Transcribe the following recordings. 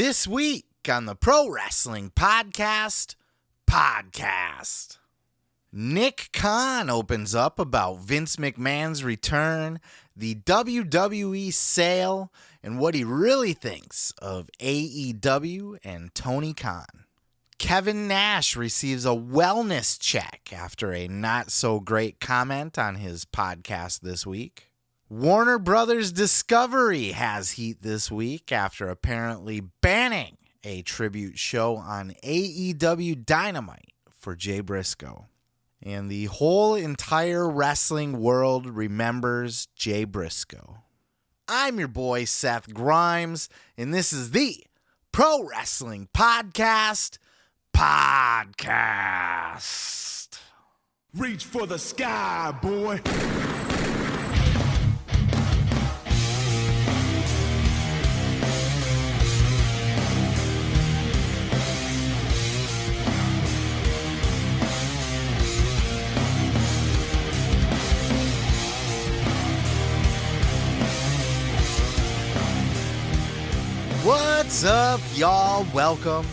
This week on the Pro Wrestling Podcast, Nick Khan opens up about Vince McMahon's return, the WWE sale, and what he really thinks of AEW and Tony Khan. Kevin Nash receives a wellness check after a not-so-great comment on his podcast this week. WarnerBros Discovery has heat this week after apparently banning a tribute show on AEW Dynamite for Jay Briscoe. And the whole entire wrestling world remembers Jay Briscoe. I'm your boy Seth Grimes, and this is the Pro Wrestling Podcast. Reach for the sky, boy. What's up, y'all? Welcome.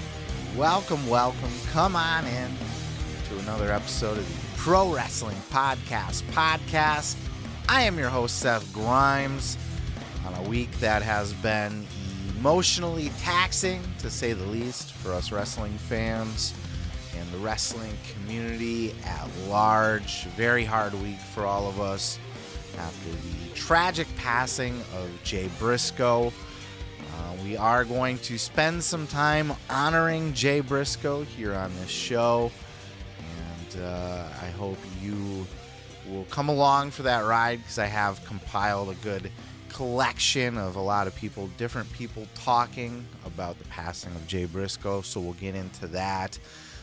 Come on in to another episode of the Pro Wrestling Podcast. I am your host, Seth Grimes, on a week that has been emotionally taxing, to say the least, for us wrestling fans and the wrestling community at large. Very hard week for all of us after the tragic passing of Jay Briscoe. We are going to spend some time honoring Jay Briscoe here on this show, and I hope you will come along for that ride, because I have compiled a good collection of a lot of people, different people talking about the passing of Jay Briscoe, so we'll get into that.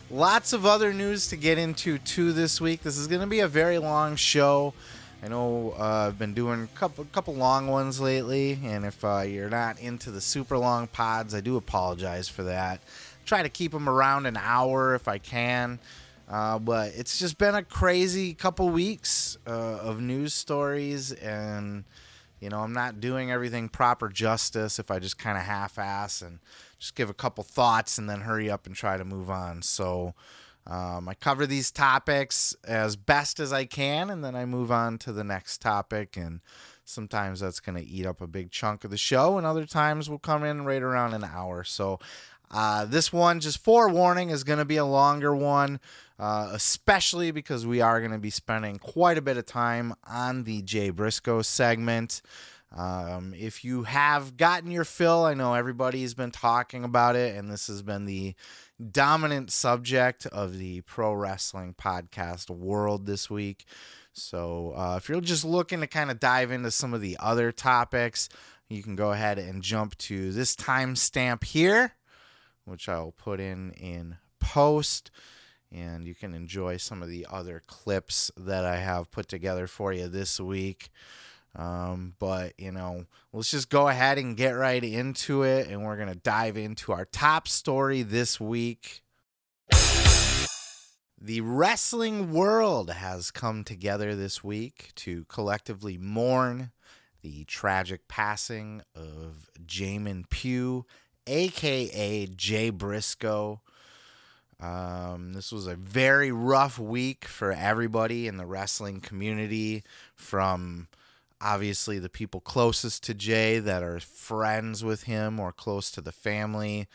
Lots of other news to get into too this week. This is going to be a very long show. I know I've been doing a couple long ones lately, and if you're not into the super long pods, I do apologize for that. Try to keep them around an hour if I can, but it's just been a crazy couple weeks of news stories, and I'm not doing everything proper justice if I just kind of half-ass and just give a couple thoughts and then hurry up and try to move on. So I cover these topics as best as I can, and then I move on to the next topic, and sometimes that's going to eat up a big chunk of the show, and other times we'll come in right around an hour. So this one, just forewarning, is going to be a longer one, especially because we are going to be spending quite a bit of time on the Jay Briscoe segment. If you have gotten your fill, I know everybody's been talking about it, and this has been the dominant subject of the Pro Wrestling Podcast world this week. So if you're just looking to kind of dive into some of the other topics, you can go ahead and jump to this timestamp here, which I'll put in post, and you can enjoy some of the other clips that I have put together for you this week. But let's just go ahead and get right into it, and we're going to dive into our top story this week. The wrestling world has come together this week to collectively mourn the tragic passing of Jamin Pugh, aka Jay Briscoe. This was a very rough week for everybody in the wrestling community, from obviously the people closest to Jay that are friends with him or close to the family,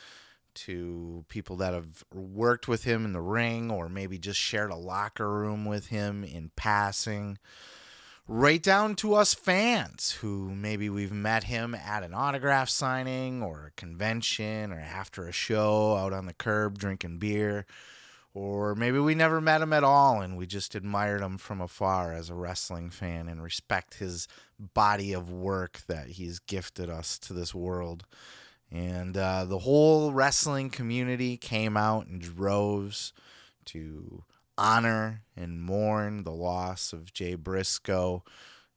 to people that have worked with him in the ring or maybe just shared a locker room with him in passing, right down to us fans who maybe we've met him at an autograph signing or a convention or after a show out on the curb drinking beer. Or maybe we never met him at all and we just admired him from afar as a wrestling fan and respect his body of work that he's gifted us to this world. And the whole wrestling community came out in droves to honor and mourn the loss of Jay Briscoe.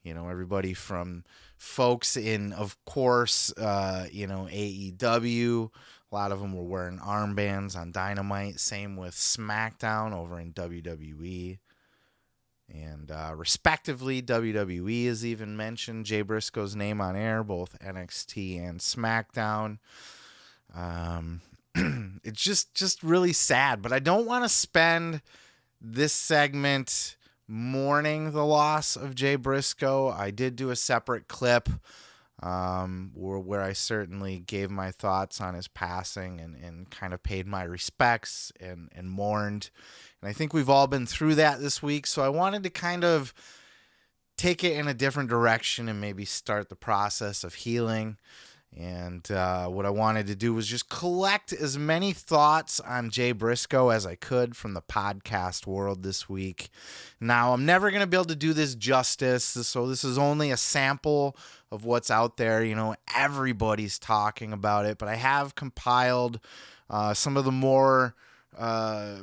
Everybody from folks in, of course, AEW. A lot of them were wearing armbands on Dynamite. Same with SmackDown over in WWE. And respectively, WWE has even mentioned Jay Briscoe's name on air, both NXT and SmackDown. It's just really sad, but I don't want to spend this segment mourning the loss of Jay Briscoe. I did do a separate clip where I certainly gave my thoughts on his passing and kind of paid my respects and mourned. And I think we've all been through that this week, so I wanted to kind of take it in a different direction and maybe start the process of healing. And what I wanted to do was just collect as many thoughts on Jay Briscoe as I could from the podcast world this week. Now, I'm never going to be able to do this justice, so this is only a sample of what's out there. You know, everybody's talking about it, but I have compiled some of the more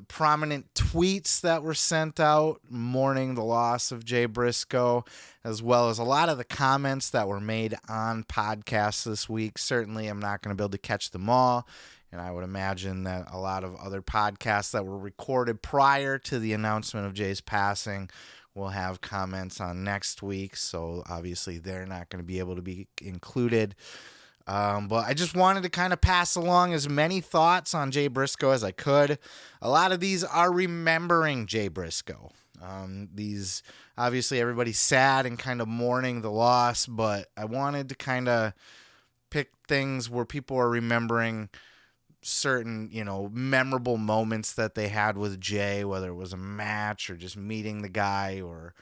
prominent tweets that were sent out mourning the loss of Jay Briscoe, as well as a lot of the comments that were made on podcasts this week. Certainly, I'm not going to be able to catch them all, and I would imagine that a lot of other podcasts that were recorded prior to the announcement of Jay's passing will have comments on next week, so obviously they're not going to be able to be included. But I just wanted to kind of pass along as many thoughts on Jay Briscoe as I could. A lot of these are remembering Jay Briscoe. These, obviously, everybody's sad and kind of mourning the loss, but I wanted to kind of pick things where people are remembering certain, memorable moments that they had with Jay, whether it was a match or just meeting the guy or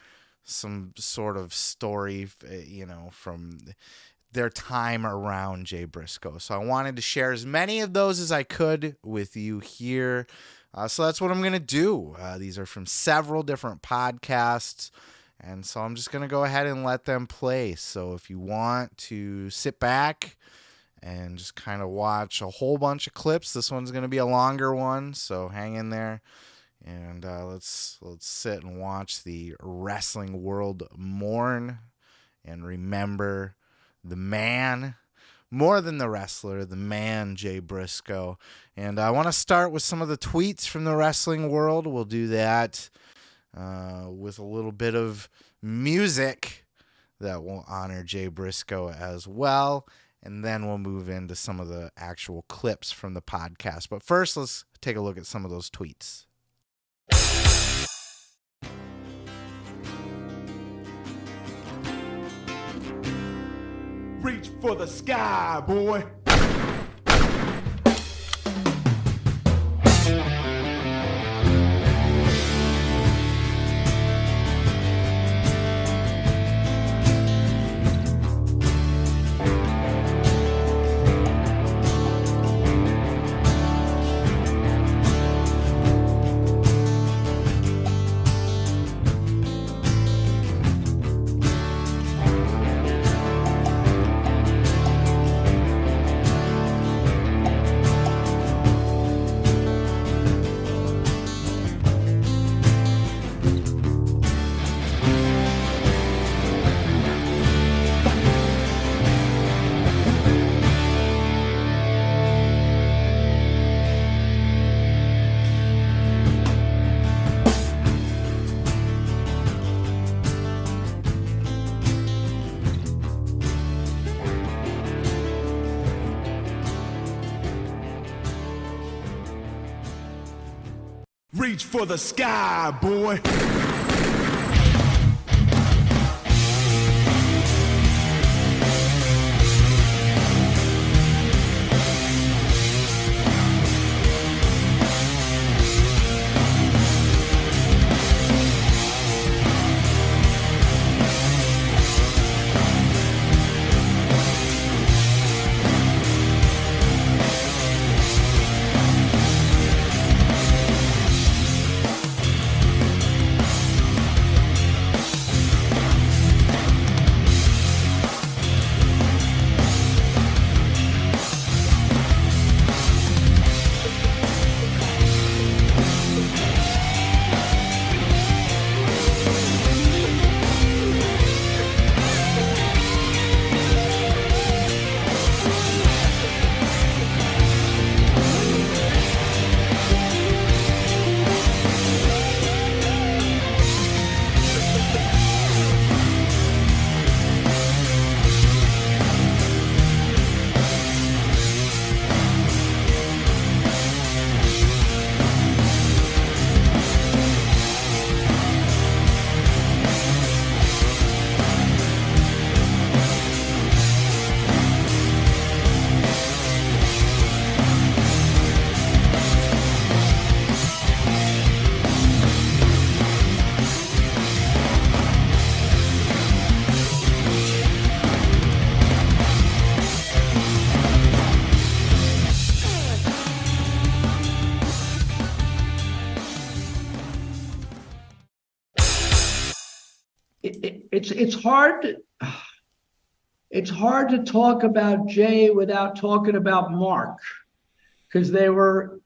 some sort of story, from their time around Jay Briscoe. So I wanted to share as many of those as I could with you here. So that's what I'm going to do. These are from several different podcasts, and so I'm just going to go ahead and let them play. So if you want to sit back and just kind of watch a whole bunch of clips, this one's going to be a longer one, so hang in there. And let's sit and watch the wrestling world mourn and remember the man, more than the wrestler, the man, Jay Briscoe. And I want to start with some of the tweets from the wrestling world. We'll do that with a little bit of music that will honor Jay Briscoe as well. And then we'll move into some of the actual clips from the podcast. But first, let's take a look at some of those tweets. Reach for the sky, boy. Reach for the sky, boy. it's hard. It's hard to talk about Jay without talking about Mark, because they were,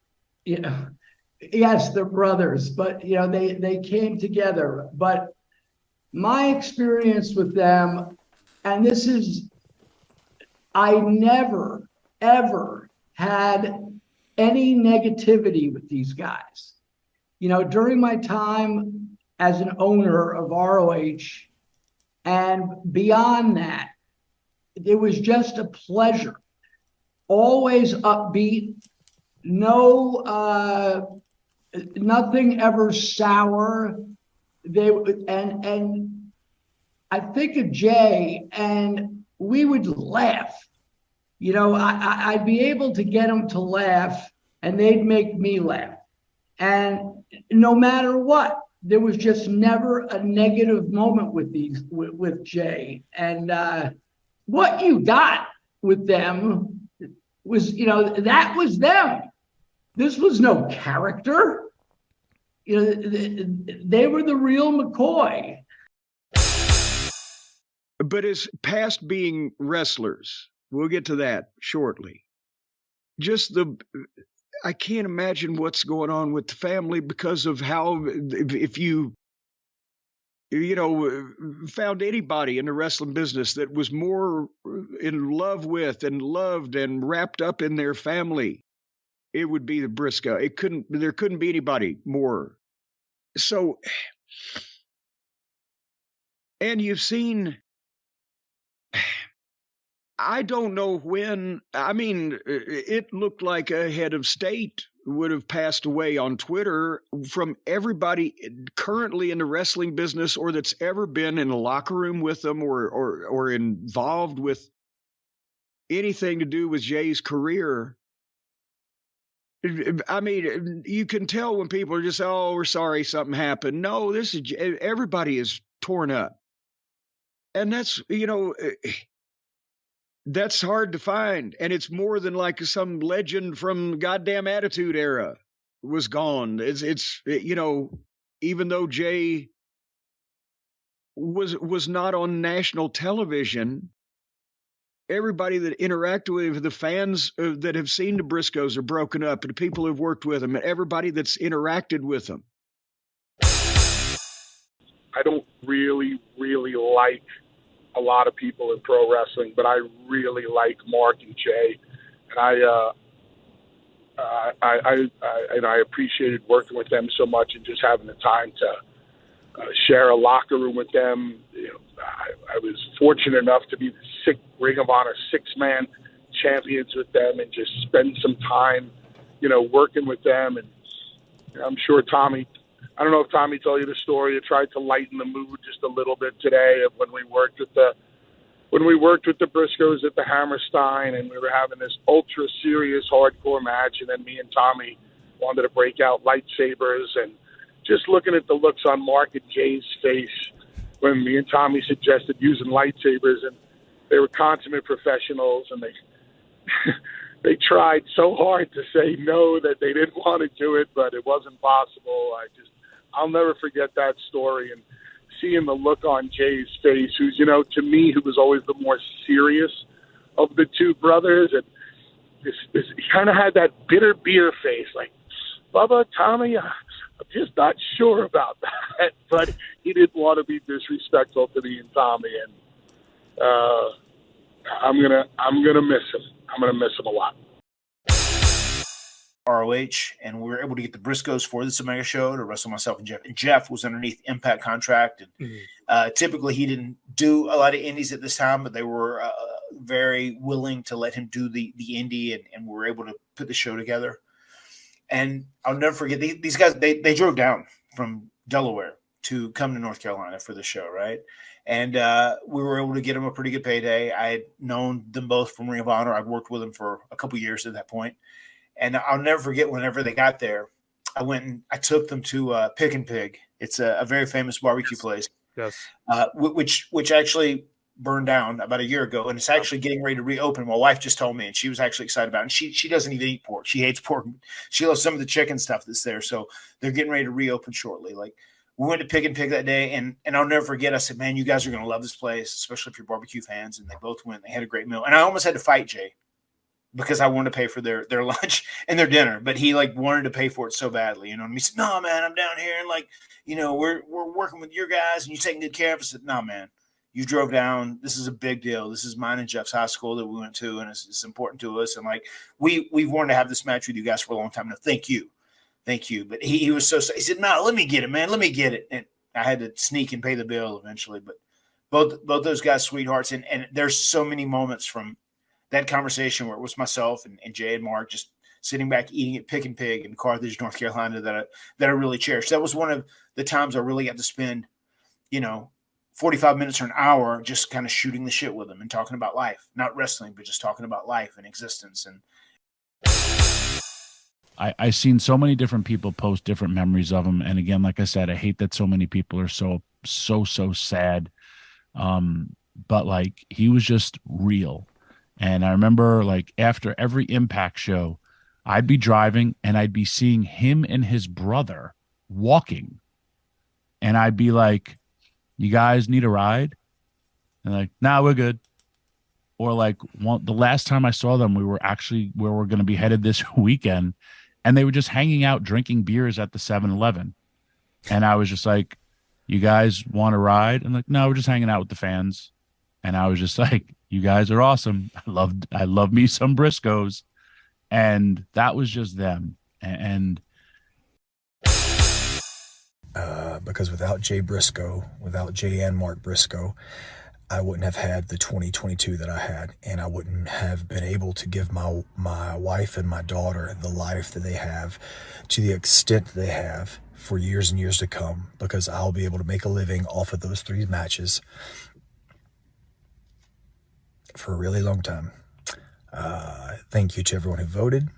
yes, they're brothers, but they came together. But my experience with them, and this is, I never ever had any negativity with these guys. During my time as an owner of ROH and beyond that, it was just a pleasure. Always upbeat, no, nothing ever sour. And I think of Jay, and we would laugh. I'd be able to get them to laugh, and they'd make me laugh. And no matter what, there was just never a negative moment with Jay. And what you got with them was, that was them. This was no character. They were the real McCoy. But as past being wrestlers, we'll get to that shortly. I can't imagine what's going on with the family because of how, if you found anybody in the wrestling business that was more in love with and loved and wrapped up in their family, it would be the Briscoe. There couldn't be anybody more. So, and you've seen, I don't know when, it looked like a head of state would have passed away on Twitter from everybody currently in the wrestling business or that's ever been in a locker room with them or involved with anything to do with Jay's career. You can tell when people are just, oh, we're sorry something happened. No, everybody is torn up. And that's, that's hard to find. And it's more than like some legend from goddamn Attitude Era was gone. It's even though Jay was not on national television, everybody that interacted with the fans that have seen the Briscoes are broken up, and the people who've worked with them, and everybody that's interacted with them. I don't really like a lot of people in pro wrestling, but I really like Mark and Jay, and I appreciated working with them so much and just having the time to share a locker room with them. I was fortunate enough to be the Ring of Honor 6-man champions with them and just spend some time, working with them. And I'm sure Tommy, I don't know if Tommy told you the story. I tried to lighten the mood just a little bit today of when we worked with the Briscoes at the Hammerstein, and we were having this ultra serious hardcore match, and then me and Tommy wanted to break out lightsabers, and just looking at the looks on Mark and Jay's face when me and Tommy suggested using lightsabers, and they were consummate professionals, and they tried so hard to say no that they didn't want to do it, but it wasn't possible. I'll never forget that story, and seeing the look on Jay's face, who's, to me, who was always the more serious of the two brothers, and he kind of had that bitter beer face, like, Bubba, Tommy, I'm just not sure about that, but he didn't want to be disrespectful to me and Tommy, and I'm gonna miss him. I'm gonna miss him a lot. ROH, and we were able to get the Briscoes for this Omega show to wrestle myself and Jeff. And Jeff was underneath Impact contract, and typically he didn't do a lot of indies at this time, but they were very willing to let him do the indie, and we were able to put the show together. And I'll never forget these guys. They drove down from Delaware to come to North Carolina for the show, right? And we were able to get them a pretty good payday. I had known them both from Ring of Honor. I'd worked with them for a couple years at that point. And I'll never forget whenever they got there, I went and I took them to Pick and Pig. It's a very famous barbecue place. Yes. Which actually burned down about a year ago, and it's actually getting ready to reopen. My wife just told me, and she was actually excited about it. And she doesn't even eat pork. She hates pork. She loves some of the chicken stuff that's there. So they're getting ready to reopen shortly. Like, we went to Pick and Pig that day, and I'll never forget. I said, "Man, you guys are going to love this place, especially if you're barbecue fans." And they both went. They had a great meal, and I almost had to fight Jay because I wanted to pay for their lunch and their dinner, but he like wanted to pay for it so badly, you know. And he said, "No, man, I'm down here, and like, you know, we're working with your guys, and you're taking good care of us." I said, "No, man, you drove down. This is a big deal. This is mine and Jeff's high school that we went to, and it's important to us. And like, we've wanted to have this match with you guys for a long time. No, thank you." But he was so he said, "No, let me get it, man. Let me get it." And I had to sneak and pay the bill eventually. But both those guys, sweethearts. And there's so many moments from that conversation where it was myself and Jay and Mark just sitting back eating at Pick and Pig in Carthage, North Carolina, that I really cherished. That was one of the times I really got to spend, 45 minutes or an hour just kind of shooting the shit with them and talking about life, not wrestling, but just talking about life and existence. And I've seen so many different people post different memories of him. And again, like I said, I hate that so many people are so sad. But like, he was just real. And I remember like after every Impact show, I'd be driving and I'd be seeing him and his brother walking. And I'd be like, "You guys need a ride?" And like, "Nah, we're good." Or like the last time I saw them, we were actually where we're going to be headed this weekend. And they were just hanging out, drinking beers at the 7-Eleven. And I was just like, "You guys want to ride?" And like, "No, we're just hanging out with the fans." And I was just like, "You guys are awesome. I love me some Briscoes." And that was just them. And because without Jay Briscoe, without Jay and Mark Briscoe, I wouldn't have had the 2022 that I had, and I wouldn't have been able to give my wife and my daughter the life that they have to the extent that they have for years and years to come, because I'll be able to make a living off of those 3 matches for a really long time. Thank you to everyone who voted,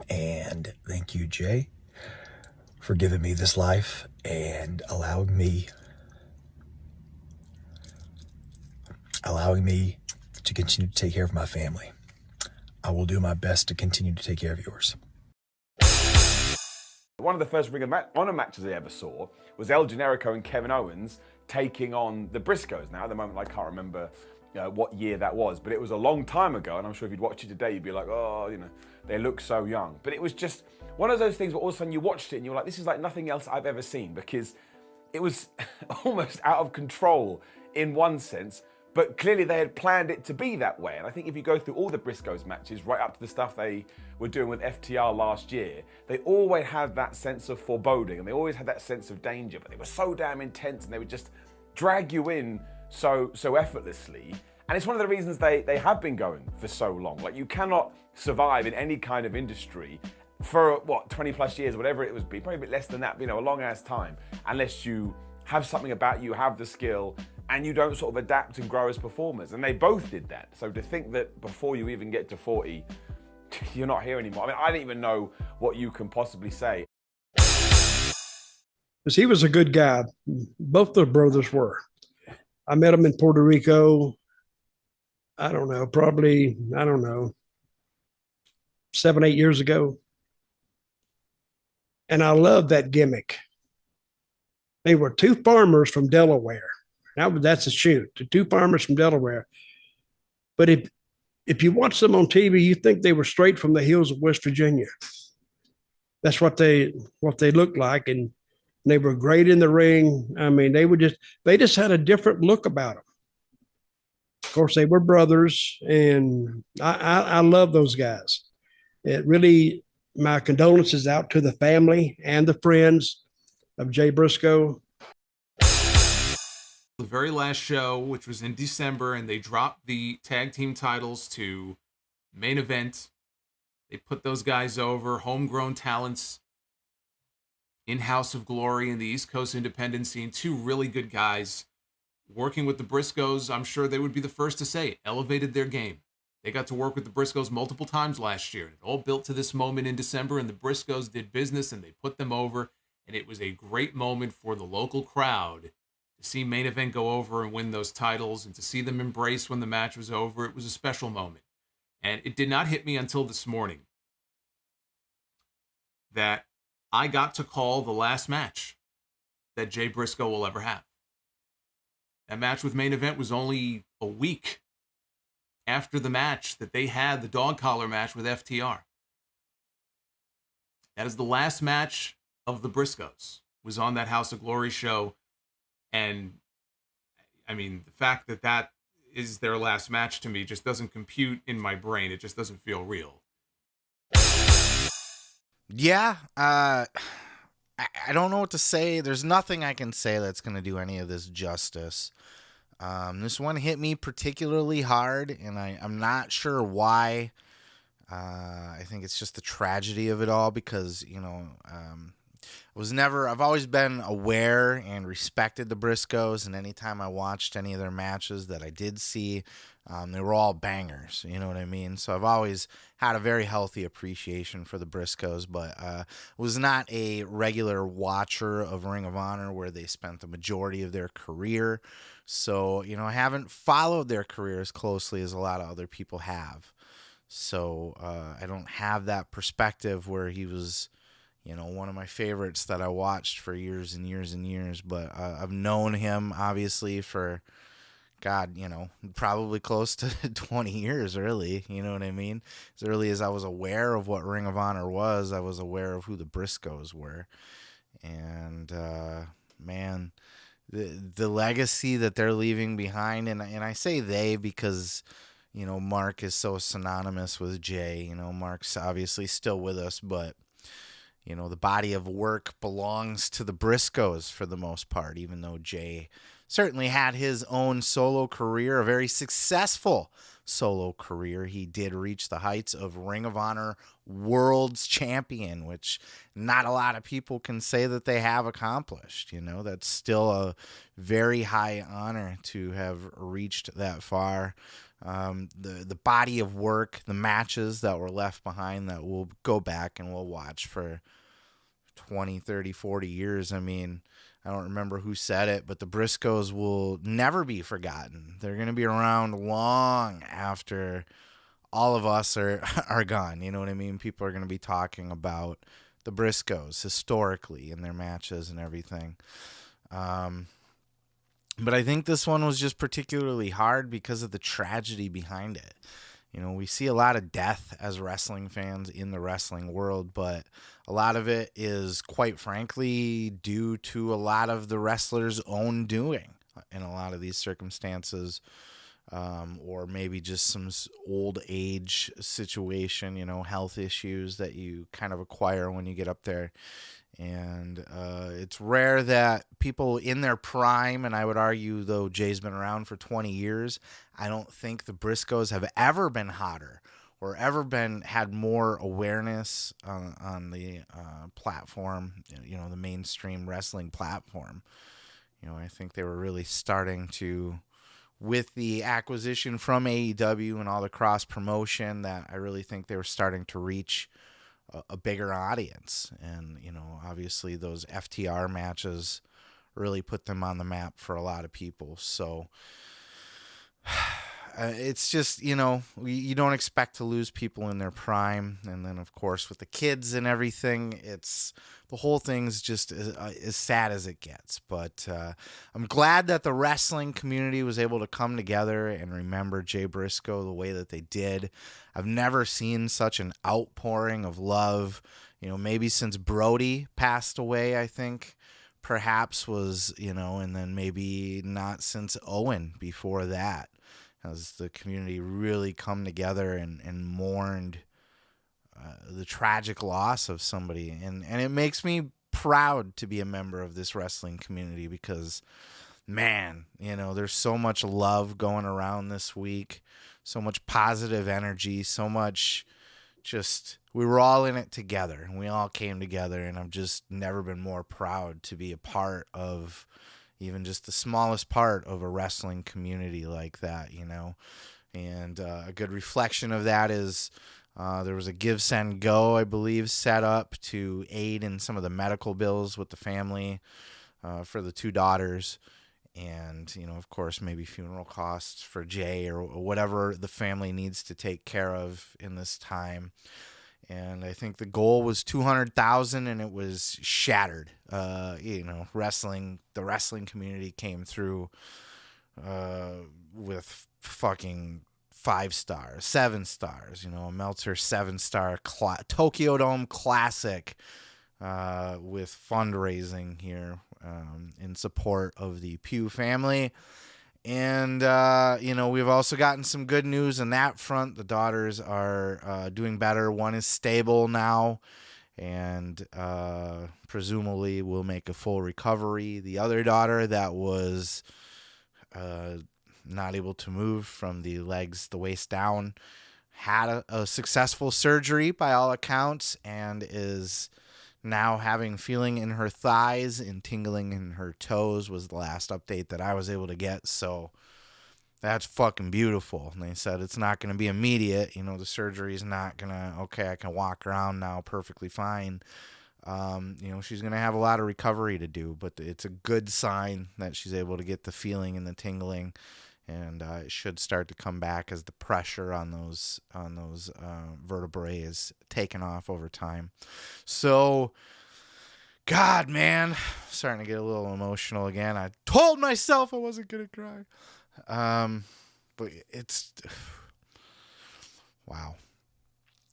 and thank you, Jay, for giving me this life and allowing me to continue to take care of my family. I will do my best to continue to take care of yours. One of the first Ring of Honor matches I ever saw was El Generico and Kevin Owens taking on the Briscoes. Now, at the moment, I can't remember what year that was, but it was a long time ago, and I'm sure if you'd watch it today, you'd be like, "Oh, they look so young." But it was just one of those things where all of a sudden you watched it and you were like, "This is like nothing else I've ever seen," because it was almost out of control in one sense, but clearly they had planned it to be that way. And I think if you go through all the Briscoes matches, right up to the stuff they were doing with FTR last year, they always had that sense of foreboding and they always had that sense of danger, but they were so damn intense and they would just drag you in so effortlessly. And it's one of the reasons they have been going for so long. Like, you cannot survive in any kind of industry for 20 plus years, whatever it was, probably a bit less than that, a long ass time, unless you have something about you, have the skill, and you don't sort of adapt and grow as performers. And they both did that. So to think that before you even get to 40, you're not here anymore. I don't even know what you can possibly say. Because he was a good guy. Both the brothers were. I met him in Puerto Rico, probably 7, 8 years ago. And I love that gimmick. They were 2 farmers from Delaware. That's a shoot. The 2 farmers from Delaware. But if you watch them on TV, you think they were straight from the hills of West Virginia. That's what they looked like, and they were great in the ring. I mean, they just had a different look about them. Of course, they were brothers, and I love those guys. It really, my condolences out to the family and the friends of Jay Briscoe. The very last show, which was in December, and they dropped the tag team titles to Main Event. They put those guys over, homegrown talents in House of Glory in the East Coast independent scene. 2 really good guys working with the Briscoes. I'm sure they would be the first to say it, elevated their game. They got to work with the Briscoes multiple times last year. It all built to this moment in December, and the Briscoes did business, and they put them over, and it was a great moment for the local crowd to see Main Event go over and win those titles, and to see them embrace when the match was over. It was a special moment. And it did not hit me until this morning that I got to call the last match that Jay Briscoe will ever have. That match with Main Event was only a week after the match that they had the dog collar match with FTR. That is the last match of the Briscoes, was on that House of Glory show. And I mean, the fact that that is their last match to me just doesn't compute in my brain. It just doesn't feel real. Yeah, I don't know what to say. There's nothing I can say that's going to do any of this justice. This one hit me particularly hard, and I'm not sure why. I think it's just the tragedy of it all because, you know, I've always been aware and respected the Briscoes, and anytime I watched any of their matches that I did see, they were all bangers, you know what I mean? So I've always had a very healthy appreciation for the Briscoes, but was not a regular watcher of Ring of Honor where they spent the majority of their career. So, you know, I haven't followed their career as closely as a lot of other people have. So I don't have that perspective where he was, you know, one of my favorites that I watched for years and years and years. But I've known him, obviously, for, God, you know, probably close to 20 years, really. You know what I mean? As early as I was aware of what Ring of Honor was, I was aware of who the Briscoes were. And, man, the legacy that they're leaving behind, and I say they because, you know, Mark is so synonymous with Jay. You know, Mark's obviously still with us, but, you know, the body of work belongs to the Briscoes for the most part, even though Jay certainly had his own solo career, a very successful solo career. He did reach the heights of Ring of Honor World's Champion, which not a lot of people can say that they have accomplished. You know, that's still a very high honor to have reached that far. The body of work, the matches that were left behind that we'll go back and we'll watch for 20, 30, 40 years. I mean, I don't remember who said it, but the Briscoes will never be forgotten. They're going to be around long after all of us are gone. You know what I mean? People are going to be talking about the Briscoes historically in their matches and everything. But I think this one was just particularly hard because of the tragedy behind it. You know, we see a lot of death as wrestling fans in the wrestling world, but a lot of it is, quite frankly, due to a lot of the wrestlers' own doing in a lot of these circumstances, or maybe just some old age situation, you know, health issues that you kind of acquire when you get up there. And it's rare that people in their prime, and I would argue, though Jay's been around for 20 years, I don't think the Briscoes have ever been hotter or ever had more awareness on the platform, you know, the mainstream wrestling platform. You know, I think they were really starting to, with the acquisition from AEW and all the cross promotion, that I really think they were starting to reach a bigger audience. And, you know, obviously those FTR matches really put them on the map for a lot of people. So it's just, you know, you don't expect to lose people in their prime. And then, of course, with the kids and everything, the whole thing's just as sad as it gets. But I'm glad that the wrestling community was able to come together and remember Jay Briscoe the way that they did. I've never seen such an outpouring of love, you know, maybe since Brody passed away, I think, perhaps was, you know, and then maybe not since Owen before that, as the community really come together and mourned the tragic loss of somebody. And it makes me proud to be a member of this wrestling community because, man, you know, there's so much love going around this week, so much positive energy, so much just, we were all in it together and we all came together, and I've just never been more proud to be a part of even just the smallest part of a wrestling community like that, you know. And a good reflection of that is there was a Give, Send, Go, I believe, set up to aid in some of the medical bills with the family for the two daughters. And, you know, of course, maybe funeral costs for Jay or whatever the family needs to take care of in this time. And I think the goal was 200,000, and it was shattered. The wrestling community came through with fucking 5 stars, 7 stars. A Meltzer 7-star Tokyo Dome Classic with fundraising here in support of the Pugh family. And, we've also gotten some good news on that front. The daughters are doing better. One is stable now and presumably will make a full recovery. The other daughter that was not able to move from the legs, the waist down, had a successful surgery by all accounts and is now having feeling in her thighs and tingling in her toes was the last update that I was able to get. So that's fucking beautiful. And they said it's not going to be immediate. The surgery is not going to, I can walk around now perfectly fine. She's going to have a lot of recovery to do, but it's a good sign that she's able to get the feeling and the tingling. And it should start to come back as the pressure on those vertebrae is taken off over time. So, God, man, starting to get a little emotional again. I told myself I wasn't gonna cry, but it's wow.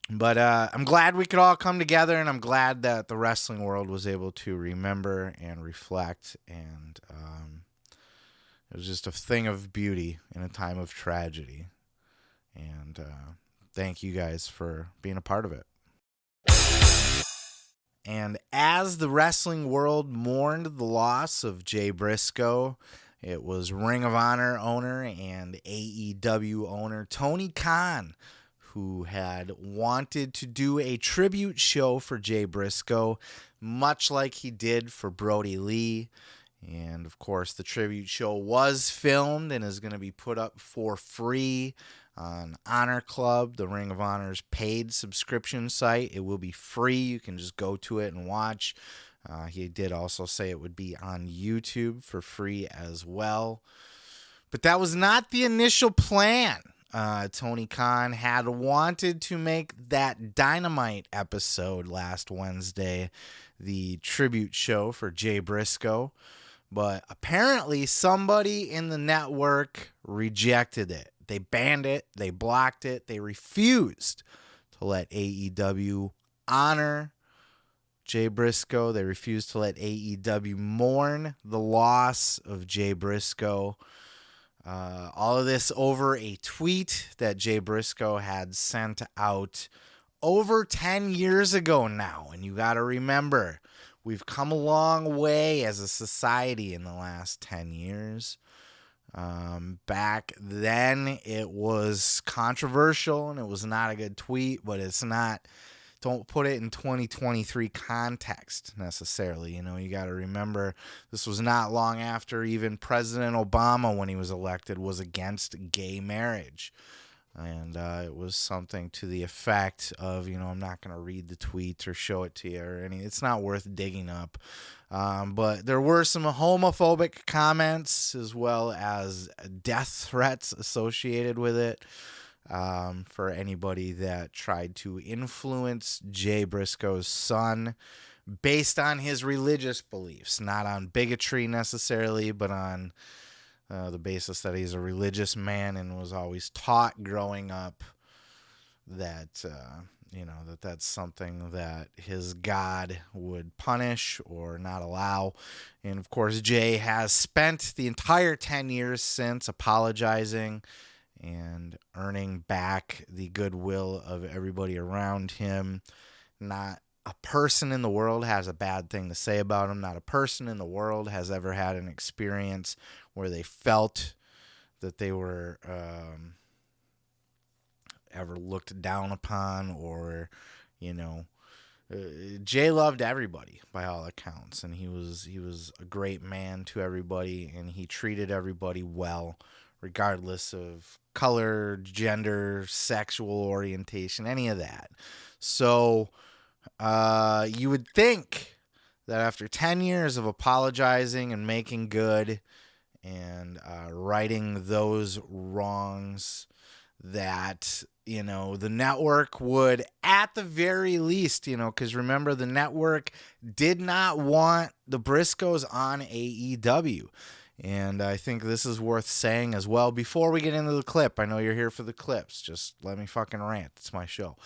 But I'm glad we could all come together, and I'm glad that the wrestling world was able to remember and reflect, and it was just a thing of beauty in a time of tragedy. And thank you guys for being a part of it. And as the wrestling world mourned the loss of Jay Briscoe, it was Ring of Honor owner and AEW owner Tony Khan who had wanted to do a tribute show for Jay Briscoe, much like he did for Brody Lee. And, of course, the tribute show was filmed and is going to be put up for free on Honor Club, the Ring of Honor's paid subscription site. It will be free. You can just go to it and watch. He did also say it would be on YouTube for free as well. But that was not the initial plan. Tony Khan had wanted to make that Dynamite episode last Wednesday the tribute show for Jay Briscoe. But apparently somebody in the network rejected it. They banned it. They blocked it. They refused to let AEW honor Jay Briscoe. They refused to let AEW mourn the loss of Jay Briscoe. All of this over a tweet that Jay Briscoe had sent out over 10 years ago now. And you got to remember, we've come a long way as a society in the last 10 years. Back then, it was controversial and it was not a good tweet, but it's not, don't put it in 2023 context necessarily. You got to remember this was not long after even President Obama, when he was elected, was against gay marriage. And it was something to the effect of, I'm not going to read the tweets or show it to you or any. It's not worth digging up. But there were some homophobic comments as well as death threats associated with it for anybody that tried to influence Jay Briscoe's son based on his religious beliefs, not on bigotry necessarily, but on the basis that he's a religious man and was always taught growing up that, that's something that his God would punish or not allow. And, of course, Jay has spent the entire 10 years since apologizing and earning back the goodwill of everybody around him. Not a person in the world has a bad thing to say about him. Not a person in the world has ever had an experience where they felt that they were ever looked down upon or, Jay loved everybody by all accounts, and he was a great man to everybody, and he treated everybody well, regardless of color, gender, sexual orientation, any of that. So you would think that after 10 years of apologizing and making good and righting those wrongs, that, you know, the network would, at the very least, you know, because remember, the network did not want the Briscoes on AEW. And I think this is worth saying as well. Before we get into the clip, I know you're here for the clips. Just let me fucking rant. It's my show.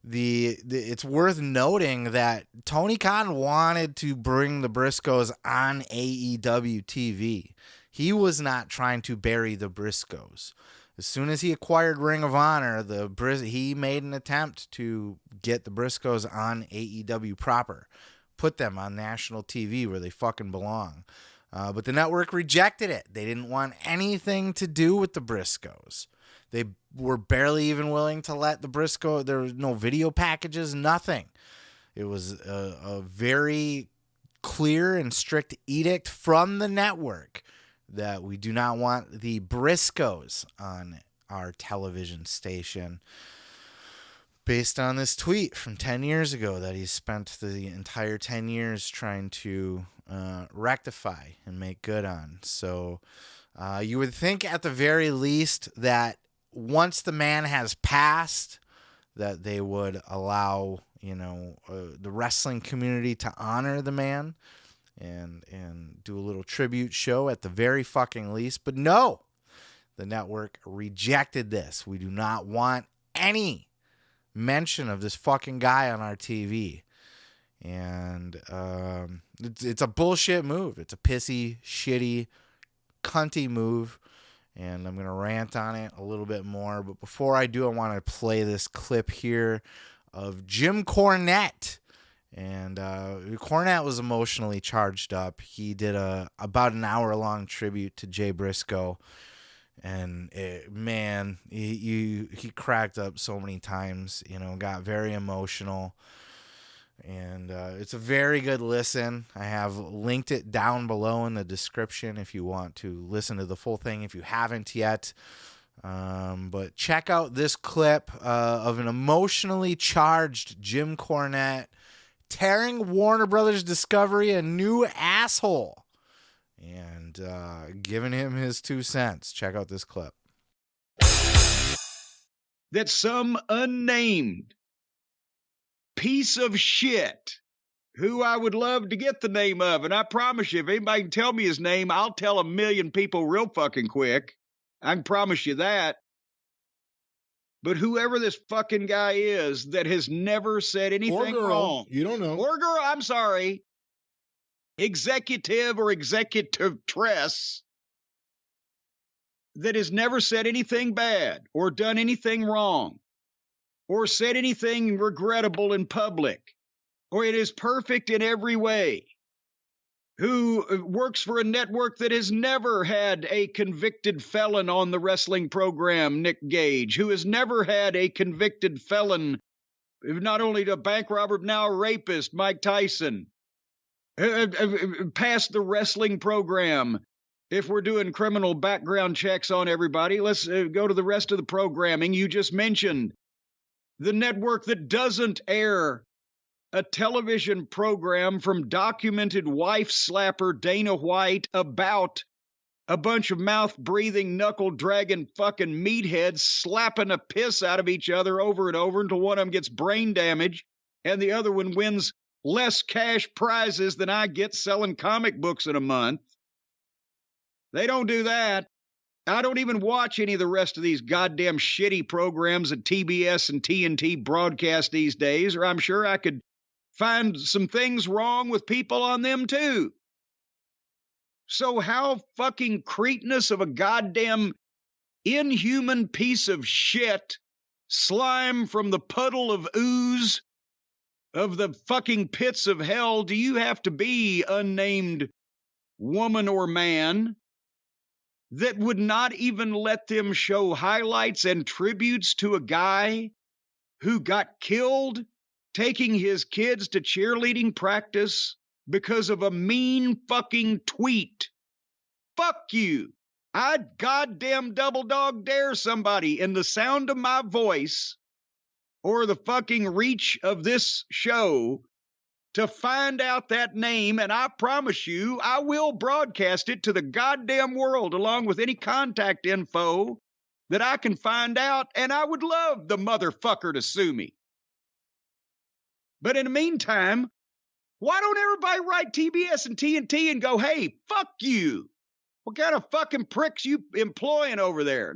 It's worth noting that Tony Khan wanted to bring the Briscoes on AEW TV. He was not trying to bury the Briscoes. As soon as he acquired Ring of Honor, he made an attempt to get the Briscoes on AEW proper, put them on national TV where they fucking belong. But the network rejected it. They didn't want anything to do with the Briscoes. They were barely even willing to let the Briscoe. There was no video packages, nothing. It was a very clear and strict edict from the network that we do not want the Briscoes on our television station, based on this tweet from 10 years ago that he spent the entire 10 years trying to rectify and make good on. So you would think at the very least that once the man has passed, that they would allow, you know, the wrestling community to honor the man and do a little tribute show at the very fucking least. But no, the network rejected this. We do not want any mention of this fucking guy on our TV. And it's a bullshit move. It's a pissy, shitty, cunty move. And I'm going to rant on it a little bit more. But before I do, I want to play this clip here of Jim Cornette. And Cornette was emotionally charged up. He did about an hour-long tribute to Jay Briscoe. And he cracked up so many times, you know, got very emotional. And it's a very good listen. I have linked it down below in the description if you want to listen to the full thing if you haven't yet. But check out this clip of an emotionally charged Jim Cornette tearing Warner Brothers Discovery a new asshole and giving him his 2 cents. Check out this clip. That some unnamed piece of shit who I would love to get the name of, and I promise you, if anybody can tell me his name, I'll tell 1 million people real fucking quick. I can promise you that. But whoever this fucking guy is that has never said anything wrong. You don't know. Or girl, I'm sorry. Executive or executress that has never said anything bad or done anything wrong or said anything regrettable in public, or it is perfect in every way, who works for a network that has never had a convicted felon on the wrestling program, Nick Gage, who has never had a convicted felon, not only a bank robber, but now a rapist, Mike Tyson, past the wrestling program. If we're doing criminal background checks on everybody, let's go to the rest of the programming you just mentioned. The network that doesn't air a television program from documented wife slapper Dana White about a bunch of mouth-breathing, knuckle-dragging fucking meatheads slapping a piss out of each other over and over until one of them gets brain damage and the other one wins less cash prizes than I get selling comic books in a month. They don't do that. I don't even watch any of the rest of these goddamn shitty programs that TBS and TNT broadcast these days, or I'm sure I could find some things wrong with people on them too. So how fucking cretinous of a goddamn inhuman piece of shit, slime from the puddle of ooze of the fucking pits of hell do you have to be, unnamed woman or man, that would not even let them show highlights and tributes to a guy who got killed taking his kids to cheerleading practice because of a mean fucking tweet? Fuck you. I'd goddamn double dog dare somebody in the sound of my voice or the fucking reach of this show to find out that name, and I promise you, I will broadcast it to the goddamn world along with any contact info that I can find out, and I would love the motherfucker to sue me. But in the meantime, why don't everybody write TBS and TNT and go, hey, fuck you? What kind of fucking pricks you employing over there?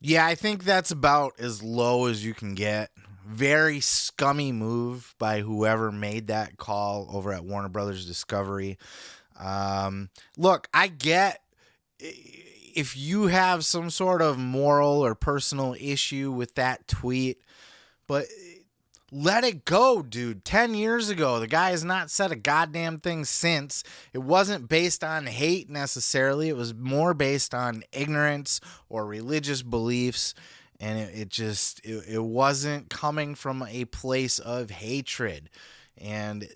Yeah, I think that's about as low as you can get. Very scummy move by whoever made that call over at Warner Brothers Discovery. Look, I get if you have some sort of moral or personal issue with that tweet, but let it go, dude. 10 years ago, the guy has not said a goddamn thing since. It wasn't based on hate necessarily. It was more based on ignorance or religious beliefs. And it wasn't coming from a place of hatred. And,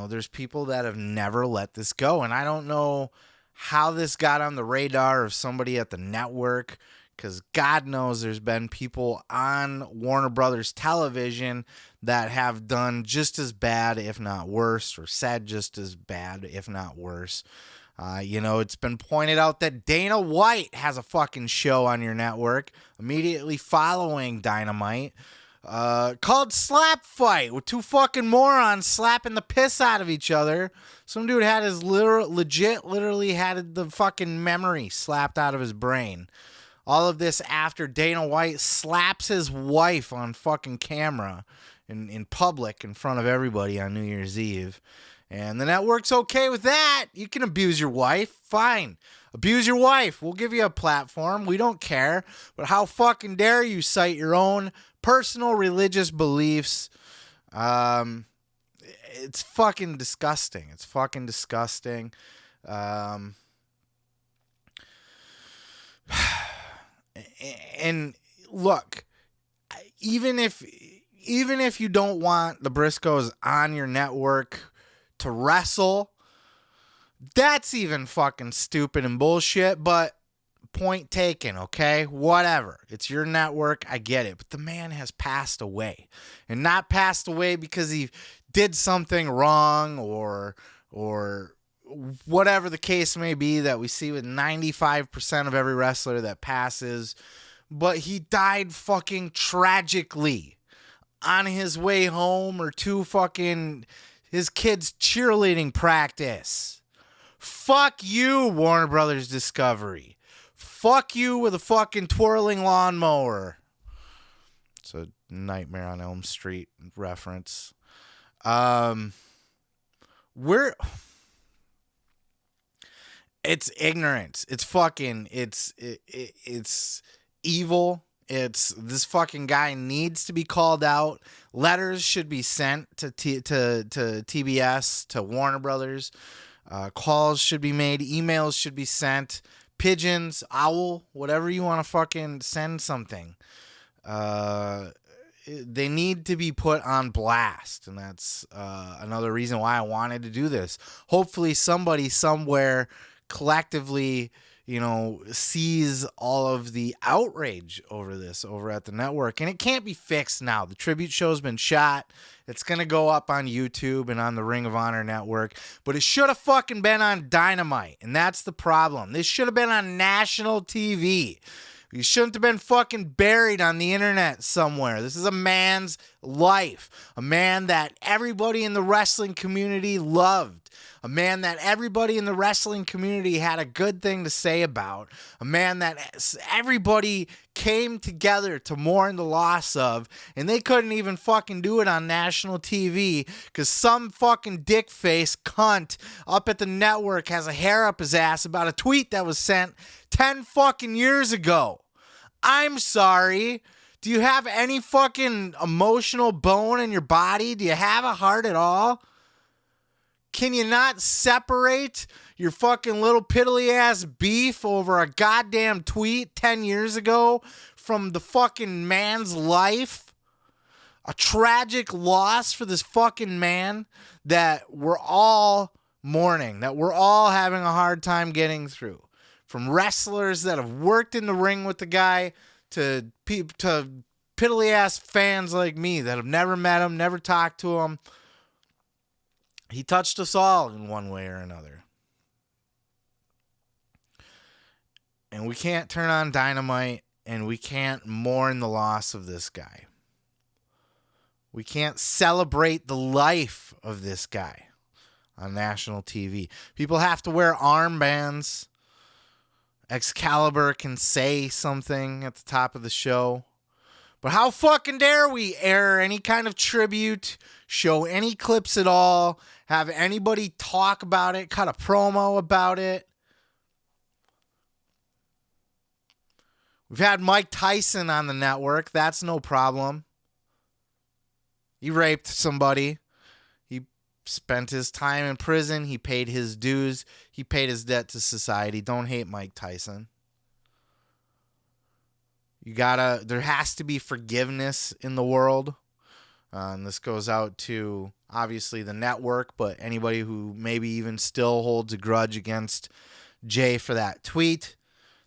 there's people that have never let this go. And I don't know how this got on the radar of somebody at the network, because God knows there's been people on Warner Brothers television that have done just as bad, if not worse, or said just as bad, if not worse. It's been pointed out that Dana White has a fucking show on your network immediately following Dynamite called Slap Fight, with two fucking morons slapping the piss out of each other. Some dude had his literally had the fucking memory slapped out of his brain. All of this after Dana White slaps his wife on fucking camera in public in front of everybody on New Year's Eve. And the network's okay with that. You can abuse your wife. Fine. Abuse your wife. We'll give you a platform. We don't care. But how fucking dare you cite your own personal religious beliefs? It's fucking disgusting. It's fucking disgusting. And look, even if you don't want the Briscoes on your network to wrestle, that's even fucking stupid and bullshit, but point taken, okay? Whatever. It's your network. I get it. But the man has passed away. And not passed away because he did something wrong or whatever the case may be that we see with 95% of every wrestler that passes. But he died fucking tragically on his way home or to fucking his kid's cheerleading practice. Fuck you, Warner Brothers Discovery. Fuck you with a fucking twirling lawnmower. It's a Nightmare on Elm Street reference. It's ignorance. It's fucking, it's evil. This fucking guy needs to be called out. Letters should be sent to TBS, to Warner Brothers. Calls should be made. Emails should be sent. Pigeons, owl, whatever you want to fucking send something. They need to be put on blast. And that's another reason why I wanted to do this. Hopefully somebody somewhere collectively, sees all of the outrage over this over at the network. And it can't be fixed now. The tribute show's been shot. It's going to go up on YouTube and on the Ring of Honor network. But it should have fucking been on Dynamite. And that's the problem. This should have been on national TV. You shouldn't have been fucking buried on the internet somewhere. This is a man's life. A man that everybody in the wrestling community loved. A man that everybody in the wrestling community had a good thing to say about. A man that everybody came together to mourn the loss of. And they couldn't even fucking do it on national TV because some fucking dickface cunt up at the network has a hair up his ass about a tweet that was sent 10 fucking years ago. I'm sorry. Do you have any fucking emotional bone in your body? Do you have a heart at all? Can you not separate your fucking little piddly ass beef over a goddamn tweet 10 years ago from the fucking man's life? A tragic loss for this fucking man that we're all mourning, that we're all having a hard time getting through. From wrestlers that have worked in the ring with the guy to piddly ass fans like me that have never met him, never talked to him. He touched us all in one way or another. And we can't turn on Dynamite, and we can't mourn the loss of this guy. We can't celebrate the life of this guy on national TV. People have to wear armbands. Excalibur can say something at the top of the show. But how fucking dare we air any kind of tribute, show any clips at all, have anybody talk about it, cut a promo about it? We've had Mike Tyson on the network. That's no problem. He raped somebody. He spent his time in prison. He paid his dues. He paid his debt to society. Don't hate Mike Tyson. There has to be forgiveness in the world. And this goes out to, obviously, the network, but anybody who maybe even still holds a grudge against Jay for that tweet.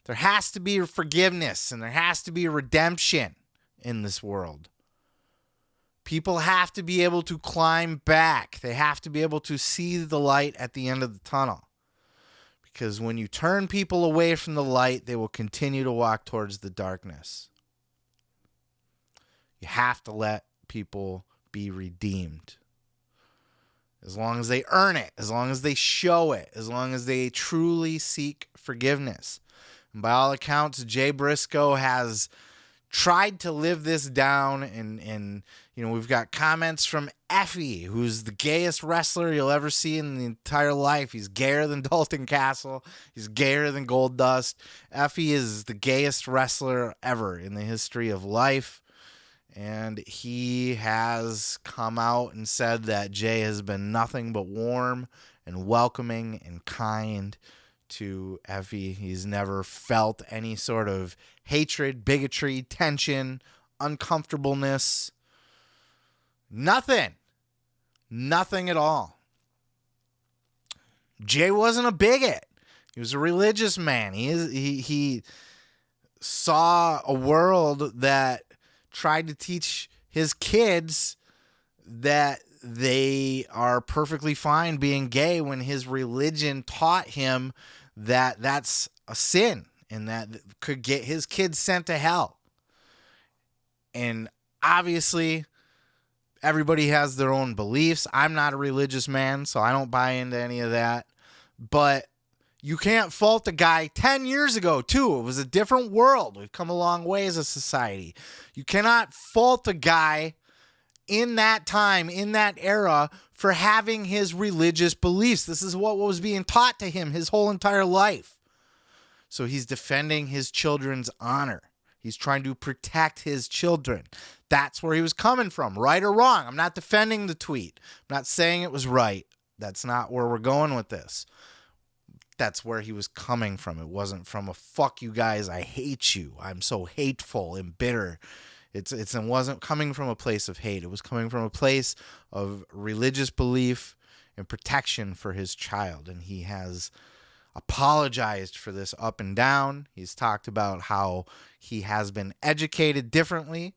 There has to be forgiveness, and there has to be redemption in this world. People have to be able to climb back. They have to be able to see the light at the end of the tunnel. Because when you turn people away from the light, they will continue to walk towards the darkness. You have to let people be redeemed. As long as they earn it, as long as they show it, as long as they truly seek forgiveness. And by all accounts, Jay Briscoe has tried to live this down, and you know, we've got comments from Effie, who's the gayest wrestler you'll ever see in the entire life. He's gayer than Dalton Castle. He's gayer than Goldust. Effie is the gayest wrestler ever in the history of life. And he has come out and said that Jay has been nothing but warm and welcoming and kind to Effie. He's never felt any sort of hatred, bigotry, tension, uncomfortableness. Nothing. Nothing at all. Jay wasn't a bigot. He was a religious man. He saw a world that tried to teach his kids that they are perfectly fine being gay, when his religion taught him that that's a sin and that could get his kids sent to hell. And obviously, everybody has their own beliefs. I'm not a religious man, so I don't buy into any of that. But you can't fault a guy 10 years ago, too. It was a different world. We've come a long way as a society. You cannot fault a guy in that time, in that era, for having his religious beliefs. This is what was being taught to him his whole entire life. So he's defending his children's honor. He's trying to protect his children. That's where he was coming from, right or wrong. I'm not defending the tweet. I'm not saying it was right. That's not where we're going with this. That's where he was coming from. It wasn't from a fuck you guys, I hate you, I'm so hateful and bitter. It wasn't coming from a place of hate. It was coming from a place of religious belief and protection for his child. And he has apologized for this up and down. He's talked about how he has been educated differently,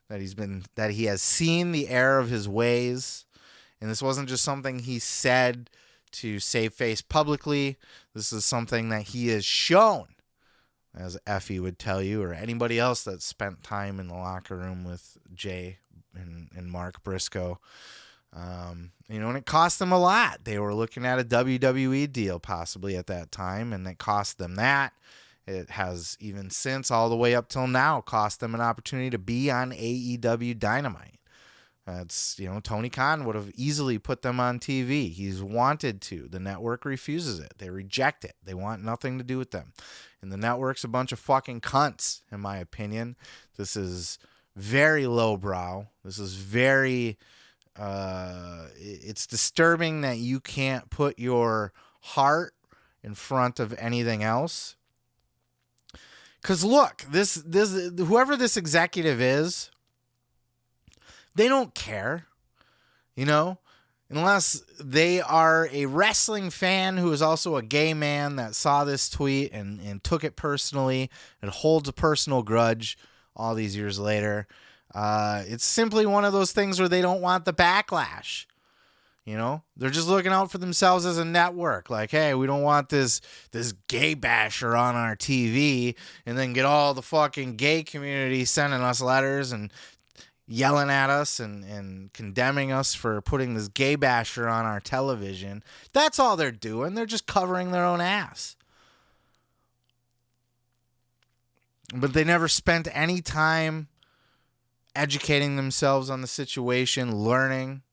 that he has seen the error of his ways. And this wasn't just something he said to save face publicly. This is something that he has shown, as Effie would tell you, or anybody else that spent time in the locker room with Jay and Mark Briscoe. And it cost them a lot. They were looking at a WWE deal possibly at that time, and it cost them that. It has even since, all the way up till now, cost them an opportunity to be on AEW Dynamite. Tony Khan would have easily put them on TV. He's wanted to. The network refuses it. They reject it. They want nothing to do with them. And the network's a bunch of fucking cunts, in my opinion. This is very lowbrow. This is very... it's disturbing that you can't put your heart in front of anything else. Because look, this whoever this executive is, they don't care, unless they are a wrestling fan who is also a gay man that saw this tweet and took it personally and holds a personal grudge all these years later. It's simply one of those things where they don't want the backlash. You know, they're just looking out for themselves as a network. Like, hey, we don't want this gay basher on our TV, and then get all the fucking gay community sending us letters and yelling at us and condemning us for putting this gay basher on our television. That's all they're doing. They're just covering their own ass. But they never spent any time educating themselves on the situation, learning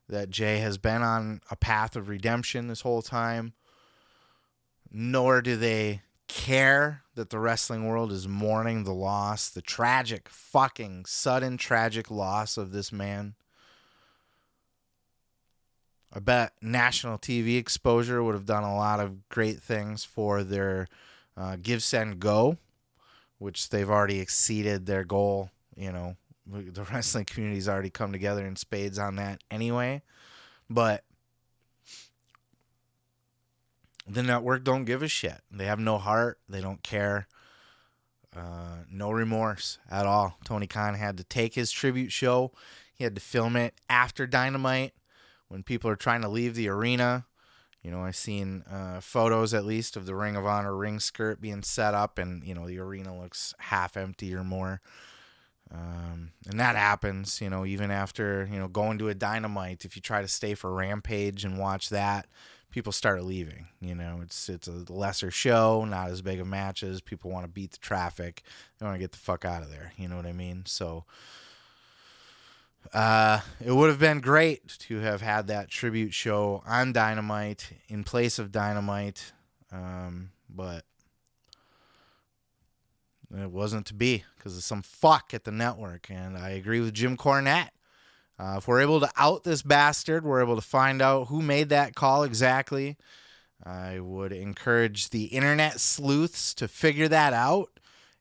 that Jay has been on a path of redemption this whole time, nor do they care that the wrestling world is mourning the loss, the tragic, fucking sudden, tragic loss of this man. I bet national TV exposure would have done a lot of great things for their Give, Send, Go, which they've already exceeded their goal. You know, the wrestling community's already come together in spades on that anyway. But the network don't give a shit. They have no heart. They don't care. No remorse at all. Tony Khan had to take his tribute show. He had to film it after Dynamite when people are trying to leave the arena. You know, I've seen photos at least of the Ring of Honor ring skirt being set up, and, you know, the arena looks half empty or more. And that happens, you know, even after, you know, going to a Dynamite. If you try to stay for Rampage and watch that, people start leaving. You know, it's a lesser show, not as big of matches. People want to beat the traffic. They want to get the fuck out of there. You know what I mean? So it would have been great to have had that tribute show on Dynamite in place of Dynamite, but it wasn't to be because of some fuck at the network. And I agree with Jim Cornette. If we're able to out this bastard, we're able to find out who made that call exactly. I would encourage the internet sleuths to figure that out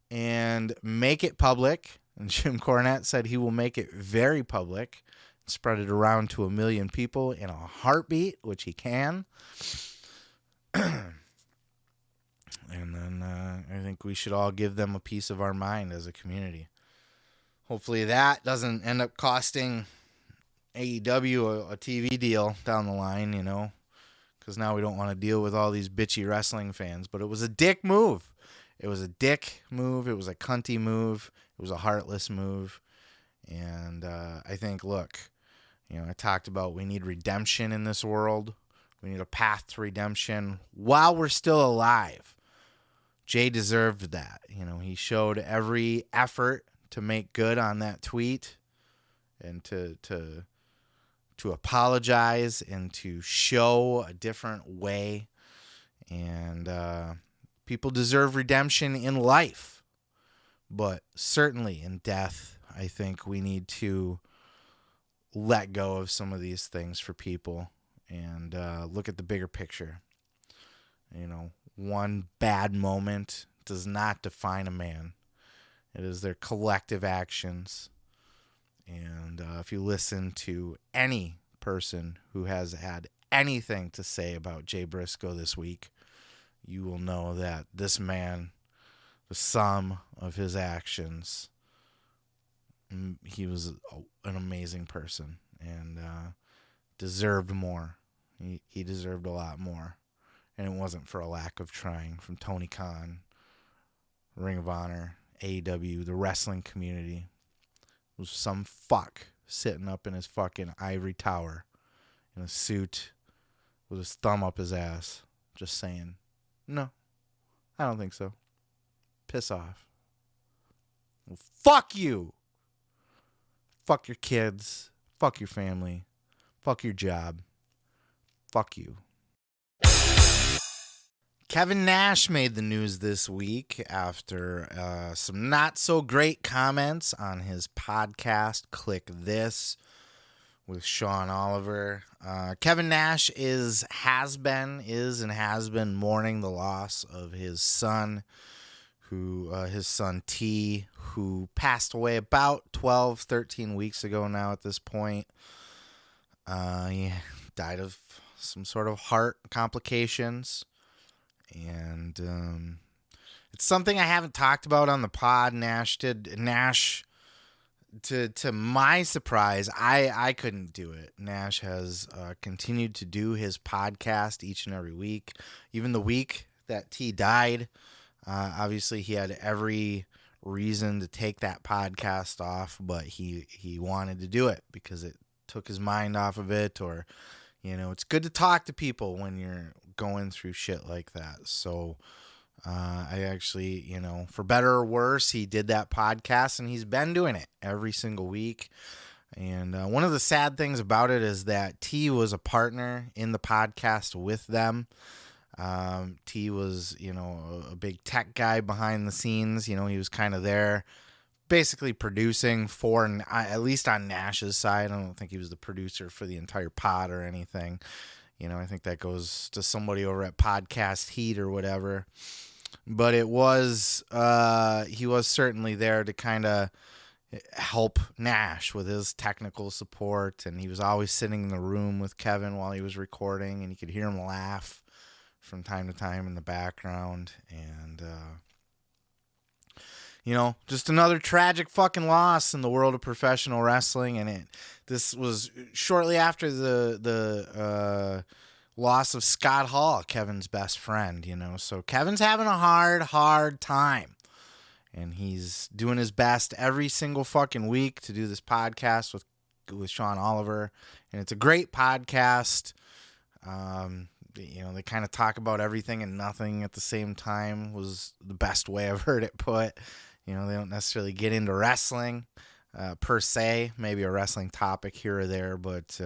and make it public. And Jim Cornette said he will make it very public, spread it around to 1 million people in a heartbeat, which he can. And then I think we should all give them a piece of our mind as a community. Hopefully that doesn't end up costing AEW a TV deal down the line, you know, because now we don't want to deal with all these bitchy wrestling fans. But it was a dick move. It was a dick move. It was a cunty move. It was a heartless move. And I think, look, you know, I talked about we need redemption in this world. We need a path to redemption while we're still alive. Jay deserved that. You know, he showed every effort to make good on that tweet and to apologize and to show a different way. And people deserve redemption in life, but certainly in death. I think we need to let go of some of these things for people and look at the bigger picture. You know, one bad moment does not define a man. It is their collective actions. And if you listen to any person who has had anything to say about Jay Briscoe this week, you will know that this man, the sum of his actions, he was an amazing person and deserved more. He deserved a lot more. And it wasn't for a lack of trying from Tony Khan, Ring of Honor, AEW, the wrestling community. It was some fuck sitting up in his fucking ivory tower in a suit with his thumb up his ass, just saying, no, I don't think so. Piss off. Well, fuck you. Fuck your kids. Fuck your family. Fuck your job. Fuck you. Kevin Nash made the news this week after some not so great comments on his podcast, Kliq This, with Sean Oliver. Kevin Nash has been mourning the loss of his son, his son T, who passed away about 12, 13 weeks ago now at this point. He died of some sort of heart complications. And it's something I haven't talked about on the pod. Nash to my surprise, I couldn't do it. Nash has continued to do his podcast each and every week, even the week that T died. Obviously, he had every reason to take that podcast off, but he wanted to do it because it took his mind off of it, or it's good to talk to people when you're going through shit like that. So I actually, for better or worse, he did that podcast, and he's been doing it every single week. And one of the sad things about it is that T was a partner in the podcast with them. T was, a big tech guy behind the scenes. He was kind of there basically producing for, at least on Nash's side. I don't think he was the producer for the entire pod or anything. I think that goes to somebody over at Podcast Heat or whatever. But it was, he was certainly there to kind of help Nash with his technical support. And he was always sitting in the room with Kevin while he was recording, and you could hear him laugh from time to time in the background. And, just another tragic fucking loss in the world of professional wrestling. And this was shortly after the loss of Scott Hall, Kevin's best friend, So Kevin's having a hard time. And he's doing his best every single fucking week to do this podcast with Sean Oliver. And it's a great podcast. They kind of talk about everything and nothing at the same time, was the best way I've heard it put. They don't necessarily get into wrestling per se, maybe a wrestling topic here or there, but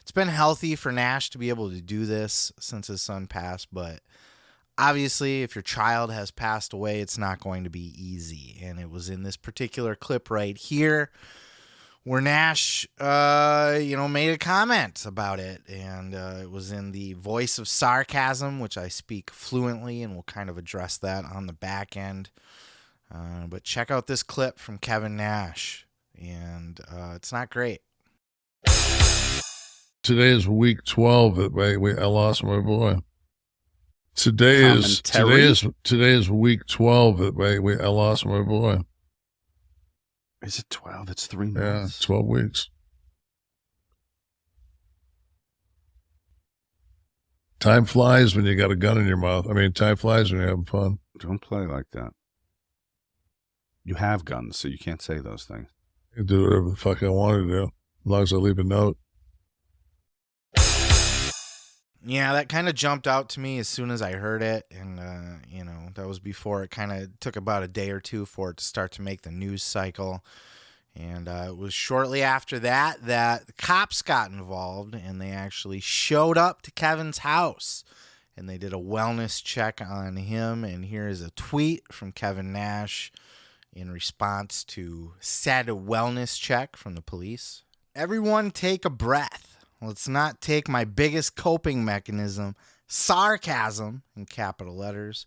it's been healthy for Nash to be able to do this since his son passed. But obviously, if your child has passed away, it's not going to be easy. And it was in this particular clip right here where Nash, made a comment about it. And it was in the voice of sarcasm, which I speak fluently, and we'll kind of address that on the back end. But check out this clip from Kevin Nash, and it's not great. Today is week 12. I lost my boy. Today is week 12. I lost my boy. Is it 12? It's 3 months. Yeah, 12 weeks. Time flies when you got a gun in your mouth. Time flies when you're having fun. Don't play like that. You have guns, so you can't say those things. I can do whatever the fuck I want to do, as long as I leave a note. Yeah, that kind of jumped out to me as soon as I heard it. And, that was before it kind of took about a day or two for it to start to make the news cycle. And it was shortly after that the cops got involved, and they actually showed up to Kevin's house. And they did a wellness check on him. And here is a tweet from Kevin Nash in response to said wellness check from the police. Everyone take a breath. Let's not take my biggest coping mechanism, sarcasm, in capital letters,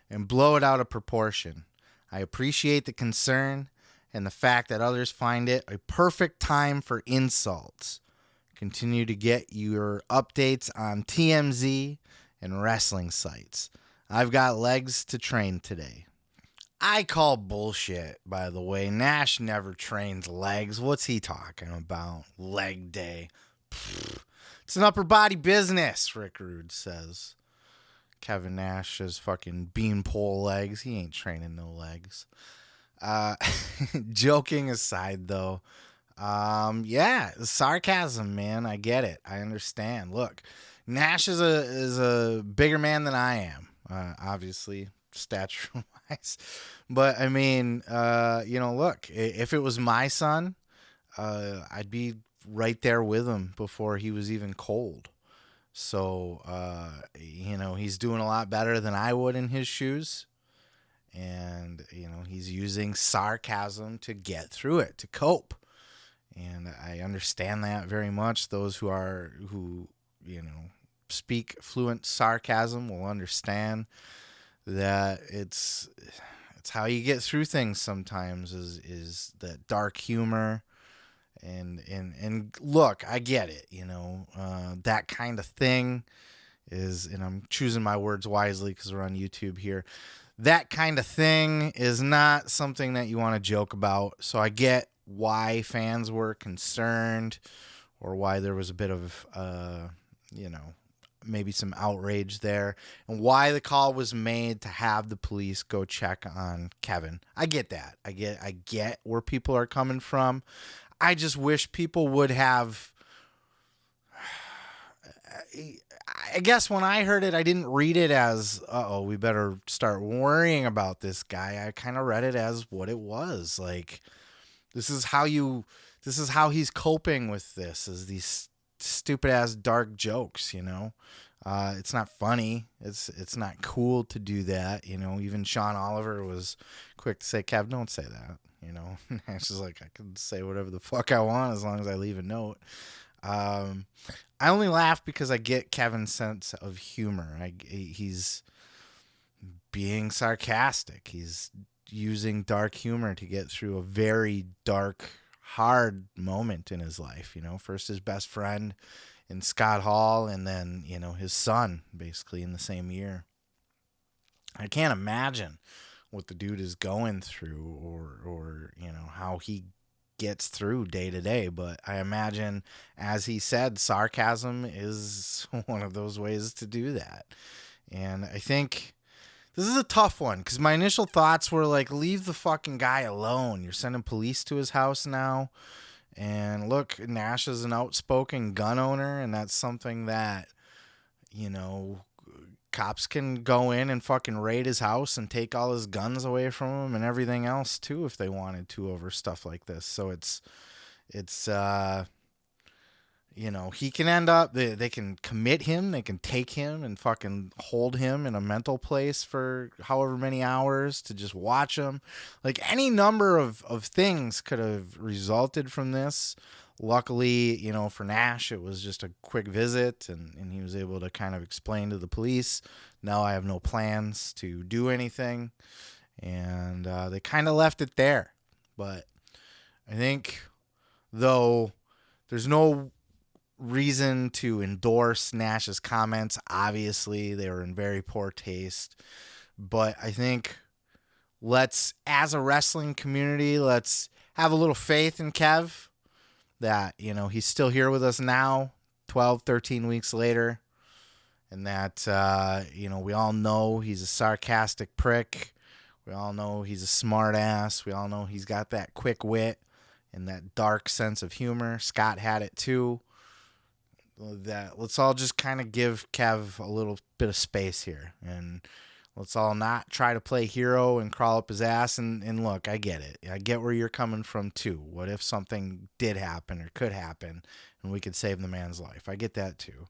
and blow it out of proportion. I appreciate the concern and the fact that others find it a perfect time for insults. Continue to get your updates on TMZ and wrestling sites. I've got legs to train today. I call bullshit, by the way. Nash never trains legs. What's he talking about? Leg day. Pfft. It's an upper body business, Rick Rude says. Kevin Nash has fucking beanpole legs. He ain't training no legs. Joking aside, though. Sarcasm, man. I get it. I understand. Look, Nash is a bigger man than I am, obviously, stature-wise. But, look, if it was my son, I'd be right there with him before he was even cold. So, he's doing a lot better than I would in his shoes. And, he's using sarcasm to get through it, to cope. And I understand that very much. Those who speak fluent sarcasm will understand that it's how you get through things sometimes is that dark humor. And look, I get it, that kind of thing is, and I'm choosing my words wisely because we're on YouTube here. That kind of thing is not something that you want to joke about. So I get why fans were concerned or why there was a bit of, maybe some outrage there, and why the call was made to have the police go check on Kevin. I get that. I get where people are coming from. I just wish people would have. I guess when I heard it, I didn't read it as, we better start worrying about this guy. I kind of read it as what it was. Like, this is how he's coping with this, is these stupid ass dark jokes, it's not funny. It's not cool to do that. Even Sean Oliver was quick to say, Kev, don't say that. Nash is like, I can say whatever the fuck I want as long as I leave a note. I only laugh because I get Kevin's sense of humor. He's being sarcastic. He's using dark humor to get through a very dark, hard moment in his life. First his best friend in Scott Hall, and then, his son basically in the same year. I can't imagine what the dude is going through or how he gets through day to day. But I imagine, as he said, sarcasm is one of those ways to do that. And I think this is a tough one because my initial thoughts were like, leave the fucking guy alone. You're sending police to his house now. And look, Nash is an outspoken gun owner, and that's something that, cops can go in and fucking raid his house and take all his guns away from him and everything else too if they wanted to over stuff like this. So it's he can end up, they can commit him, they can take him and fucking hold him in a mental place for however many hours to just watch him. Like, any number of things could have resulted from this. Luckily, for Nash, it was just a quick visit and he was able to kind of explain to the police, no, I have no plans to do anything. And they kind of left it there. But I think, though, there's no reason to endorse Nash's comments. Obviously, they were in very poor taste. But I think as a wrestling community, let's have a little faith in Kev that, he's still here with us now, 12, 13 weeks later. And that, we all know he's a sarcastic prick. We all know he's a smart ass. We all know he's got that quick wit and that dark sense of humor. Scott had it too. That let's all just kind of give Kev a little bit of space here, and let's all not try to play hero and crawl up his ass. And look, I get it. I get where you're coming from too. What if something did happen or could happen and we could save the man's life? I get that too.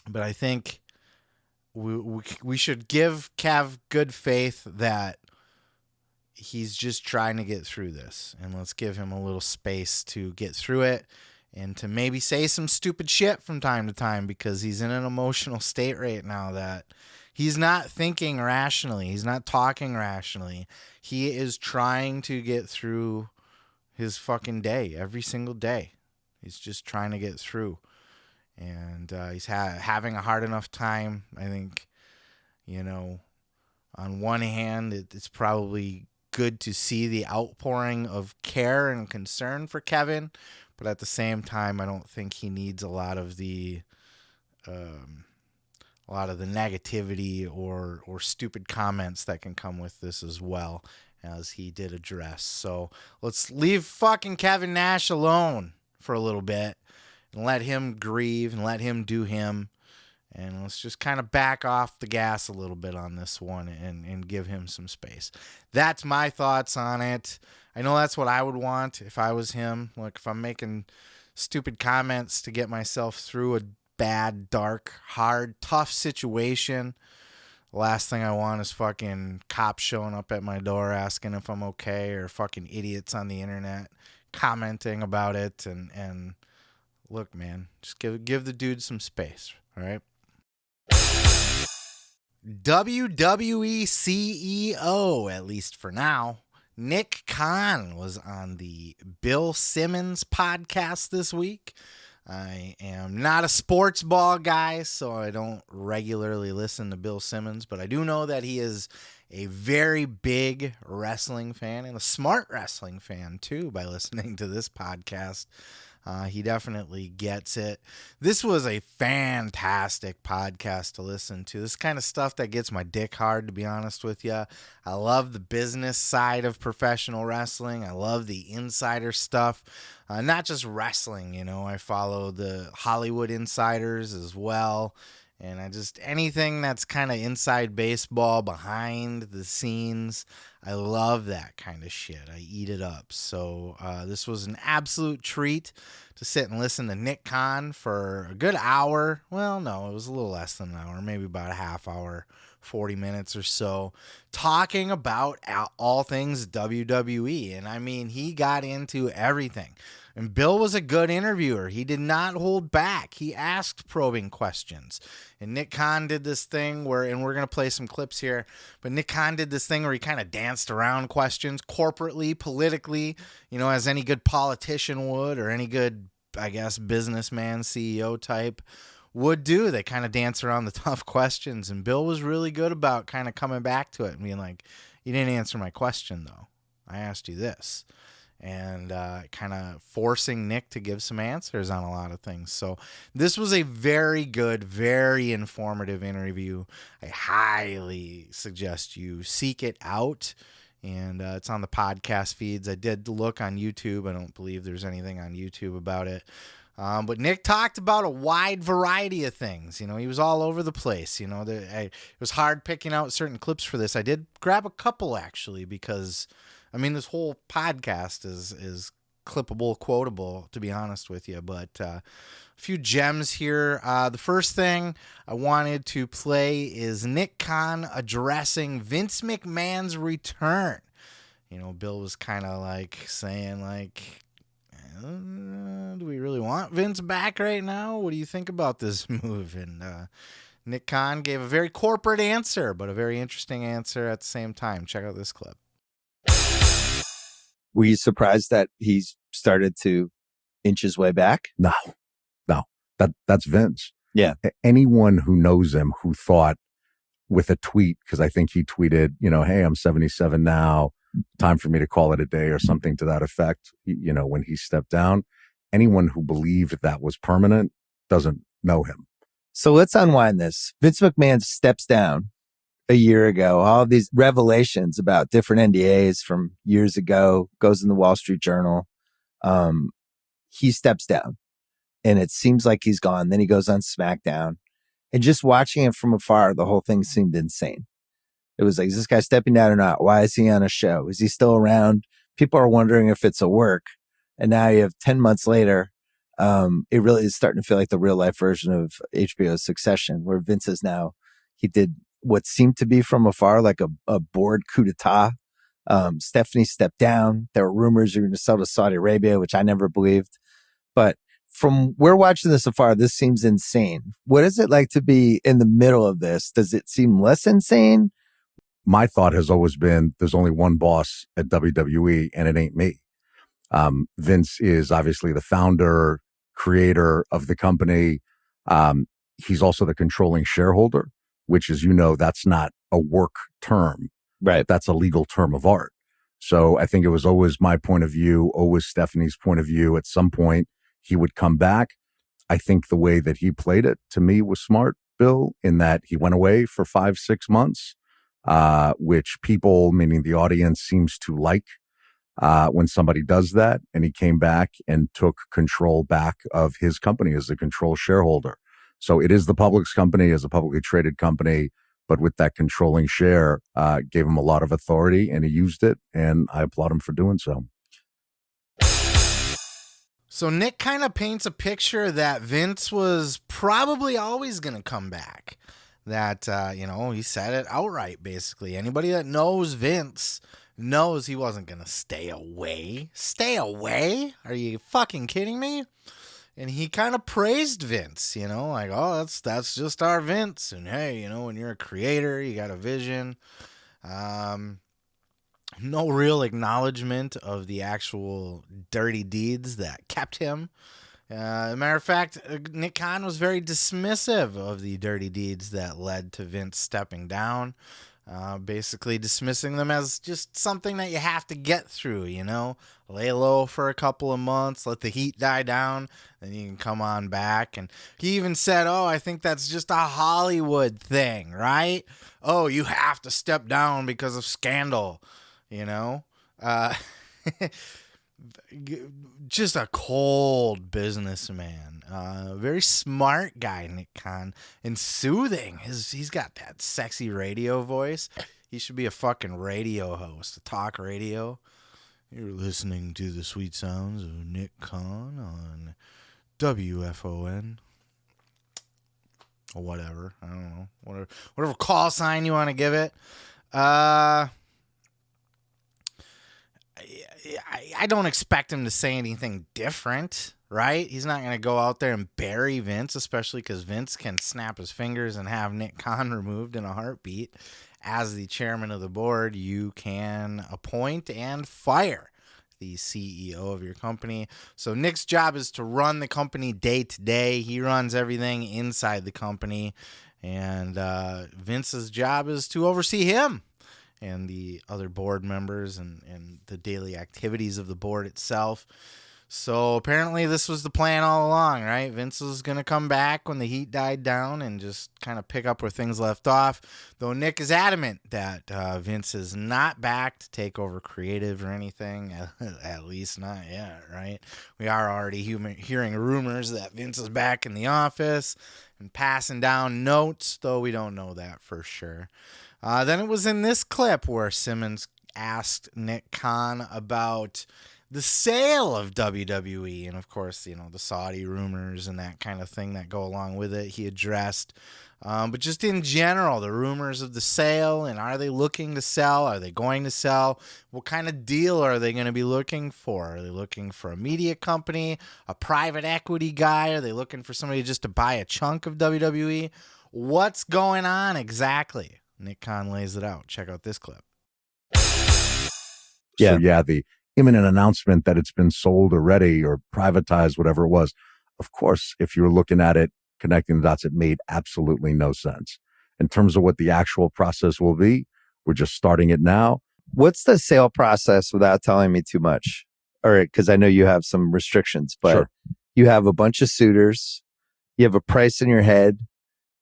But I think we should give Kev good faith that he's just trying to get through this, and let's give him a little space to get through it and to maybe say some stupid shit from time to time, because he's in an emotional state right now that he's not thinking rationally. He's not talking rationally. He is trying to get through his fucking day every single day. He's just trying to get through. And he's having a hard enough time. I think, on one hand, it's probably good to see the outpouring of care and concern for Kevin, but at the same time, I don't think he needs a lot of the negativity or stupid comments that can come with this as well, as he did address. So let's leave fucking Kevin Nash alone for a little bit and let him grieve and let him do him. And let's just kind of back off the gas a little bit on this one and give him some space. That's my thoughts on it. I know that's what I would want if I was him. Like, if I'm making stupid comments to get myself through a bad, dark, hard, tough situation, the last thing I want is fucking cops showing up at my door asking if I'm okay, or fucking idiots on the internet commenting about it. And look, man, just give the dude some space, all right? WWE CEO, at least for now, Nick Khan was on the Bill Simmons podcast this week. I am not a sports ball guy, so I don't regularly listen to Bill Simmons, but I do know that he is a very big wrestling fan and a smart wrestling fan too by listening to this podcast. He definitely gets it. This was a fantastic podcast to listen to. This kind of stuff that gets my dick hard, to be honest with you. I love the business side of professional wrestling. I love the insider stuff. Not just wrestling, you know. I follow the Hollywood insiders as well. And I just, anything that's kind of inside baseball, behind the scenes, I love that kind of shit. I eat it up. So this was an absolute treat to sit and listen to Nick Khan for a good hour. Well, no, it was a little less than an hour, maybe about a half hour, 40 minutes or so, talking about all things WWE. And I mean, he got into everything. And Bill was a good interviewer. He did not hold back. He asked probing questions. And Nick Khan did this thing where, and we're going to play some clips here, but Nick Khan did this thing where he kind of danced around questions corporately, politically, you know, as any good politician would, or any good, I guess, businessman, CEO type would do. They kind of dance around the tough questions. And Bill was really good about kind of coming back to it and being like, you didn't answer my question, though. I asked you this. And kind of forcing Nick to give some answers on a lot of things. So this was a very good, very informative interview. I highly suggest you seek it out. And it's on the podcast feeds. I did look on YouTube. I don't believe there's anything on YouTube about it. But Nick talked about a wide variety of things. You know, he was all over the place. You know, it was hard picking out certain clips for this. I did grab a couple, actually, because I mean, this whole podcast is clippable, quotable, to be honest with you. But a few gems here. The first thing I wanted to play is Nick Khan addressing Vince McMahon's return. You know, Bill was kind of like saying, like, do we really want Vince back right now? What do you think about this move? And Nick Khan gave a very corporate answer, but a very interesting answer at the same time. Check out this clip. Were you surprised that he's started to inch his way back? No. That's Vince. Yeah. Anyone who knows him who thought with a tweet, because I think he tweeted, you know, hey, I'm 77 now, time for me to call it a day or something to that effect, you know, when he stepped down. Anyone who believed that was permanent doesn't know him. So let's unwind this. Vince McMahon steps down a year ago. All of these revelations about different NDAs from years ago, goes in the Wall Street Journal. He steps down and it seems like he's gone. Then he goes on SmackDown, and just watching it from afar, the whole thing seemed insane. It was like, is this guy stepping down or not? Why is he on a show? Is he still around? People are wondering if it's a work. And now you have 10 months later, it really is starting to feel like the real life version of HBO's Succession, where Vince is now, he did what seemed to be from afar like a board coup d'etat. Stephanie stepped down. There were rumors you're going to sell to Saudi Arabia, which I never believed. But from we're watching this afar, this seems insane. What is it like to be in the middle of this? Does it seem less insane? My thought has always been there's only one boss at WWE, and it ain't me. Vince is obviously the founder, creator of the company. He's also the controlling shareholder, which, as you know, that's not a work term. Right. That's a legal term of art. So I think it was always my point of view, always Stephanie's point of view. At some point, he would come back. I think the way that he played it, to me, was smart, Bill, in that he went away for 5-6 months, which people, meaning the audience, seems to like when somebody does that. And he came back and took control back of his company as the control shareholder. So it is the public's company, as a publicly traded company, but with that controlling share, gave him a lot of authority, and he used it, and I applaud him for doing so. So Nick kind of paints a picture that Vince was probably always going to come back. That, he said it outright, basically. Anybody that knows Vince knows he wasn't going to stay away. Stay away? Are you fucking kidding me? And he kind of praised Vince, like, oh, that's just our Vince. And hey, when you're a creator, you got a vision. No real acknowledgement of the actual dirty deeds that kept him. As a matter of fact, Nick Khan was very dismissive of the dirty deeds that led to Vince stepping down. basically dismissing them as just something that you have to get through, lay low for a couple of months, let the heat die down, then you can come on back. And he even said, I think that's just a Hollywood thing, right? Oh, you have to step down because of scandal, just a cold businessman, very smart guy, Nick Khan, and soothing. He's got that sexy radio voice. He should be a fucking radio host, a talk radio. You're listening to the sweet sounds of Nick Khan on WFON. Or whatever. I don't know. Whatever call sign you want to give it. I don't expect him to say anything different, right? He's not going to go out there and bury Vince, especially because Vince can snap his fingers and have Nick Khan removed in a heartbeat. As the chairman of the board, you can appoint and fire the CEO of your company. So Nick's job is to run the company day to day. He runs everything inside the company. And Vince's job is to oversee him and the other board members and the daily activities of the board itself. So apparently this was the plan all along, right? Vince was going to come back when the heat died down and just kind of pick up where things left off. Though Nick is adamant that Vince is not back to take over creative or anything, at least not yet, right? We are already hearing rumors that Vince is back in the office and passing down notes, though we don't know that for sure. Then it was in this clip where Simmons asked Nick Khan about the sale of WWE. And of course, the Saudi rumors and that kind of thing that go along with it, he addressed. But just in general, the rumors of the sale, and are they looking to sell? Are they going to sell? What kind of deal are they going to be looking for? Are they looking for a media company, a private equity guy? Are they looking for somebody just to buy a chunk of WWE? What's going on exactly? Nick Khan lays it out. Check out this clip. Yeah. So, the imminent announcement that it's been sold already or privatized, whatever it was. Of course, if you're looking at it, connecting the dots, it made absolutely no sense. In terms of what the actual process will be, we're just starting it now. What's the sale process without telling me too much? All right, because I know you have some restrictions, but sure. You have a bunch of suitors. You have a price in your head.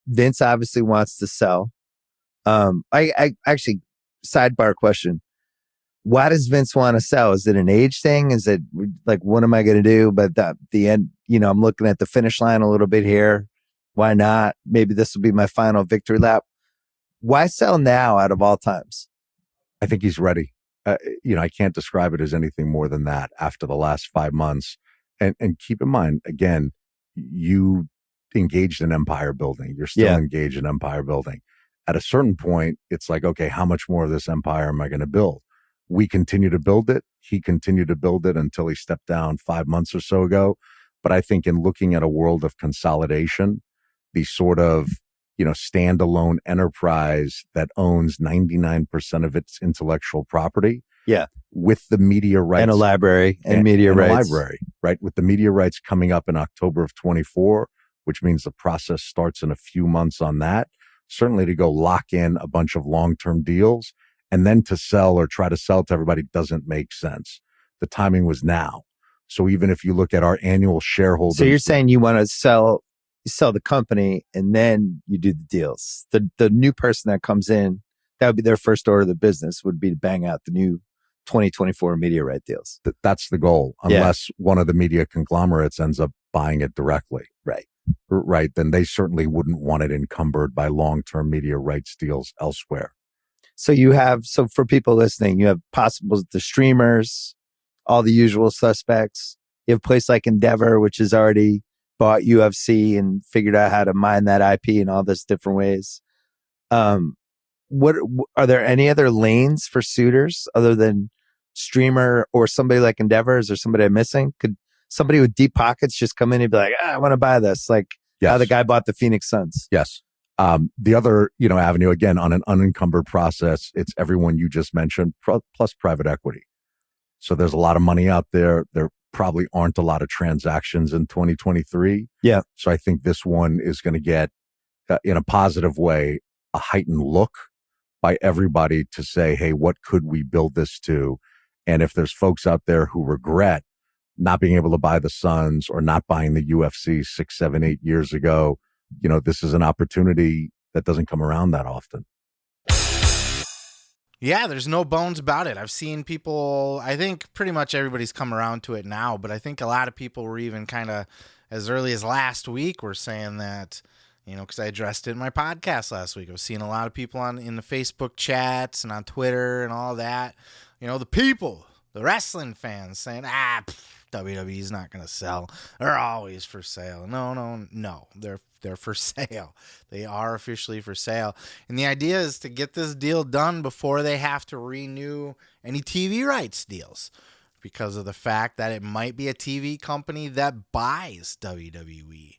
Vince obviously wants to sell. I actually, sidebar question. Why does Vince want to sell? Is it an age thing? Is it like, what am I going to do? But the end, I'm looking at the finish line a little bit here. Why not? Maybe this will be my final victory lap. Why sell now out of all times? I think he's ready. I can't describe it as anything more than that after the last 5 months. And keep in mind, again, you engaged in empire building. You're still engaged in empire building. At a certain point, it's like, okay, how much more of this empire am I going to build? We continue to build it. He continued to build it until he stepped down 5 months or so ago. But I think in looking at a world of consolidation, the sort of, standalone enterprise that owns 99% of its intellectual property. Yeah. With the media rights. And a library and media rights. A library, right? With the media rights coming up in October of 24, which means the process starts in a few months on that. Certainly to go lock in a bunch of long-term deals and then to sell or try to sell to everybody doesn't make sense. The timing was now. So even if you look at our annual shareholders. So you're saying you want to sell the company and then you do the deals. The new person that comes in, that would be their first order of the business would be to bang out the new 2024 media right deals. That's the goal. Unless one of the media conglomerates ends up buying it directly. Right. Then they certainly wouldn't want it encumbered by long-term media rights deals elsewhere. So for people listening, you have the streamers, all the usual suspects. You have a place like Endeavor, which has already bought UFC and figured out how to mine that IP in all this different ways. What are there any other lanes for suitors other than streamer or somebody like Endeavor? Is there somebody I'm missing? Could somebody with deep pockets just come in and be like, I want to buy this? Like how the guy bought the Phoenix Suns. Yes. The other, avenue, again, on an unencumbered process, it's everyone you just mentioned, plus private equity. So there's a lot of money out there. There probably aren't a lot of transactions in 2023. Yeah. So I think this one is going to get, in a positive way, a heightened look by everybody to say, hey, what could we build this to? And if there's folks out there who regret not being able to buy the Suns or not buying the UFC 6, 7, 8 years ago, this is an opportunity that doesn't come around that often. Yeah, there's no bones about it. I've seen people, I think pretty much everybody's come around to it now, but I think a lot of people were even kind of as early as last week were saying that, because I addressed it in my podcast last week. I was seeing a lot of people in the Facebook chats and on Twitter and all that, the people, the wrestling fans saying, WWE's not going to sell. They're always for sale. No. They're for sale. They are officially for sale. And the idea is to get this deal done before they have to renew any TV rights deals, because of the fact that it might be a TV company that buys WWE.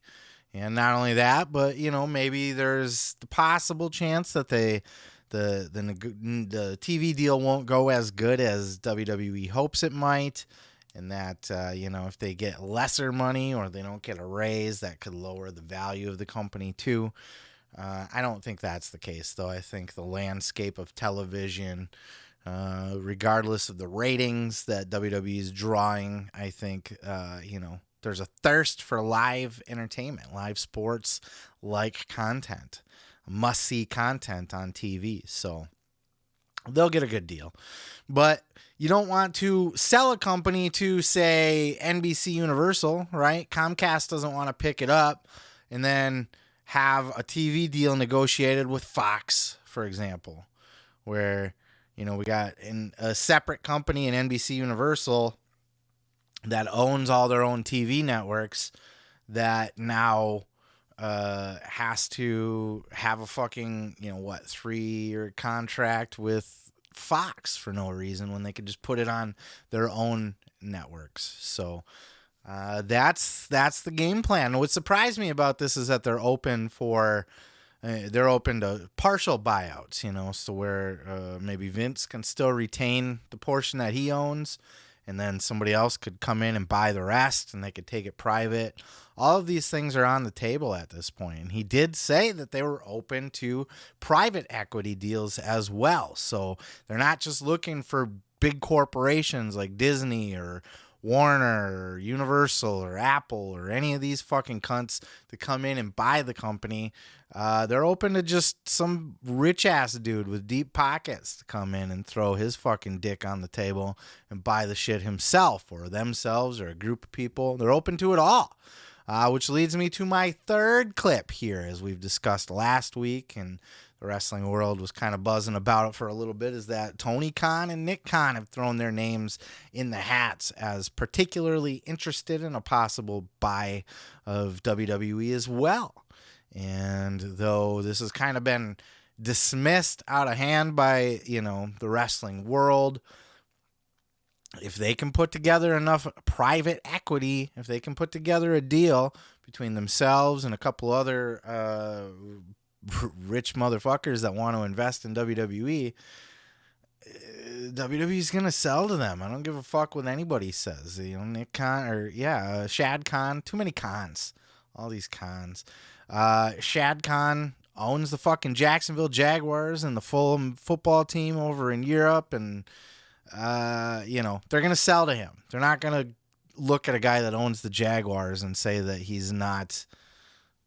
And not only that, but, maybe there's the possible chance that the TV deal won't go as good as WWE hopes it might. And that, if they get lesser money or they don't get a raise, that could lower the value of the company too. I don't think that's the case, though. I think the landscape of television, regardless of the ratings that WWE is drawing, I think, there's a thirst for live entertainment, live sports like content, must-see content on TV. So they'll get a good deal. But you don't want to sell a company to, say, NBC Universal, right? Comcast doesn't want to pick it up and then have a TV deal negotiated with Fox, for example, where, we got a separate company in NBC Universal that owns all their own TV networks that now has to have a fucking, 3-year contract with Fox for no reason when they could just put it on their own networks. So that's the game plan. What surprised me about this is that they're open to partial buyouts, so where maybe Vince can still retain the portion that he owns, and then somebody else could come in and buy the rest, and they could take it private. All of these things are on the table at this point. And he did say that they were open to private equity deals as well. So they're not just looking for big corporations like Disney or Warner or Universal or Apple or any of these fucking cunts to come in and buy the company. They're open to just some rich ass dude with deep pockets to come in and throw his fucking dick on the table and buy the shit himself or themselves or a group of people. They're open to it all. Which leads me to my third clip here, as we've discussed last week, and the wrestling world was kind of buzzing about it for a little bit, is that Tony Khan and Nick Khan have thrown their names in the hats as particularly interested in a possible buy of WWE as well. And though this has kind of been dismissed out of hand by, the wrestling world, if they can put together enough private equity, if they can put together a deal between themselves and a couple other rich motherfuckers that want to invest in WWE, WWE's going to sell to them. I don't give a fuck what anybody says. Nick Khan or Shad Khan, too many cons. All these cons. Shad Khan owns the fucking Jacksonville Jaguars and the Fulham football team over in Europe, and they're going to sell to him. They're not going to look at a guy that owns the Jaguars and say that he's not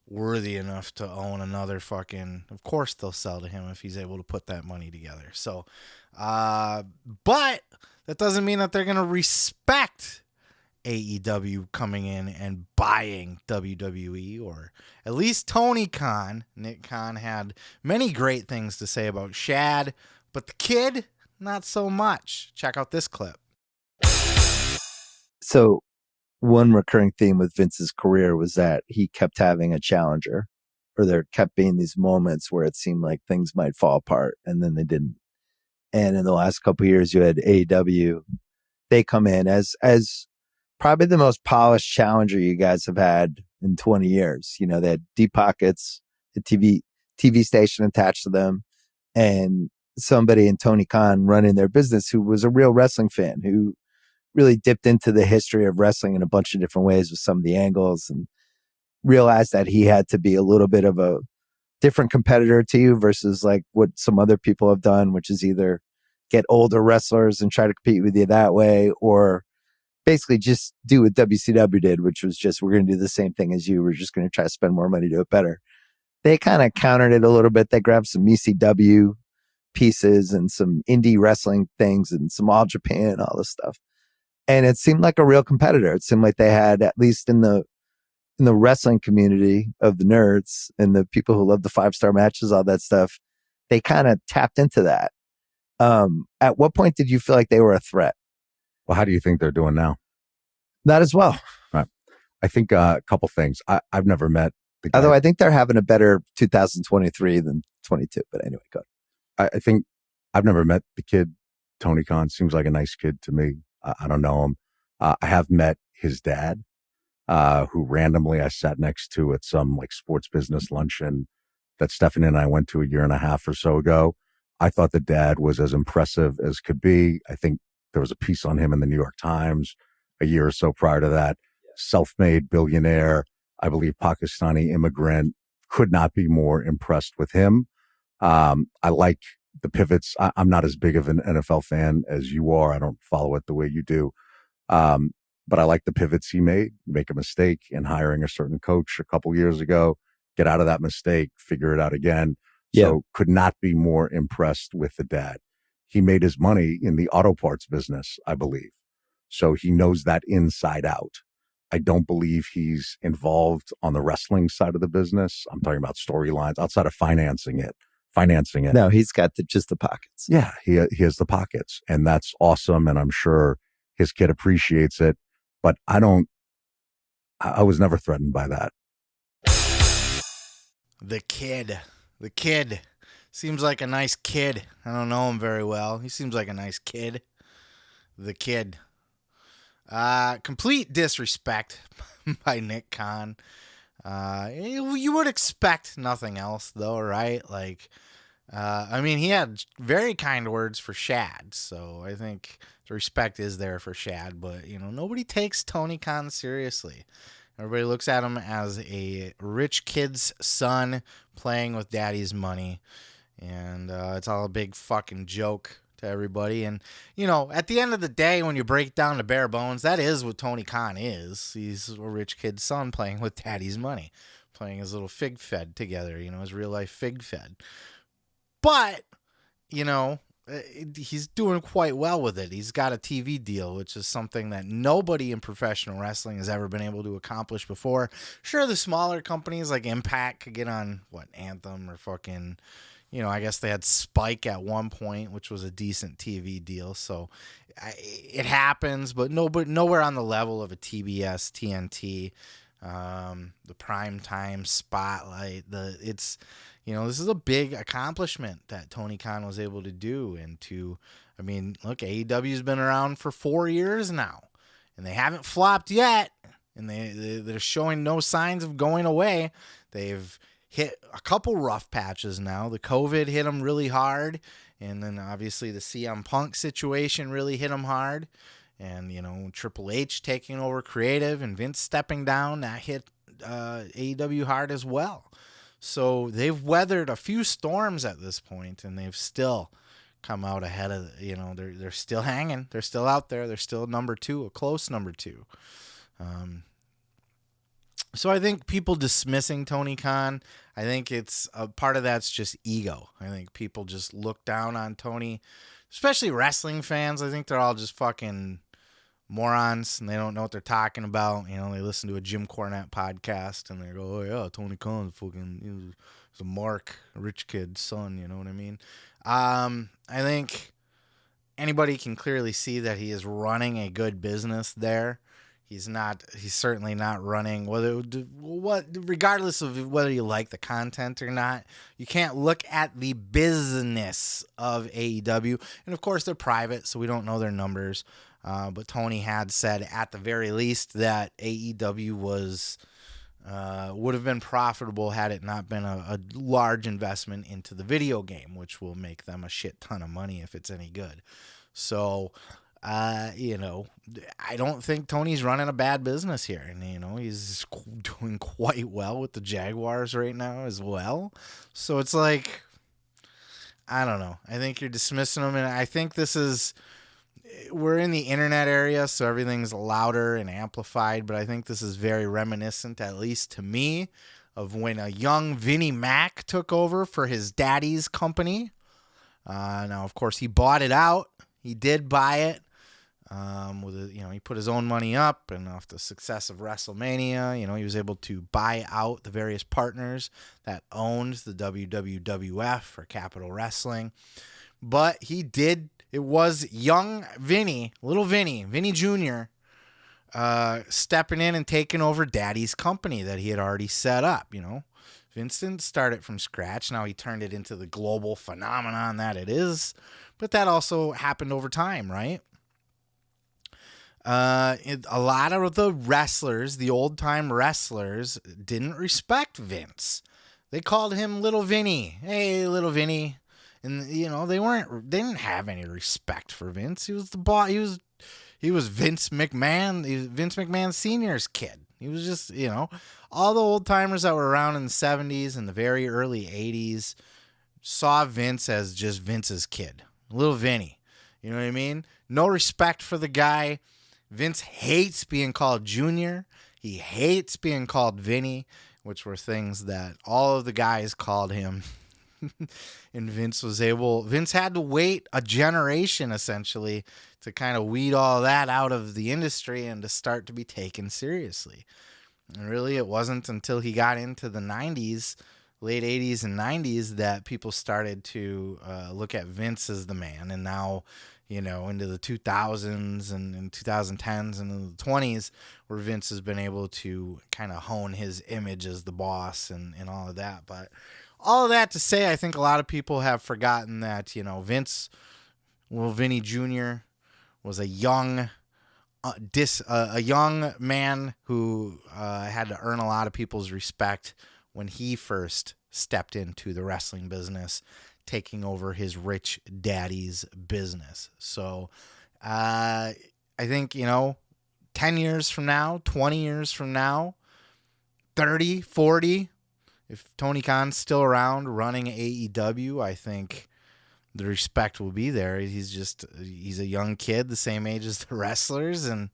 worthy enough to own another fucking. Of course they'll sell to him if he's able to put that money together. So, but that doesn't mean that they're going to respect AEW coming in and buying WWE, or at least Tony Khan. Nick Khan had many great things to say about Shad, but the kid, not so much. Check out this clip. So one recurring theme with Vince's career was that he kept having a challenger, or there kept being these moments where it seemed like things might fall apart and then they didn't. And in the last couple of years, you had AEW. They come in as probably the most polished challenger you guys have had in 20 years. They had deep pockets, the TV station attached to them, and somebody in Tony Khan running their business who was a real wrestling fan, who really dipped into the history of wrestling in a bunch of different ways with some of the angles, and realized that he had to be a little bit of a different competitor to you versus like what some other people have done, which is either get older wrestlers and try to compete with you that way, or basically just do what WCW did, which was just, we're going to do the same thing as you. We're just going to try to spend more money to do it better. They kind of countered it a little bit. They grabbed some ECW pieces and some indie wrestling things and some All Japan, all this stuff. And it seemed like a real competitor. It seemed like they had, at least in the wrestling community of the nerds and the people who love the 5-star matches, all that stuff, they kind of tapped into that. At what point did you feel like they were a threat? Well, how do you think they're doing now? Not as well. Right. I think a couple things. I've never met the guy. Although I think they're having a better 2023 than 22. But anyway, go ahead. I think I've never met the kid. Tony Khan seems like a nice kid to me. I don't know him. I have met his dad, who randomly I sat next to at some like sports business luncheon that Stephanie and I went to a year and a half or so ago. I thought the dad was as impressive as could be. I think there was a piece on him in the New York Times a year or so prior to that. Self-made billionaire, I believe Pakistani immigrant. Could not be more impressed with him. I like the pivots. I'm not as big of an NFL fan as you are. I don't follow it the way you do. But I like the pivots he made. Make a mistake in hiring a certain coach a couple years ago, get out of that mistake, figure it out again. So could not be more impressed with the dad. He made his money in the auto parts business, I believe. So he knows that inside out. I don't believe he's involved on the wrestling side of the business. I'm talking about storylines outside of financing it. No, he's got just the pockets. Yeah, he has the pockets, and that's awesome. And I'm sure his kid appreciates it. But I was never threatened by that. The kid seems like a nice kid. I don't know him very well. He seems like a nice kid. The kid. Complete disrespect by Nick Khan. You would expect nothing else, though, right? Like, I mean, he had very kind words for Shad, so I think the respect is there for Shad. But nobody takes Tony Khan seriously. Everybody looks at him as a rich kid's son playing with daddy's money, and it's all a big fucking joke to everybody. And at the end of the day, when you break down the bare bones, that is what Tony Khan is. He's a rich kid's son playing with daddy's money, playing his little fig fed together, his real life fig fed. But he's doing quite well with it. He's got a TV deal, which is something that nobody in professional wrestling has ever been able to accomplish before. Sure, the smaller companies like Impact could get on Anthem or fucking I guess they had Spike at one point, which was a decent TV deal. So it happens, but nowhere on the level of a TBS, TNT, the primetime spotlight. This is a big accomplishment that Tony Khan was able to do. And look, AEW's been around for 4 years now, and they haven't flopped yet, and they're showing no signs of going away. They've hit a couple rough patches now. The COVID hit them really hard, and then obviously the CM Punk situation really hit them hard. And, Triple H taking over creative and Vince stepping down, that hit AEW hard as well. So they've weathered a few storms at this point, and they've still come out ahead of, they're still hanging. They're still out there. They're still number 2, a close number 2. So I think people dismissing Tony Khan, I think it's a part of that's just ego. I think people just look down on Tony, especially wrestling fans. I think they're all just fucking morons, and they don't know what they're talking about. They listen to a Jim Cornette podcast, and they go, "Oh yeah, Tony Khan's fucking he's a Mark, a rich kid's son." You know what I mean? I think anybody can clearly see that he is running a good business there. He's certainly not running regardless of whether you like the content or not. You can't look at the business of AEW. And of course they're private, so we don't know their numbers. But Tony had said at the very least that AEW would have been profitable had it not been a large investment into the video game, which will make them a shit ton of money if it's any good. So, I don't think Tony's running a bad business here. And, he's doing quite well with the Jaguars right now as well. So it's like, I don't know. I think you're dismissing him, and I think we're in the internet area, so everything's louder and amplified, but I think this is very reminiscent, at least to me, of when a young Vinnie Mac took over for his daddy's company. Now, of course, he bought it out. He did buy it. He put his own money up, and off the success of WrestleMania, he was able to buy out the various partners that owned the WWF or Capital Wrestling. But it was young Vinny, little Vinny Jr., stepping in and taking over Daddy's company that he had already set up. Vince didn't start it from scratch. Now he turned it into the global phenomenon that it is, but that also happened over time, right? A lot of the wrestlers, the old-time wrestlers, didn't respect Vince. They called him Little Vinny. Hey, Little Vinny. And, they didn't have any respect for Vince. He was the boss. He was Vince McMahon. He was Vince McMahon Sr.'s kid. He was just, all the old-timers that were around in the 70s and the very early 80s saw Vince as just Vince's kid. Little Vinny. You know what I mean? No respect for the guy. Vince hates being called Junior. He hates being called Vinny, which were things that all of the guys called him. And Vince had to wait a generation, essentially, to kind of weed all that out of the industry and to start to be taken seriously. And really, it wasn't until he got into the 90s, late 80s and 90s, that people started to look at Vince as the man. And now, into the 2000s and 2010s and the 20s, where Vince has been able to kind of hone his image as the boss and all of that. But all of that to say, I think a lot of people have forgotten that, Vinny Jr. was a young man who had to earn a lot of people's respect when he first stepped into the wrestling business, taking over his rich daddy's business. So I think, 10 years from now, 20 years from now, 30, 40, if Tony Khan's still around running AEW, I think the respect will be there. He's a young kid, the same age as the wrestlers, and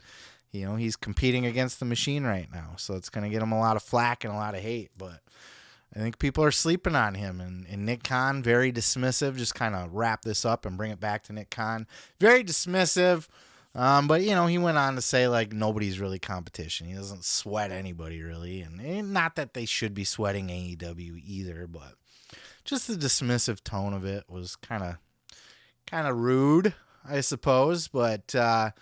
he's competing against the machine right now. So it's going to get him a lot of flack and a lot of hate, but I think people are sleeping on him. And Nick Khan, very dismissive. Just kind of wrap this up and bring it back to Nick Khan. Very dismissive. But, he went on to say, nobody's really competition. He doesn't sweat anybody, really. And not that they should be sweating AEW either, but just the dismissive tone of it was kind of rude, I suppose. But I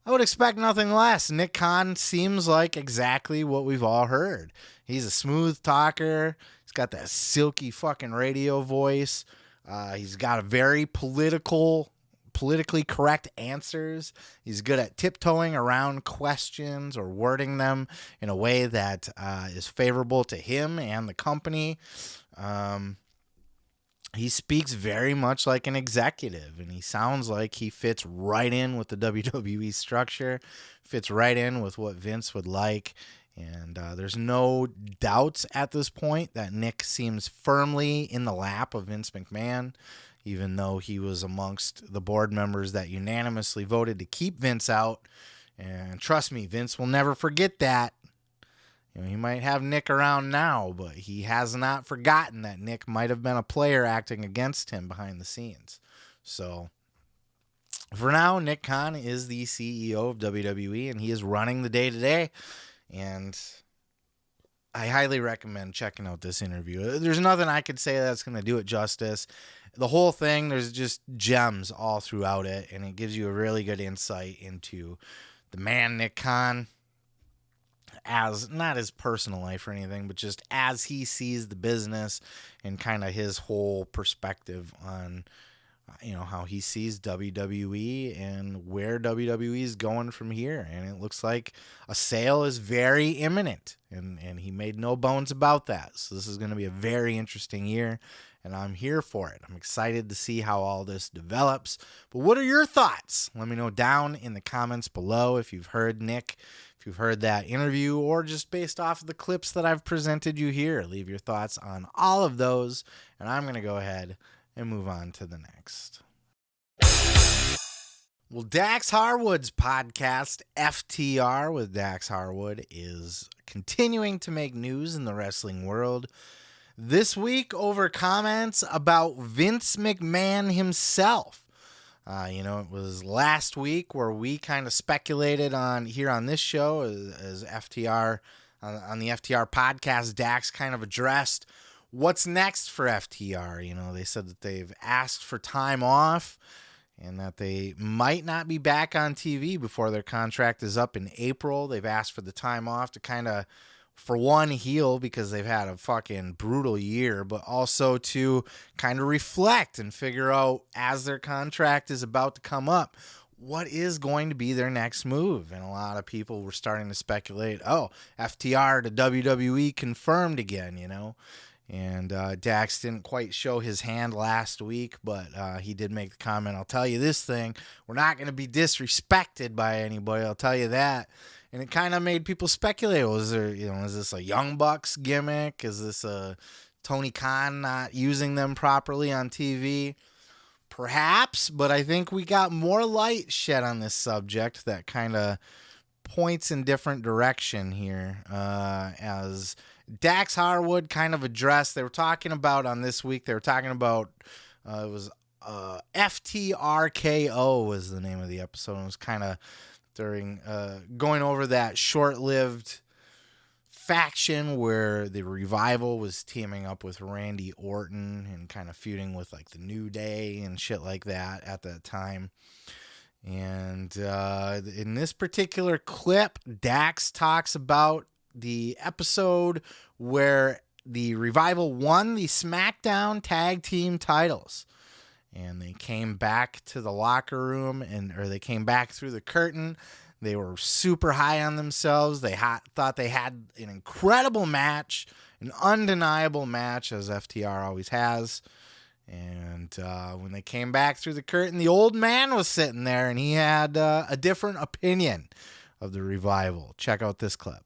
would expect nothing less. Nick Khan seems like exactly what we've all heard. He's a smooth talker. He's got that silky fucking radio voice. He's got a very politically correct answers. He's good at tiptoeing around questions or wording them in a way that is favorable to him and the company. He speaks very much like an executive, and he sounds like he fits right in with the WWE structure, fits right in with what Vince would like. And there's no doubts at this point that Nick seems firmly in the lap of Vince McMahon, even though he was amongst the board members that unanimously voted to keep Vince out. And trust me, Vince will never forget that. He might have Nick around now, but he has not forgotten that Nick might have been a player acting against him behind the scenes. So for now, Nick Khan is the CEO of WWE, and he is running the day-to-day. And I highly recommend checking out this interview. There's nothing I could say that's going to do it justice. The whole thing, there's just gems all throughout it, and it gives you a really good insight into the man Nick Khan, as not his personal life or anything, but just as he sees the business and kind of his whole perspective on, how he sees WWE and where WWE is going from here. And it looks like a sale is very imminent, and he made no bones about that. So this is going to be a very interesting year. and I'm here for it. I'm excited to see how all this develops. But what are your thoughts? Let me know down in the comments below if you've heard Nick, if you've heard that interview, or just based off of the clips that I've presented you here. Leave your thoughts on all of those, and I'm going to go ahead and move on to the next. Well, Dax Harwood's podcast, FTR with Dax Harwood, is continuing to make news in the wrestling world. This week over comments about Vince McMahon himself. It was last week where we kind of speculated on here on this show as FTR, on the FTR podcast, Dax kind of addressed what's next for FTR. They said that they've asked for time off and that they might not be back on TV before their contract is up in April. They've asked for the time off to kind of, for one, heal because they've had a fucking brutal year, but also to kind of reflect and figure out, as their contract is about to come up, what is going to be their next move. And a lot of people were starting to speculate, FTR to WWE confirmed again, And Dax didn't quite show his hand last week, but he did make the comment, I'll tell you this thing, we're not going to be disrespected by anybody, I'll tell you that. And it kind of made people speculate, is this a Young Bucks gimmick? Is this a Tony Khan not using them properly on TV? Perhaps, but I think we got more light shed on this subject that kind of points in different direction here as Dax Harwood kind of addressed. They were talking about on this week, it was FTRKO was the name of the episode. It was kind of during going over that short-lived faction where the Revival was teaming up with Randy Orton and kind of feuding with like the New Day and shit like that at that time. And in this particular clip, Dax talks about the episode where the Revival won the SmackDown Tag Team titles. And they came back to the locker room, or they came back through the curtain. They were super high on themselves. They thought they had an incredible match, an undeniable match, as FTR always has. And when they came back through the curtain, the old man was sitting there, and he had a different opinion of the Revival. Check out this clip.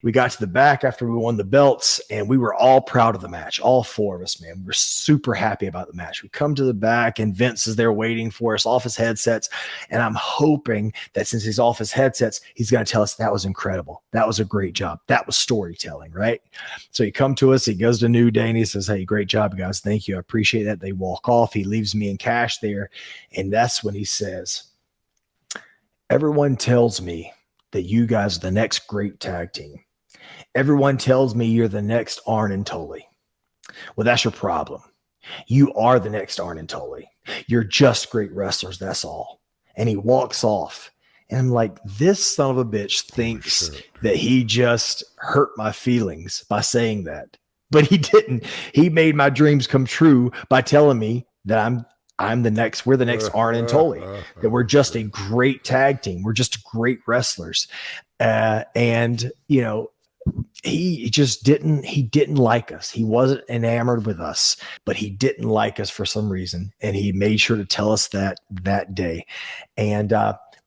We got to the back after we won the belts, and we were all proud of the match. All four of us, man. We were super happy about the match. We come to the back, and Vince is there waiting for us off his headsets, and I'm hoping that since he's off his headsets, he's going to tell us that was incredible. That was a great job. That was storytelling, right? So he come to us, he goes to New Day, and he says, hey, great job, guys. Thank you. I appreciate that. They walk off. He leaves me and Cash there, and that's when he says, everyone tells me that you guys are the next great tag team. Everyone tells me you're the next Arn and Tully. Well, that's your problem. You are the next Arn and Tully. You're just great wrestlers, that's all. And he walks off. And I'm like, this son of a bitch thinks that he just hurt my feelings by saying that. But he didn't. He made my dreams come true by telling me that we're the next Arn and Tully, that we're just a great tag team. We're just great wrestlers. He just didn't like us. He wasn't enamored with us, but he didn't like us for some reason. And he made sure to tell us that day. And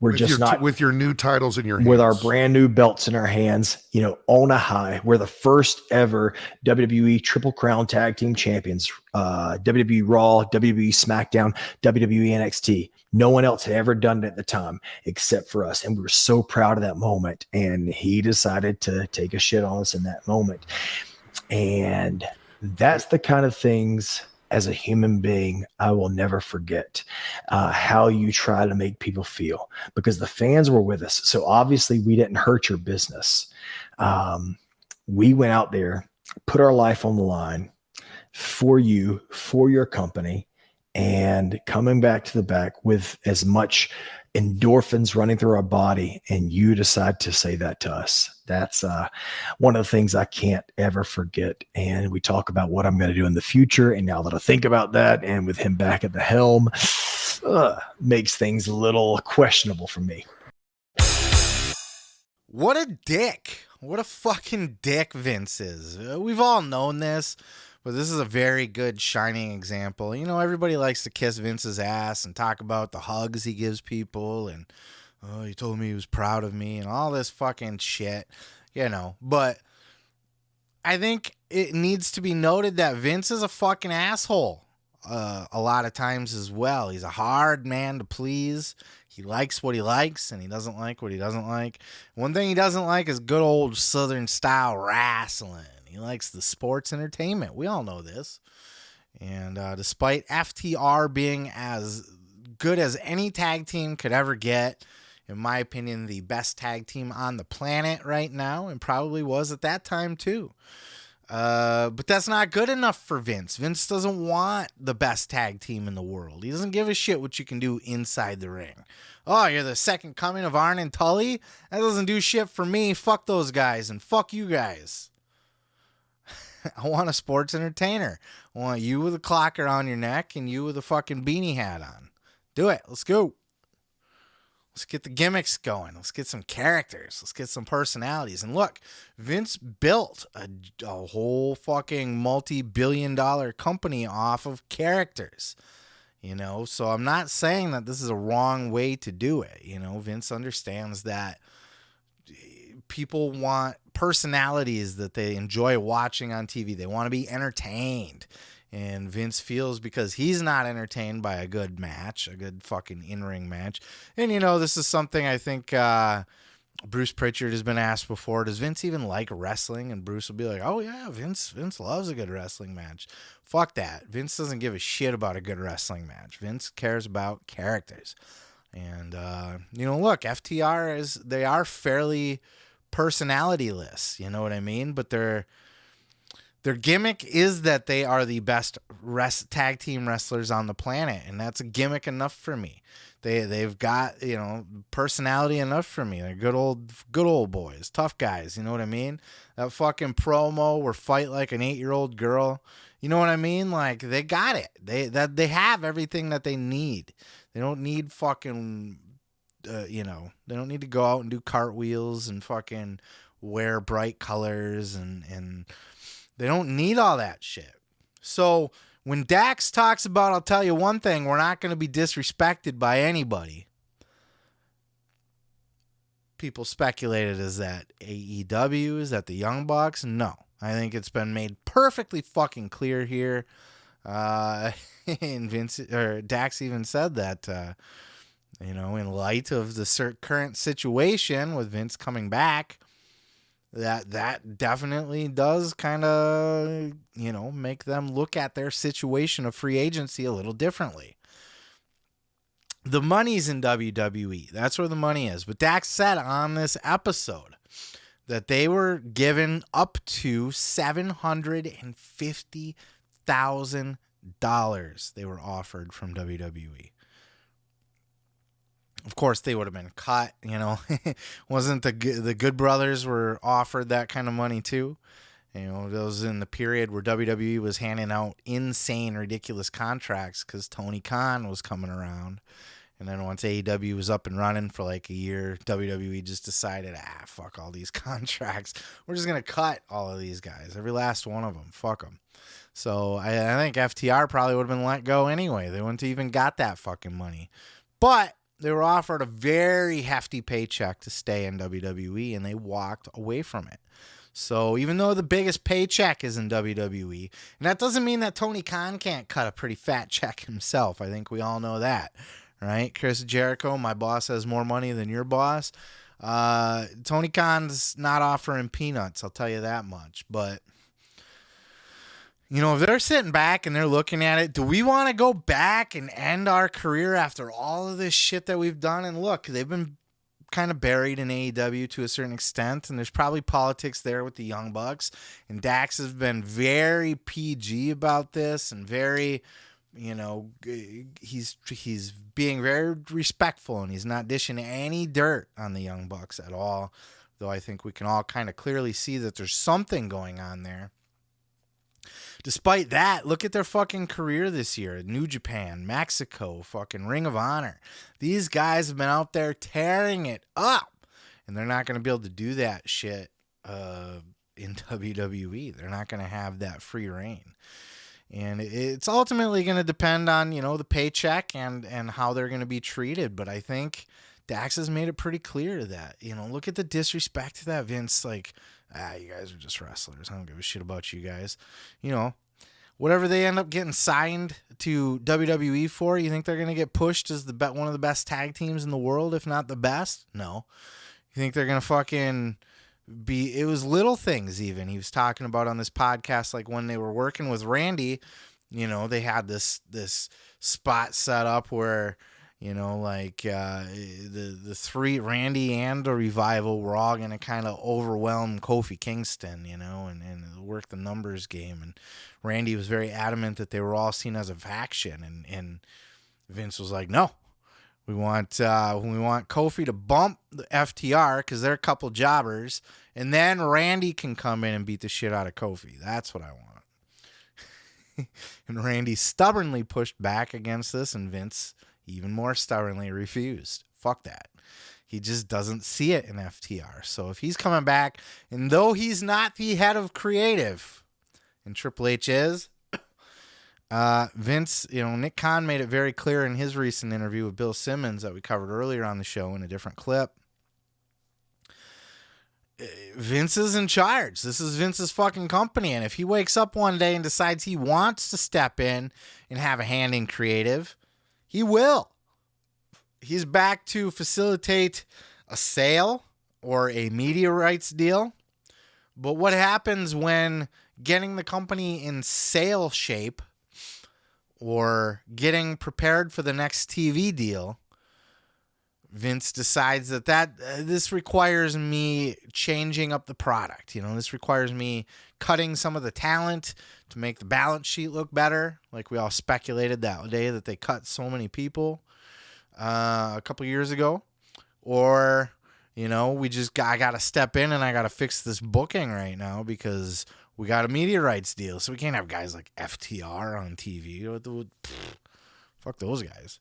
we're not with your new titles in your hands, with our brand new belts in our hands, on a high. We're the first ever WWE Triple Crown Tag Team Champions, WWE Raw, WWE SmackDown, WWE NXT. No one else had ever done it at the time except for us. And we were so proud of that moment. And he decided to take a shit on us in that moment. And that's the kind of things, as a human being, I will never forget how you try to make people feel, because the fans were with us. So obviously we didn't hurt your business. We went out there, put our life on the line for you, for your company, and coming back to the back with as much endorphins running through our body, and you decide to say that to us. That's one of the things I can't ever forget. And we talk about what I'm going to do in the future. And now that I think about that, and with him back at the helm, makes things a little questionable for me. What a dick. What a fucking dick Vince is. We've all known this, But this is a very good shining example. You know, everybody likes to kiss Vince's ass and talk about the hugs he gives people and, oh, he told me he was proud of me and all this fucking shit, you know. But I think it needs to be noted that Vince is a fucking asshole a lot of times as well. He's a hard man to please. He likes what he likes, and he doesn't like what he doesn't like. One thing he doesn't like is good old Southern style wrestling. He likes the sports entertainment. We all know this. And despite FTR being as good as any tag team could ever get, in my opinion, the best tag team on the planet right now, and probably was at that time too. But that's not good enough for Vince. Vince doesn't want the best tag team in the world. He doesn't give a shit what you can do inside the ring. Oh, you're the second coming of Arn and Tully? That doesn't do shit for me. Fuck those guys and fuck you guys. I want a sports entertainer. I want you with a clock around your neck and you with a fucking beanie hat on. Do it. Let's go. Let's get the gimmicks going. Let's get some characters. Let's get some personalities. And look, Vince built a whole fucking multi-billion-dollar company off of characters. You know, so I'm not saying that this is a wrong way to do it. You know, Vince understands that people want personalities that they enjoy watching on TV. They want to be entertained. And Vince feels because he's not entertained by a good match, a good fucking in-ring match. And, you know, this is something I think Bruce Pritchard has been asked before. Does Vince even like wrestling? And Bruce will be like, oh, yeah, Vince loves a good wrestling match. Fuck that. Vince doesn't give a shit about a good wrestling match. Vince cares about characters. And, you know, look, FTR they are fairly personality-less, you know what I mean? But their gimmick is that they are the best tag team wrestlers on the planet, and that's a gimmick enough for me. They've got, you know, personality enough for me. They're good old boys, tough guys, you know what I mean? That fucking promo where fight like an 8-year-old girl, you know what I mean? Like, they got it. They have everything that they need. They don't need fucking, you know, they don't need to go out and do cartwheels and fucking wear bright colors and they don't need all that shit. So when Dax talks about, I'll tell you one thing, we're not going to be disrespected by anybody. People speculated, is that AEW? Is that the Young Bucks? No. I think it's been made perfectly fucking clear here. And Dax even said that, you know, in light of the current situation with Vince coming back, that definitely does kind of, you know, make them look at their situation of free agency a little differently. The money's in WWE. That's where the money is. But Dax said on this episode that they were given up to $750,000 they were offered from WWE. Of course, they would have been cut, you know. Wasn't the Good Brothers were offered that kind of money too? You know, those in the period where WWE was handing out insane, ridiculous contracts because Tony Khan was coming around. And then once AEW was up and running for like a year, WWE just decided, fuck all these contracts. We're just going to cut all of these guys, every last one of them. Fuck them. So I think FTR probably would have been let go anyway. They wouldn't have even got that fucking money. But they were offered a very hefty paycheck to stay in WWE, and they walked away from it. So even though the biggest paycheck is in WWE, and that doesn't mean that Tony Khan can't cut a pretty fat check himself. I think we all know that, right? Chris Jericho, my boss has more money than your boss. Tony Khan's not offering peanuts, I'll tell you that much. But you know, if they're sitting back and they're looking at it, do we want to go back and end our career after all of this shit that we've done? And look, they've been kind of buried in AEW to a certain extent, and there's probably politics there with the Young Bucks. And Dax has been very PG about this and very, you know, he's being very respectful, and he's not dishing any dirt on the Young Bucks at all. Though I think we can all kind of clearly see that there's something going on there. Despite that, look at their fucking career this year. New Japan, Mexico, fucking Ring of Honor. These guys have been out there tearing it up. And they're not going to be able to do that shit in WWE. They're not going to have that free reign. And it's ultimately going to depend on, the paycheck and how they're going to be treated. But I think Dax has made it pretty clear that, look at the disrespect to that Vince. Like, you guys are just wrestlers. I don't give a shit about you guys. Whatever they end up getting signed to WWE for, you think they're going to get pushed as one of the best tag teams in the world, if not the best? No. You think they're going to fucking it was little things even he was talking about on this podcast, like when they were working with Randy, they had this spot set up where, the three, Randy and the Revival, were all going to kind of overwhelm Kofi Kingston, and work the numbers game. And Randy was very adamant that they were all seen as a faction. And Vince was like, no, we want Kofi to bump the FTR because they're a couple jobbers. And then Randy can come in and beat the shit out of Kofi. That's what I want. And Randy stubbornly pushed back against this, and Vince even more stubbornly refused. Fuck that. He just doesn't see it in FTR. So if he's coming back, and though he's not the head of creative, and Triple H is, Vince, Nick Khan made it very clear in his recent interview with Bill Simmons that we covered earlier on the show in a different clip. Vince is in charge. This is Vince's fucking company. And if he wakes up one day and decides he wants to step in and have a hand in creative, he will. He's back to facilitate a sale or a media rights deal. But what happens when getting the company in sale shape or getting prepared for the next TV deal, Vince decides that this requires me changing up the product. This requires me cutting some of the talent to make the balance sheet look better. Like we all speculated that day that they cut so many people a couple years ago. Or, I got to step in and I got to fix this booking right now because we got a media rights deal. So we can't have guys like FTR on TV. Fuck those guys.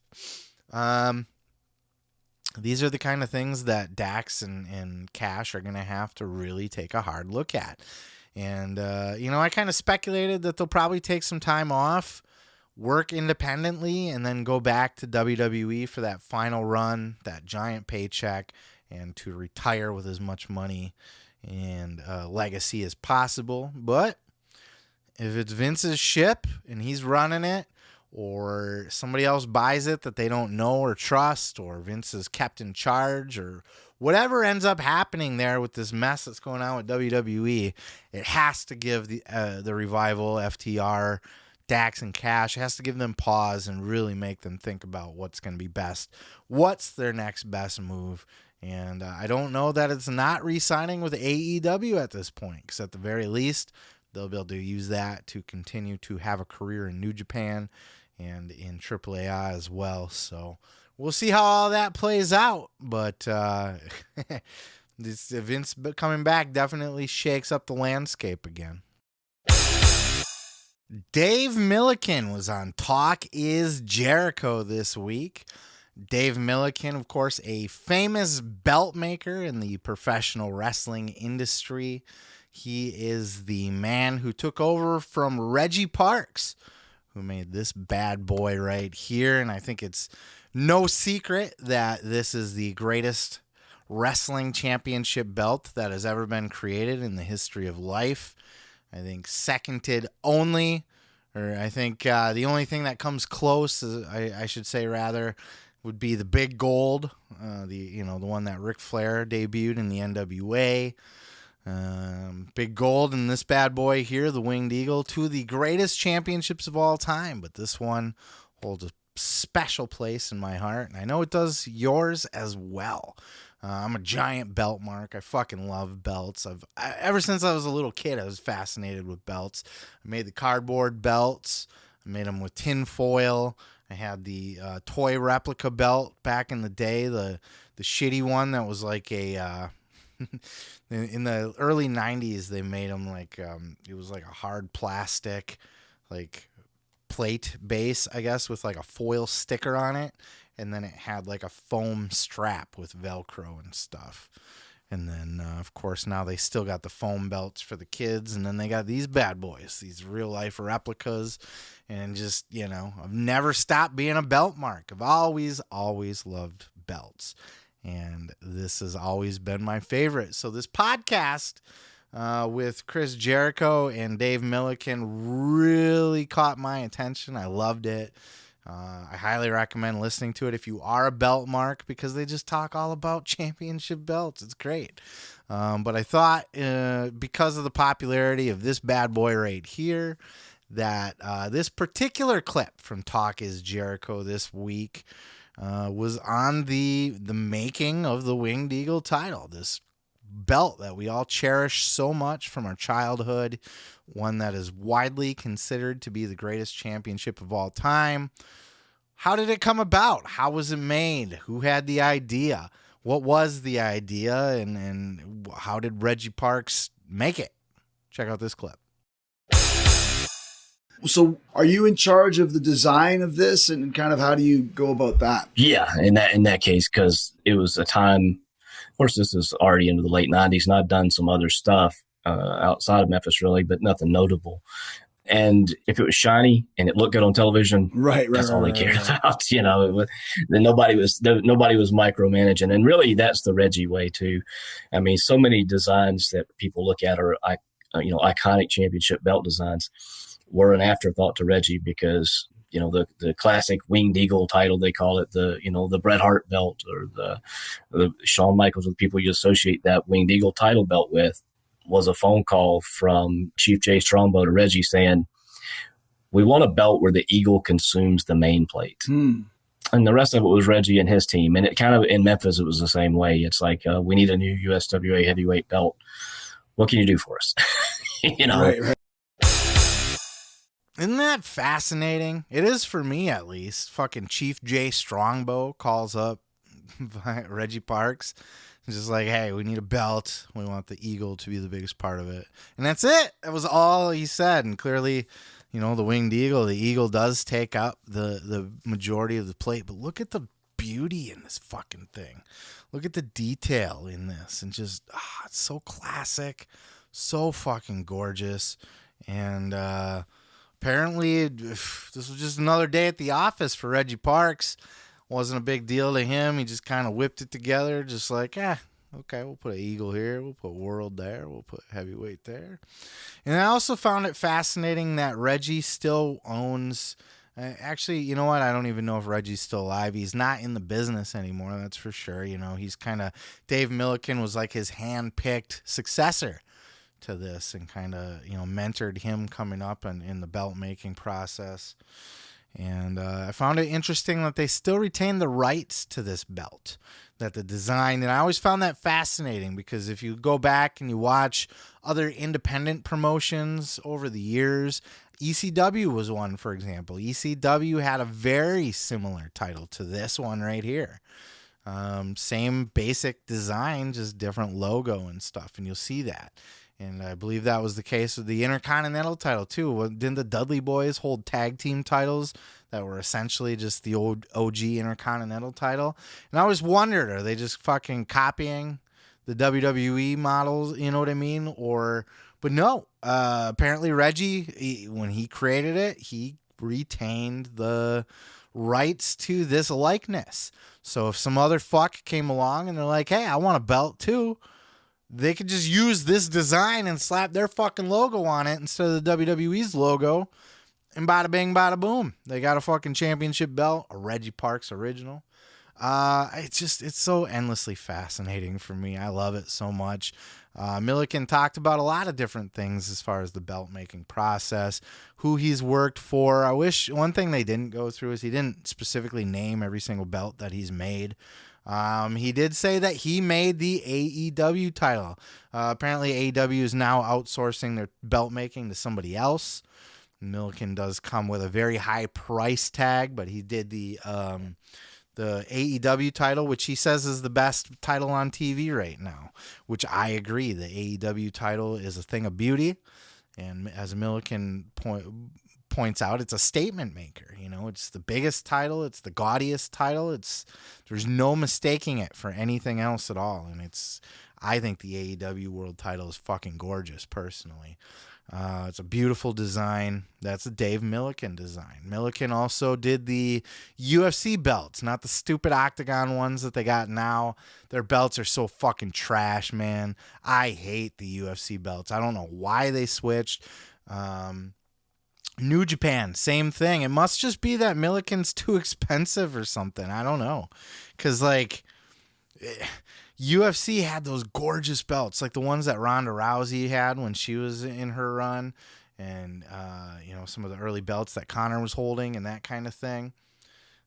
These are the kind of things that Dax and Cash are going to have to really take a hard look at. And, I kind of speculated that they'll probably take some time off, work independently, and then go back to WWE for that final run, that giant paycheck, and to retire with as much money and legacy as possible. But if it's Vince's ship and he's running it, or somebody else buys it that they don't know or trust, or Vince is kept in charge, or whatever ends up happening there with this mess that's going on with WWE, it has to give the Revival, FTR, Dax, and Cash, it has to give them pause and really make them think about what's going to be best. What's their next best move? And I don't know that it's not re-signing with AEW at this point, because at the very least, they'll be able to use that to continue to have a career in New Japan and in AAA as well. So we'll see how all that plays out. But this Vince coming back definitely shakes up the landscape again. Dave Milliken was on Talk Is Jericho this week. Dave Milliken, of course, a famous belt maker in the professional wrestling industry. He is the man who took over from Reggie Parks, who made this bad boy right here. And I think it's no secret that this is the greatest wrestling championship belt that has ever been created in the history of life. I think seconded only, or I think the only thing that comes close, I should say rather, would be the Big Gold, the one that Ric Flair debuted in the NWA. Big Gold and this bad boy here, the Winged Eagle, two of the greatest championships of all time, but this one holds a special place in my heart, and I know it does yours as well. I'm a giant belt mark. I fucking love belts. Ever since I was a little kid, I was fascinated with belts. I made the cardboard belts. I made them with tin foil. I had the toy replica belt back in the day, the shitty one that was like a in the early 90s. They made them like it was like a hard plastic like plate base, I guess, with like a foil sticker on it, and then it had like a foam strap with Velcro and stuff. And then, of course, now they still got the foam belts for the kids. And then they got these bad boys, these real-life replicas. And just, I've never stopped being a belt mark. I've always loved belts. And this has always been my favorite. So this podcast with Chris Jericho and Dave Milliken really caught my attention. I loved it. I highly recommend listening to it if you are a belt mark, because they just talk all about championship belts. It's great. But I thought because of the popularity of this bad boy right here, that this particular clip from Talk is Jericho this week was on the making of the Winged Eagle title, this belt that we all cherish so much from our childhood, one that is widely considered to be the greatest championship of all time. How did it come about? How was it made? Who had the idea? What was the idea? And how did Reggie Parks make it? Check out this clip. So are you in charge of the design of this, and kind of how do you go about that? Yeah, in that case, because it was a time, of course, this is already into the late 90s, and I've done some other stuff outside of Memphis, really, but nothing notable. And if it was shiny and it looked good on television, that's all they cared about. Then nobody was micromanaging. And really, that's the Reggie way too. I mean, so many designs that people look at are, iconic championship belt designs were an afterthought to Reggie, because the classic Winged Eagle title, they call it, the Bret Hart belt, or the Shawn Michaels, the people you associate that Winged Eagle title belt with, was a phone call from Chief Jay Strongbow to Reggie saying, we want a belt where the eagle consumes the main plate. And the rest of it was Reggie and his team. And it kind of, in Memphis, it was the same way. It's like, we need a new USWA heavyweight belt. What can you do for us? Right. Isn't that fascinating? It is for me, at least. Fucking Chief Jay Strongbow calls up Reggie Parks. It's just like, hey, we need a belt. We want the eagle to be the biggest part of it. And that's it. That was all he said. And clearly, the Winged Eagle, the eagle does take up the majority of the plate. But look at the beauty in this fucking thing. Look at the detail in this. And just, it's so classic. So fucking gorgeous. And apparently, this was just another day at the office for Reggie Parks. Wasn't a big deal to him. He just kind of whipped it together, just like, okay, we'll put an eagle here, we'll put world there, we'll put heavyweight there. And I also found it fascinating that Reggie still owns, actually, you know what? I don't even know if Reggie's still alive. He's not in the business anymore, that's for sure. He's kind of, Dave Milliken was like his hand-picked successor to this, and kind of, mentored him coming up in the belt making process. And I found it interesting that they still retain the rights to this belt, that the design, and I always found that fascinating, because if you go back and you watch other independent promotions over the years, ECW was one, for example. ECW had a very similar title to this one right here. Same basic design, just different logo and stuff, and you'll see that. And I believe that was the case with the Intercontinental title, too. Didn't the Dudley Boys hold tag team titles that were essentially just the old OG Intercontinental title? And I always wondered, are they just fucking copying the WWE models, you know what I mean? But no, apparently Reggie, when he created it, he retained the rights to this likeness. So if some other fuck came along and they're like, hey, I want a belt too, they could just use this design and slap their fucking logo on it instead of the WWE's logo, and bada bing, bada boom. They got a fucking championship belt, a Reggie Parks original. It's so endlessly fascinating for me. I love it so much. Milliken talked about a lot of different things as far as the belt making process, who he's worked for. I wish one thing they didn't go through is he didn't specifically name every single belt that he's made. He did say that he made the AEW title. Apparently AEW is now outsourcing their belt making to somebody else. Milliken does come with a very high price tag, but he did the AEW title, which he says is the best title on TV right now, which I agree. The AEW title is a thing of beauty. And as Milliken points out, it's a statement maker. It's the biggest title. It's the gaudiest title. There's no mistaking it for anything else at all. And I think the AEW world title is fucking gorgeous, personally. It's a beautiful design. That's a Dave Milliken design. Milliken also did the UFC belts, not the stupid octagon ones that they got now. Their belts are so fucking trash, man. I hate the UFC belts. I don't know why they switched. New Japan, same thing. It must just be that Milliken's too expensive or something. I don't know. Because, like, UFC had those gorgeous belts, like the ones that Ronda Rousey had when she was in her run, and some of the early belts that Conor was holding and that kind of thing.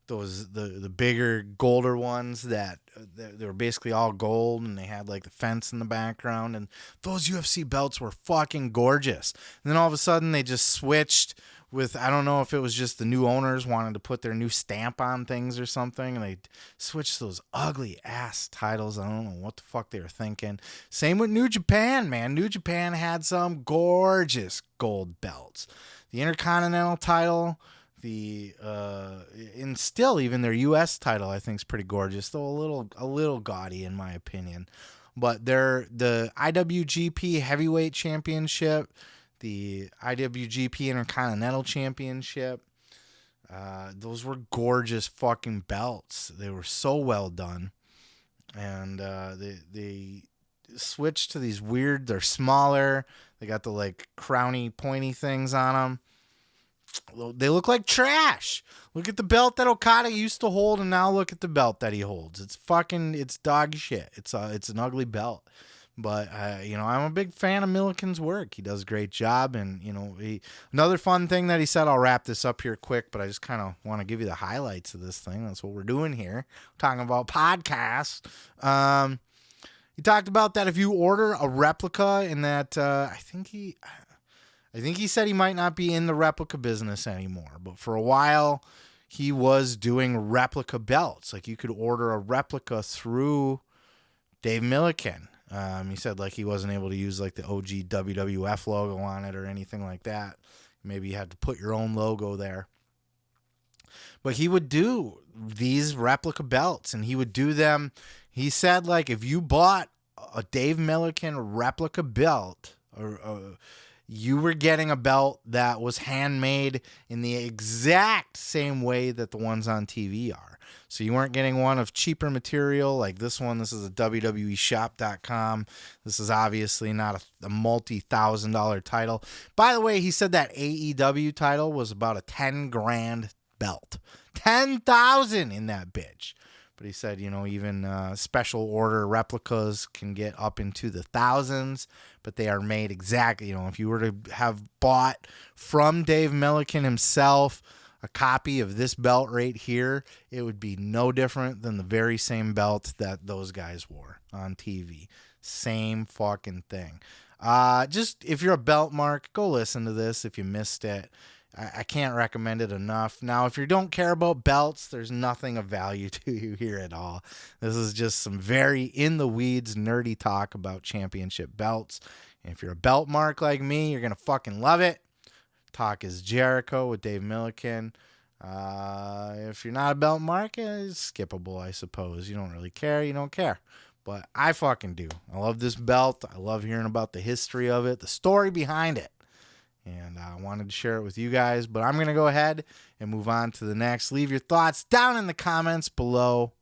Those the bigger, golder ones that they were basically all gold, and they had like the fence in the background, and those UFC belts were fucking gorgeous. And then all of a sudden they just switched with, I don't know if it was just the new owners wanted to put their new stamp on things or something, and they switched those ugly ass titles. I don't know what the fuck they were thinking. Same with New Japan, man. New Japan had some gorgeous gold belts. The Intercontinental title, and still even their U.S. title, I think, is pretty gorgeous, though a little gaudy in my opinion. But the IWGP Heavyweight Championship, the IWGP Intercontinental Championship, those were gorgeous fucking belts. They were so well done, and they switched to these weird. They're smaller. They got the like crowny, pointy things on them. They look like trash. Look at the belt that Okada used to hold, and now look at the belt that he holds. It's dog shit. It's an ugly belt. But I'm a big fan of Milliken's work. He does a great job, and another fun thing that he said. I'll wrap this up here quick, but I just kind of want to give you the highlights of this thing. That's what we're doing here. We're talking about podcasts. He talked about that if you order a replica, and that I think he said he might not be in the replica business anymore, but for a while he was doing replica belts. Like you could order a replica through Dave Milliken. He said like he wasn't able to use like the OG WWF logo on it or anything like that. Maybe you had to put your own logo there. But he would do these replica belts, and he would do them. He said like if you bought a Dave Milliken replica belt, or you were getting a belt that was handmade in the exact same way that the ones on TV are. So you weren't getting one of cheaper material like this one. This is a WWEshop.com. This is obviously not a multi-$1,000 title. By the way, he said that AEW title was about a $10,000 belt. $10,000 in that bitch. But he said, even special order replicas can get up into the thousands, but they are made exactly, if you were to have bought from Dave Milliken himself a copy of this belt right here, it would be no different than the very same belt that those guys wore on TV. Same fucking thing. Just if you're a belt mark, go listen to this if you missed it. I can't recommend it enough. Now, if you don't care about belts, there's nothing of value to you here at all. This is just some very in-the-weeds, nerdy talk about championship belts. And if you're a belt mark like me, you're going to fucking love it. Talk is Jericho with Dave Milliken. If you're not a belt mark, it's skippable, I suppose. You don't really care. You don't care. But I fucking do. I love this belt. I love hearing about the history of it, the story behind it. And I wanted to share it with you guys, but I'm going to go ahead and move on to the next. Leave your thoughts down in the comments below.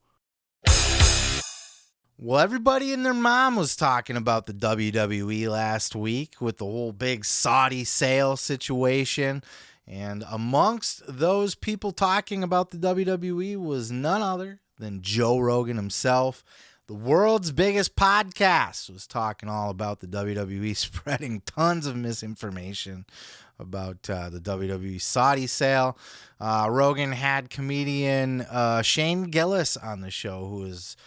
Well, everybody and their mom was talking about the WWE last week with the whole big Saudi sale situation. And amongst those people talking about the WWE was none other than Joe Rogan himself. The world's biggest podcast was talking all about the WWE, spreading tons of misinformation about the WWE Saudi sale. Rogan had comedian Shane Gillis on the show, who is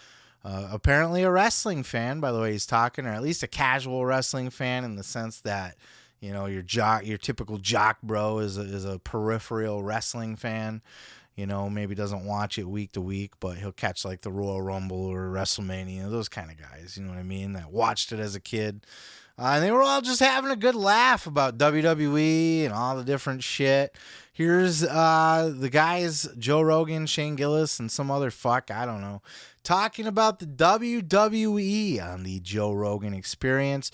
apparently a wrestling fan, by the way he's talking, or at least a casual wrestling fan in the sense that, your typical jock bro is a peripheral wrestling fan. Maybe doesn't watch it week to week, but he'll catch like the Royal Rumble or WrestleMania, those kind of guys, you know what I mean, that watched it as a kid. And they were all just having a good laugh about WWE and all the different shit. Here's the guys, Joe Rogan, Shane Gillis, and some other fuck, I don't know, talking about the WWE on the Joe Rogan Experience.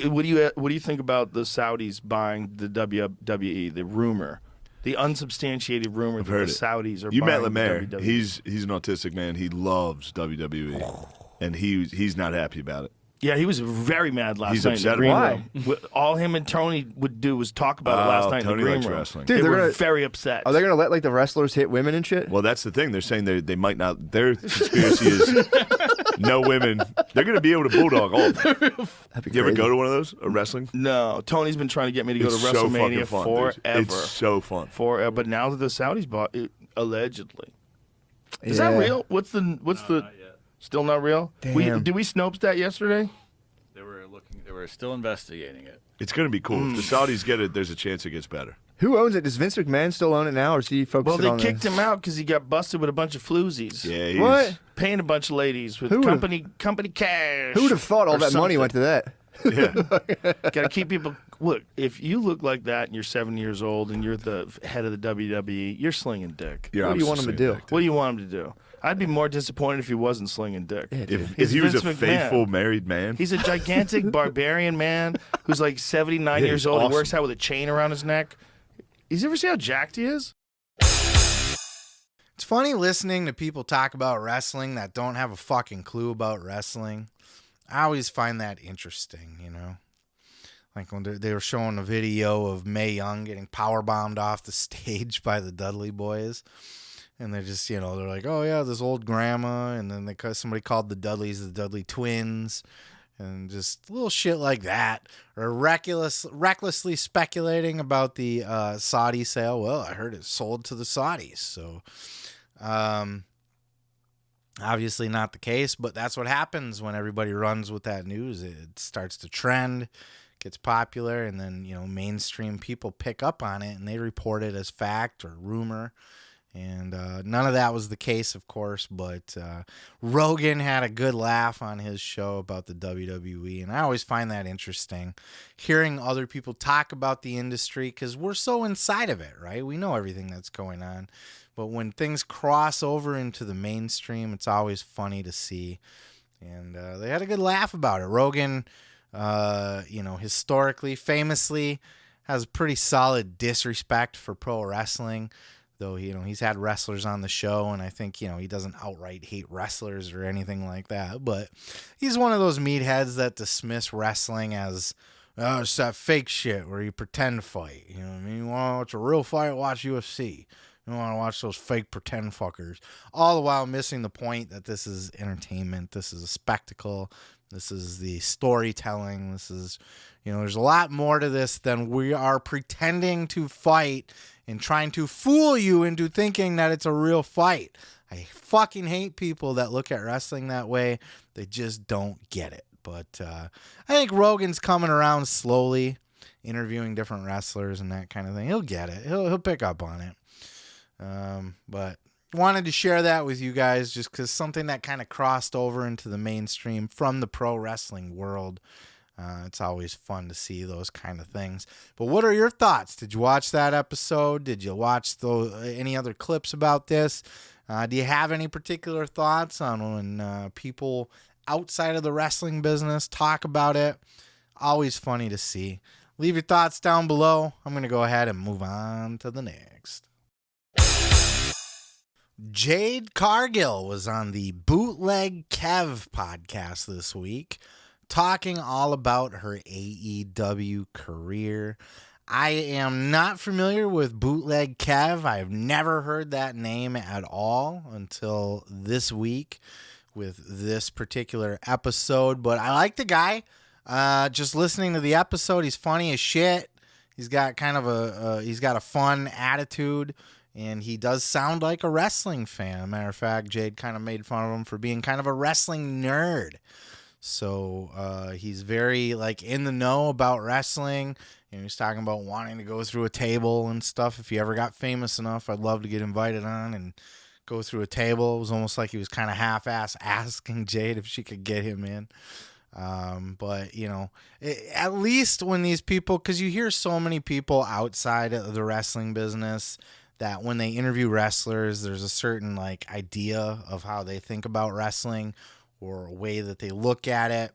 What do you think about the Saudis buying the WWE? The rumor, the unsubstantiated rumor that the Saudis are. You met buying Lemaire. the WWE. He's an autistic man. He loves WWE, and he's not happy about it. Yeah, he was very mad last He's night. upset in the about green room. What all him and Tony would do was talk about it last night Tony in the green likes room. wrestling. They Dude, they're were gonna- very upset. Are they going to let like the wrestlers hit women and shit? Well, that's the thing. They're saying they might not. Their conspiracy is no women. They're going to be able to bulldog all of them. You ever go to one of those? A wrestling? No, Tony's been trying to get me to go to It's so WrestleMania fucking fun, dude. forever. It's so fun. Forever, but now that the Saudis bought it, allegedly. Is that real? What's the? Still not real. Damn. Did we Snopes that yesterday? They were still investigating it. It's going to be cool. If the Saudis get it, there's a chance it gets better. Who owns it? Does Vince McMahon still own it now, or is he focused Well, on they kicked him out because he got busted with a bunch of floozies. Yeah, What? Paying a bunch of ladies with Who would've- company cash. Who would have thought all or that money went to that? Got to keep people. Look, if you look like that and you're 7 years old and you're the head of the WWE, you're slinging dick. Yeah, What do you want him to do? What do you want him to do? I'd be more disappointed if he wasn't slinging dick. If It's he was a Vince McMahon. faithful married man, He's a gigantic barbarian man who's like 79 Yeah, years he's old and awesome. works out with a chain around his neck. You ever see how jacked he is? It's funny listening to people talk about wrestling that don't have a fucking clue about wrestling. I always find that interesting, you know? Like when they were showing a video of Mae Young getting powerbombed off the stage by the Dudley Boys. And they're just, you know, they're like, oh, yeah, this old grandma. And then somebody called the Dudleys the Dudley Twins. And just little shit like that. Or recklessly speculating about the Saudi sale. Well, I heard it sold to the Saudis. So, obviously not the case. But that's what happens when everybody runs with that news. It starts to trend, gets popular. And then, you know, mainstream people pick up on it. And they report it as fact or rumor. And none of that was the case, of course, but Rogan had a good laugh on his show about the WWE, and I always find that interesting, hearing other people talk about the industry, because we're so inside of it, right? We know everything that's going on, but when things cross over into the mainstream, it's always funny to see, and they had a good laugh about it. Rogan, you know, historically, famously, has pretty solid disrespect for pro wrestling. Though, you know, he's had wrestlers on the show, and I think, you know, he doesn't outright hate wrestlers or anything like that. But he's one of those meatheads that dismiss wrestling as, oh, it's that fake shit where you pretend fight. You know what I mean? You want to watch a real fight, watch UFC. You want to watch those fake pretend fuckers. All the while missing the point that this is entertainment. This is a spectacle. This is the storytelling. This is, you know, there's a lot more to this than we are pretending to fight and trying to fool you into thinking that it's a real fight. I fucking hate people that look at wrestling that way. They just don't get it. But I think Rogan's coming around slowly, interviewing different wrestlers and that kind of thing. He'll get it. He'll pick up on it. But wanted to share that with you guys just because something that kind of crossed over into the mainstream from the pro wrestling world. It's always fun to see those kind of things. But what are your thoughts? Did you watch that episode? Did you watch any other clips about this? Do you have any particular thoughts on when people outside of the wrestling business talk about it? Always funny to see. Leave your thoughts down below. I'm going to go ahead and move on to the next. Jade Cargill was on the Bootleg Kev podcast this week, talking all about her AEW career. I am not familiar with Bootleg Kev. I have never heard that name at all until this week with this particular episode. But I like the guy. Just listening to the episode, he's funny as shit. He's got kind of he's got a fun attitude. And he does sound like a wrestling fan. Matter of fact, Jade kind of made fun of him for being kind of a wrestling nerd. So he's very like in the know about wrestling. And he's talking about wanting to go through a table and stuff. If he ever got famous enough, I'd love to get invited on and go through a table. It was almost like he was kind of half-ass asking Jade if she could get him in. But, you know, at least when these people, because you hear so many people outside of the wrestling business that when they interview wrestlers, there's a certain like idea of how they think about wrestling or a way that they look at it.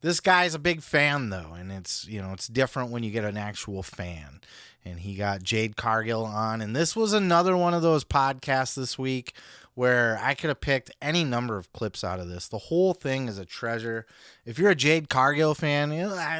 This guy's a big fan though, and it's different when you get an actual fan. And he got Jade Cargill on, and this was another one of those podcasts this week where I could have picked any number of clips out of this. The whole thing is a treasure. If you're a Jade Cargill fan,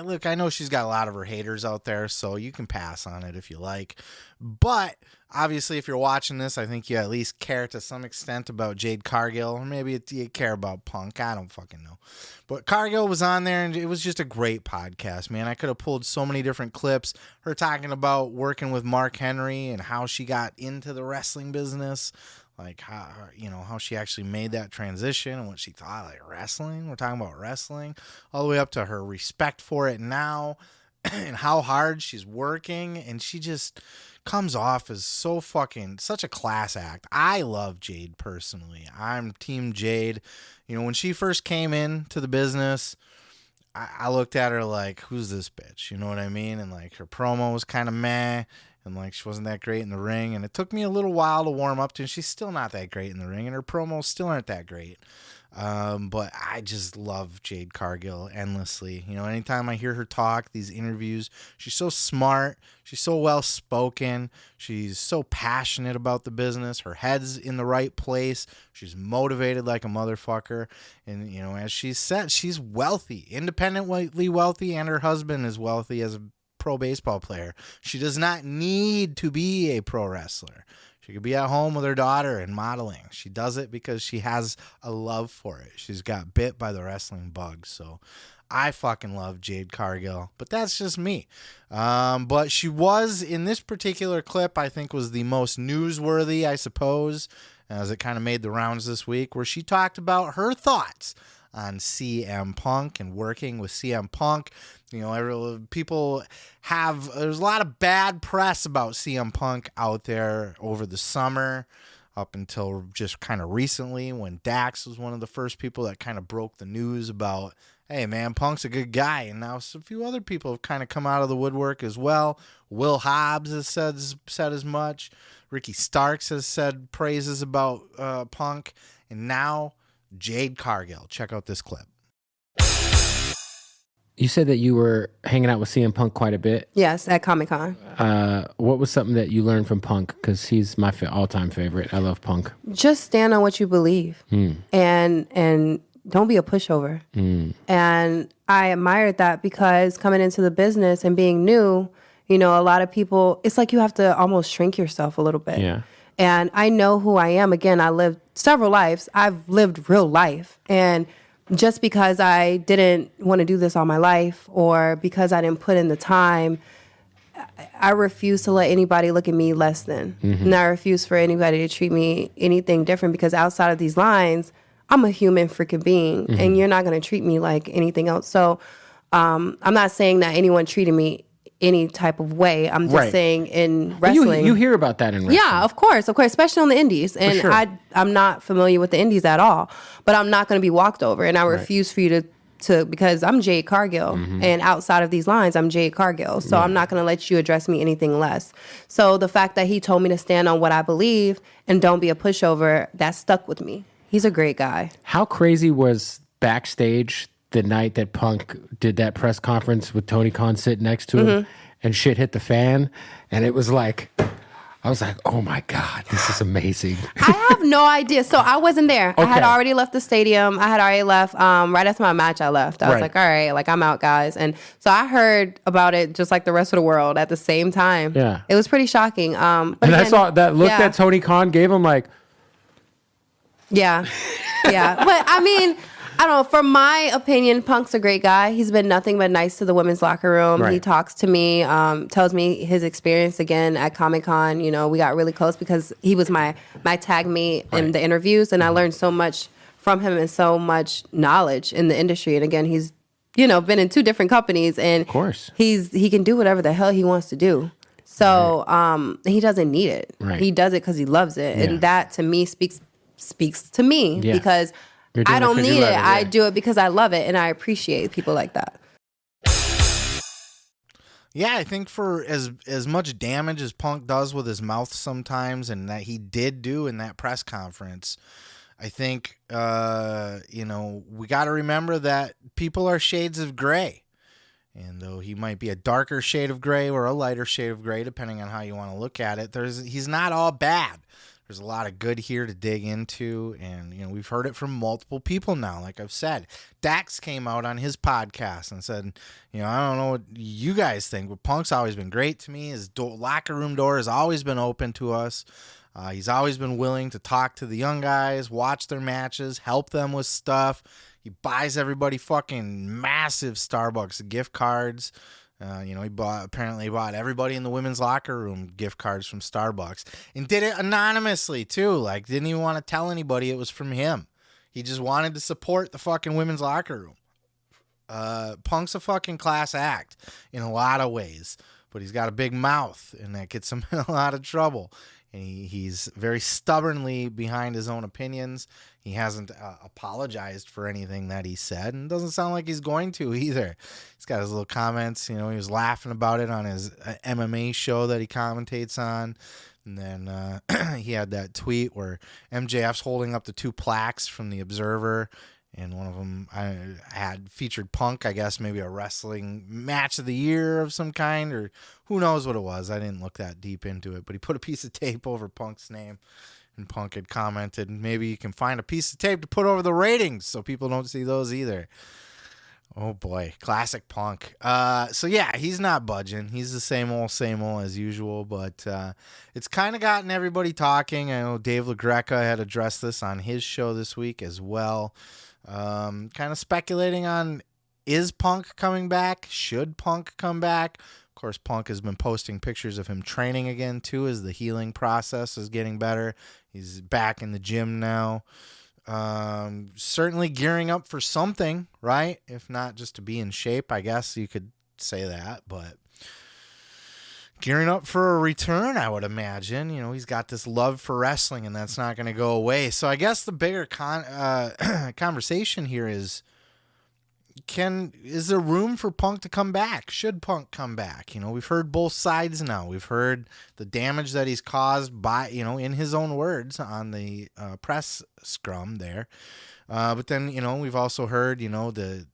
look, I know she's got a lot of her haters out there, so you can pass on it if you like. But obviously, if you're watching this, I think you at least care to some extent about Jade Cargill, or maybe you care about Punk. I don't fucking know. But Cargill was on there, and it was just a great podcast, man. I could have pulled so many different clips. Her talking about working with Mark Henry and how she got into the wrestling business. Like how she actually made that transition and what she thought, like wrestling. We're talking about wrestling, all the way up to her respect for it now and how hard she's working. And she just comes off as such a class act. I love Jade personally. I'm Team Jade. When she first came into the business, I looked at her like, who's this bitch? You know what I mean? And like her promo was kind of meh. And like she wasn't that great in the ring, and it took me a little while to warm up to. And she's still not that great in the ring, and her promos still aren't that great. But I just love Jade Cargill endlessly. Anytime I hear her talk, these interviews, she's so smart, she's so well spoken, she's so passionate about the business. Her head's in the right place. She's motivated like a motherfucker, and as she said, she's wealthy, independently wealthy, and her husband is wealthy as a pro baseball player. She does not need to be a pro wrestler. She could be at home with her daughter and modeling. She does it because she has a love for it. She's got bit by the wrestling bug. So I fucking love Jade Cargill, but that's just me. But she was, in this particular clip, I think was the most newsworthy, I suppose, as it kind of made the rounds this week, where she talked about her thoughts on CM Punk and working with CM Punk. People there's a lot of bad press about CM Punk out there over the summer, up until just kind of recently when Dax was one of the first people that kind of broke the news about, hey man, Punk's a good guy. And now a few other people have kind of come out of the woodwork as well. Will Hobbs has said as much. Ricky Starks has said praises about Punk. And now Jade Cargill. Check out this clip. You said that you were hanging out with CM Punk quite a bit. Yes, at Comic-Con. What was something that you learned from Punk? Because he's my all-time favorite. I love Punk. Just stand on what you believe, and don't be a pushover. And I admired that because coming into the business and being new, a lot of people, it's like you have to almost shrink yourself a little bit. Yeah. And I know who I am. Again, I lived several lives. I've lived real life. And just because I didn't want to do this all my life, or because I didn't put in the time, I refuse to let anybody look at me less than. And I refuse for anybody to treat me anything different, because outside of these lines, I'm a human freaking being, and you're not going to treat me like anything else. So I'm not saying that anyone treated me any type of way. I'm just saying in wrestling. You hear about that in wrestling. Yeah, of course, especially on the indies. And sure. I'm not familiar with the indies at all, but I'm not going to be walked over. And I refuse for you to because I'm Jade Cargill. And outside of these lines, I'm Jade Cargill. So I'm not going to let you address me anything less. So the fact that he told me to stand on what I believe and don't be a pushover, that stuck with me. He's a great guy. How crazy was backstage the night that Punk did that press conference with Tony Khan sitting next to him, and shit hit the fan, and it was like, I was like, oh my God, this is amazing. I have no idea. So I wasn't there. Okay. I had already left the stadium. I had already left. Right after my match, I left. I was Right. like, all right, like I'm out, guys. And so I heard about it just like the rest of the world at the same time. Yeah. It was pretty shocking. But And I again, saw that look yeah. that Tony Khan gave him, like, Yeah. Yeah. But I mean, I don't know. From my opinion, Punk's a great guy. He's been nothing but nice to the women's locker room. Right. He talks to me, tells me his experience again at Comic-Con. We got really close because he was my tag mate in the interviews, and I learned so much from him and so much knowledge in the industry. And again, he's, been in 2 different companies, and of course, he can do whatever the hell he wants to do. So he doesn't need it. Right. He does it because he loves it. Yeah. And that to me speaks to me Yeah. because You're doing I don't it 'cause you need love it. it, I yeah. do it because I love it, and I appreciate people like that. Yeah, I think for as much damage as Punk does with his mouth sometimes, and that he did do in that press conference, I think, we got to remember that people are shades of gray. And though he might be a darker shade of gray or a lighter shade of gray, depending on how you want to look at it, he's not all bad. There's a lot of good here to dig into, and we've heard it from multiple people now. Like I've said, Dax came out on his podcast and said, I don't know what you guys think, but Punk's always been great to me. His locker room door has always been open to us. He's always been willing to talk to the young guys, watch their matches, help them with stuff. He buys everybody fucking massive Starbucks gift cards. He apparently bought everybody in the women's locker room gift cards from Starbucks and did it anonymously too. Like, didn't even want to tell anybody it was from him. He just wanted to support the fucking women's locker room. Punk's a fucking class act in a lot of ways, but he's got a big mouth and that gets him in a lot of trouble. And he's very stubbornly behind his own opinions. He hasn't apologized for anything that he said, and doesn't sound like he's going to either. He's got his little comments. He was laughing about it on his MMA show that he commentates on. And then he had that tweet where MJF's holding up the 2 plaques from the Observer, and one of them had featured Punk, I guess maybe a wrestling match of the year of some kind, or who knows what it was. I didn't look that deep into it, but he put a piece of tape over Punk's name, and Punk had commented, maybe you can find a piece of tape to put over the ratings so people don't see those either. Oh boy, classic Punk. So yeah, he's not budging. He's the same old as usual, but it's kind of gotten everybody talking. I know Dave LaGreca had addressed this on his show this week as well. Kind of speculating on, is Punk coming back? Should Punk come back? Of course, Punk has been posting pictures of him training again too, as the healing process is getting better. He's back in the gym now. Certainly gearing up for something, right? If not just to be in shape, I guess you could say that, but gearing up for a return, I would imagine. He's got this love for wrestling, and that's not going to go away. So I guess the bigger conversation here is, is there room for Punk to come back? Should Punk come back? We've heard both sides now. We've heard the damage that he's caused by, in his own words on the press scrum there. But then, we've also heard, the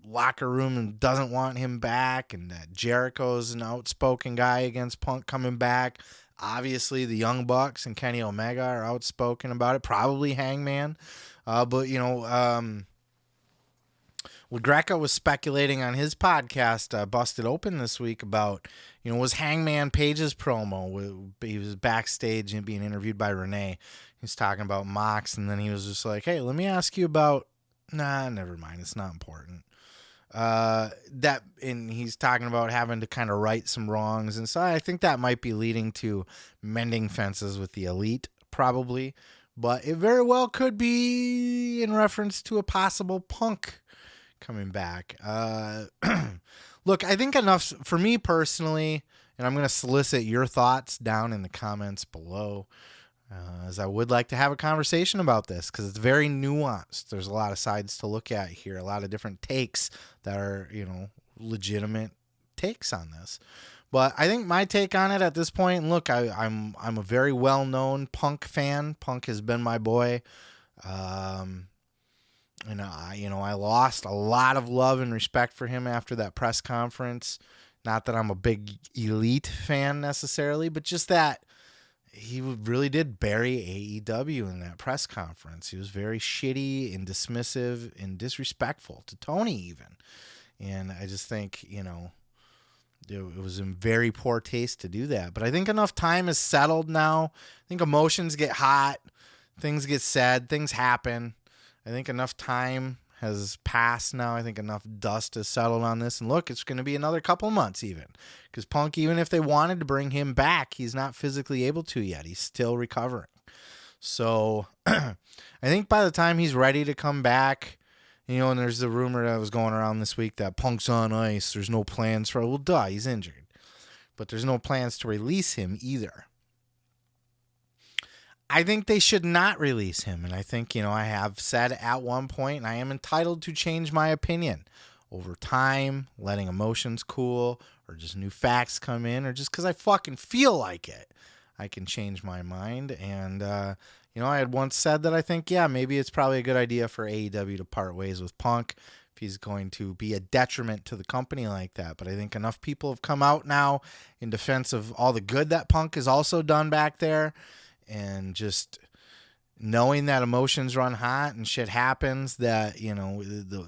locker room doesn't want him back, and that Jericho's an outspoken guy against Punk coming back. Obviously, the Young Bucks and Kenny Omega are outspoken about it. Probably Hangman. But LaGreca was speculating on his podcast, Busted Open this week, about, was Hangman Page's promo. He was backstage and being interviewed by Renee. He was talking about Mox, and then he was just like, hey, let me ask you about, never mind, it's not important. And he's talking about having to kind of right some wrongs. And so I think that might be leading to mending fences with the Elite, probably. But it very well could be in reference to a possible Punk coming back. Look, I think enough for me personally, and I'm going to solicit your thoughts down in the comments below, as I would like to have a conversation about this, because it's very nuanced. There's a lot of sides to look at here, a lot of different takes that are, legitimate takes on this. But I think my take on it at this point, and look, I'm a very well-known Punk fan. Punk has been my boy. And I lost a lot of love and respect for him after that press conference. Not that I'm a big Elite fan necessarily, but just that he really did bury AEW in that press conference. He was very shitty and dismissive and disrespectful to Tony even. And I just think, it was in very poor taste to do that. But I think enough time is settled now. I think emotions get hot. Things get said. Things happen. I think enough time has passed now. I think enough dust has settled on this. And look, it's going to be another couple months even. Because Punk, even if they wanted to bring him back, he's not physically able to yet. He's still recovering. So I think by the time he's ready to come back, and there's the rumor that was going around this week that Punk's on ice. There's no plans for, well, duh, he's injured. But there's no plans to release him either. I think they should not release him. And I think, I have said at one point, and I am entitled to change my opinion over time, letting emotions cool, or just new facts come in, or just because I fucking feel like it, I can change my mind. And, I had once said that I think, maybe it's probably a good idea for AEW to part ways with Punk if he's going to be a detriment to the company like that. But I think enough people have come out now in defense of all the good that Punk has also done back there, and just knowing that emotions run hot and shit happens, that,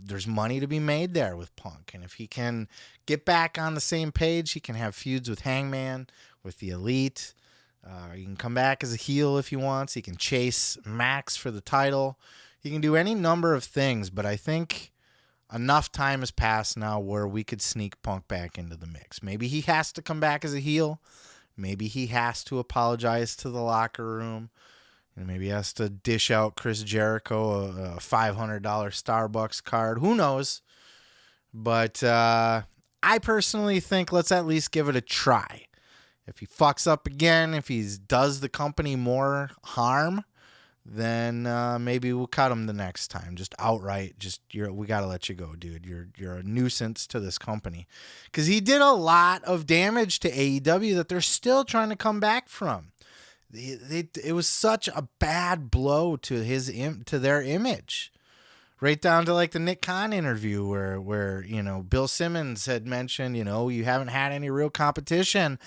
there's money to be made there with Punk. And if he can get back on the same page, he can have feuds with Hangman, with the Elite. He can come back as a heel if he wants. He can chase Max for the title. He can do any number of things, but I think enough time has passed now where we could sneak Punk back into the mix. Maybe he has to come back as a heel. Maybe he has to apologize to the locker room. And maybe he has to dish out Chris Jericho a $500 Starbucks card. Who knows? But I personally think let's at least give it a try. If he fucks up again, if he does the company more harm, then maybe we'll cut him the next time. Just outright, we got to let you go, dude. You're a nuisance to this company. Because he did a lot of damage to AEW that they're still trying to come back from. It was such a bad blow to their image. Right down to like the Nick Khan interview where Bill Simmons had mentioned, you haven't had any real competition,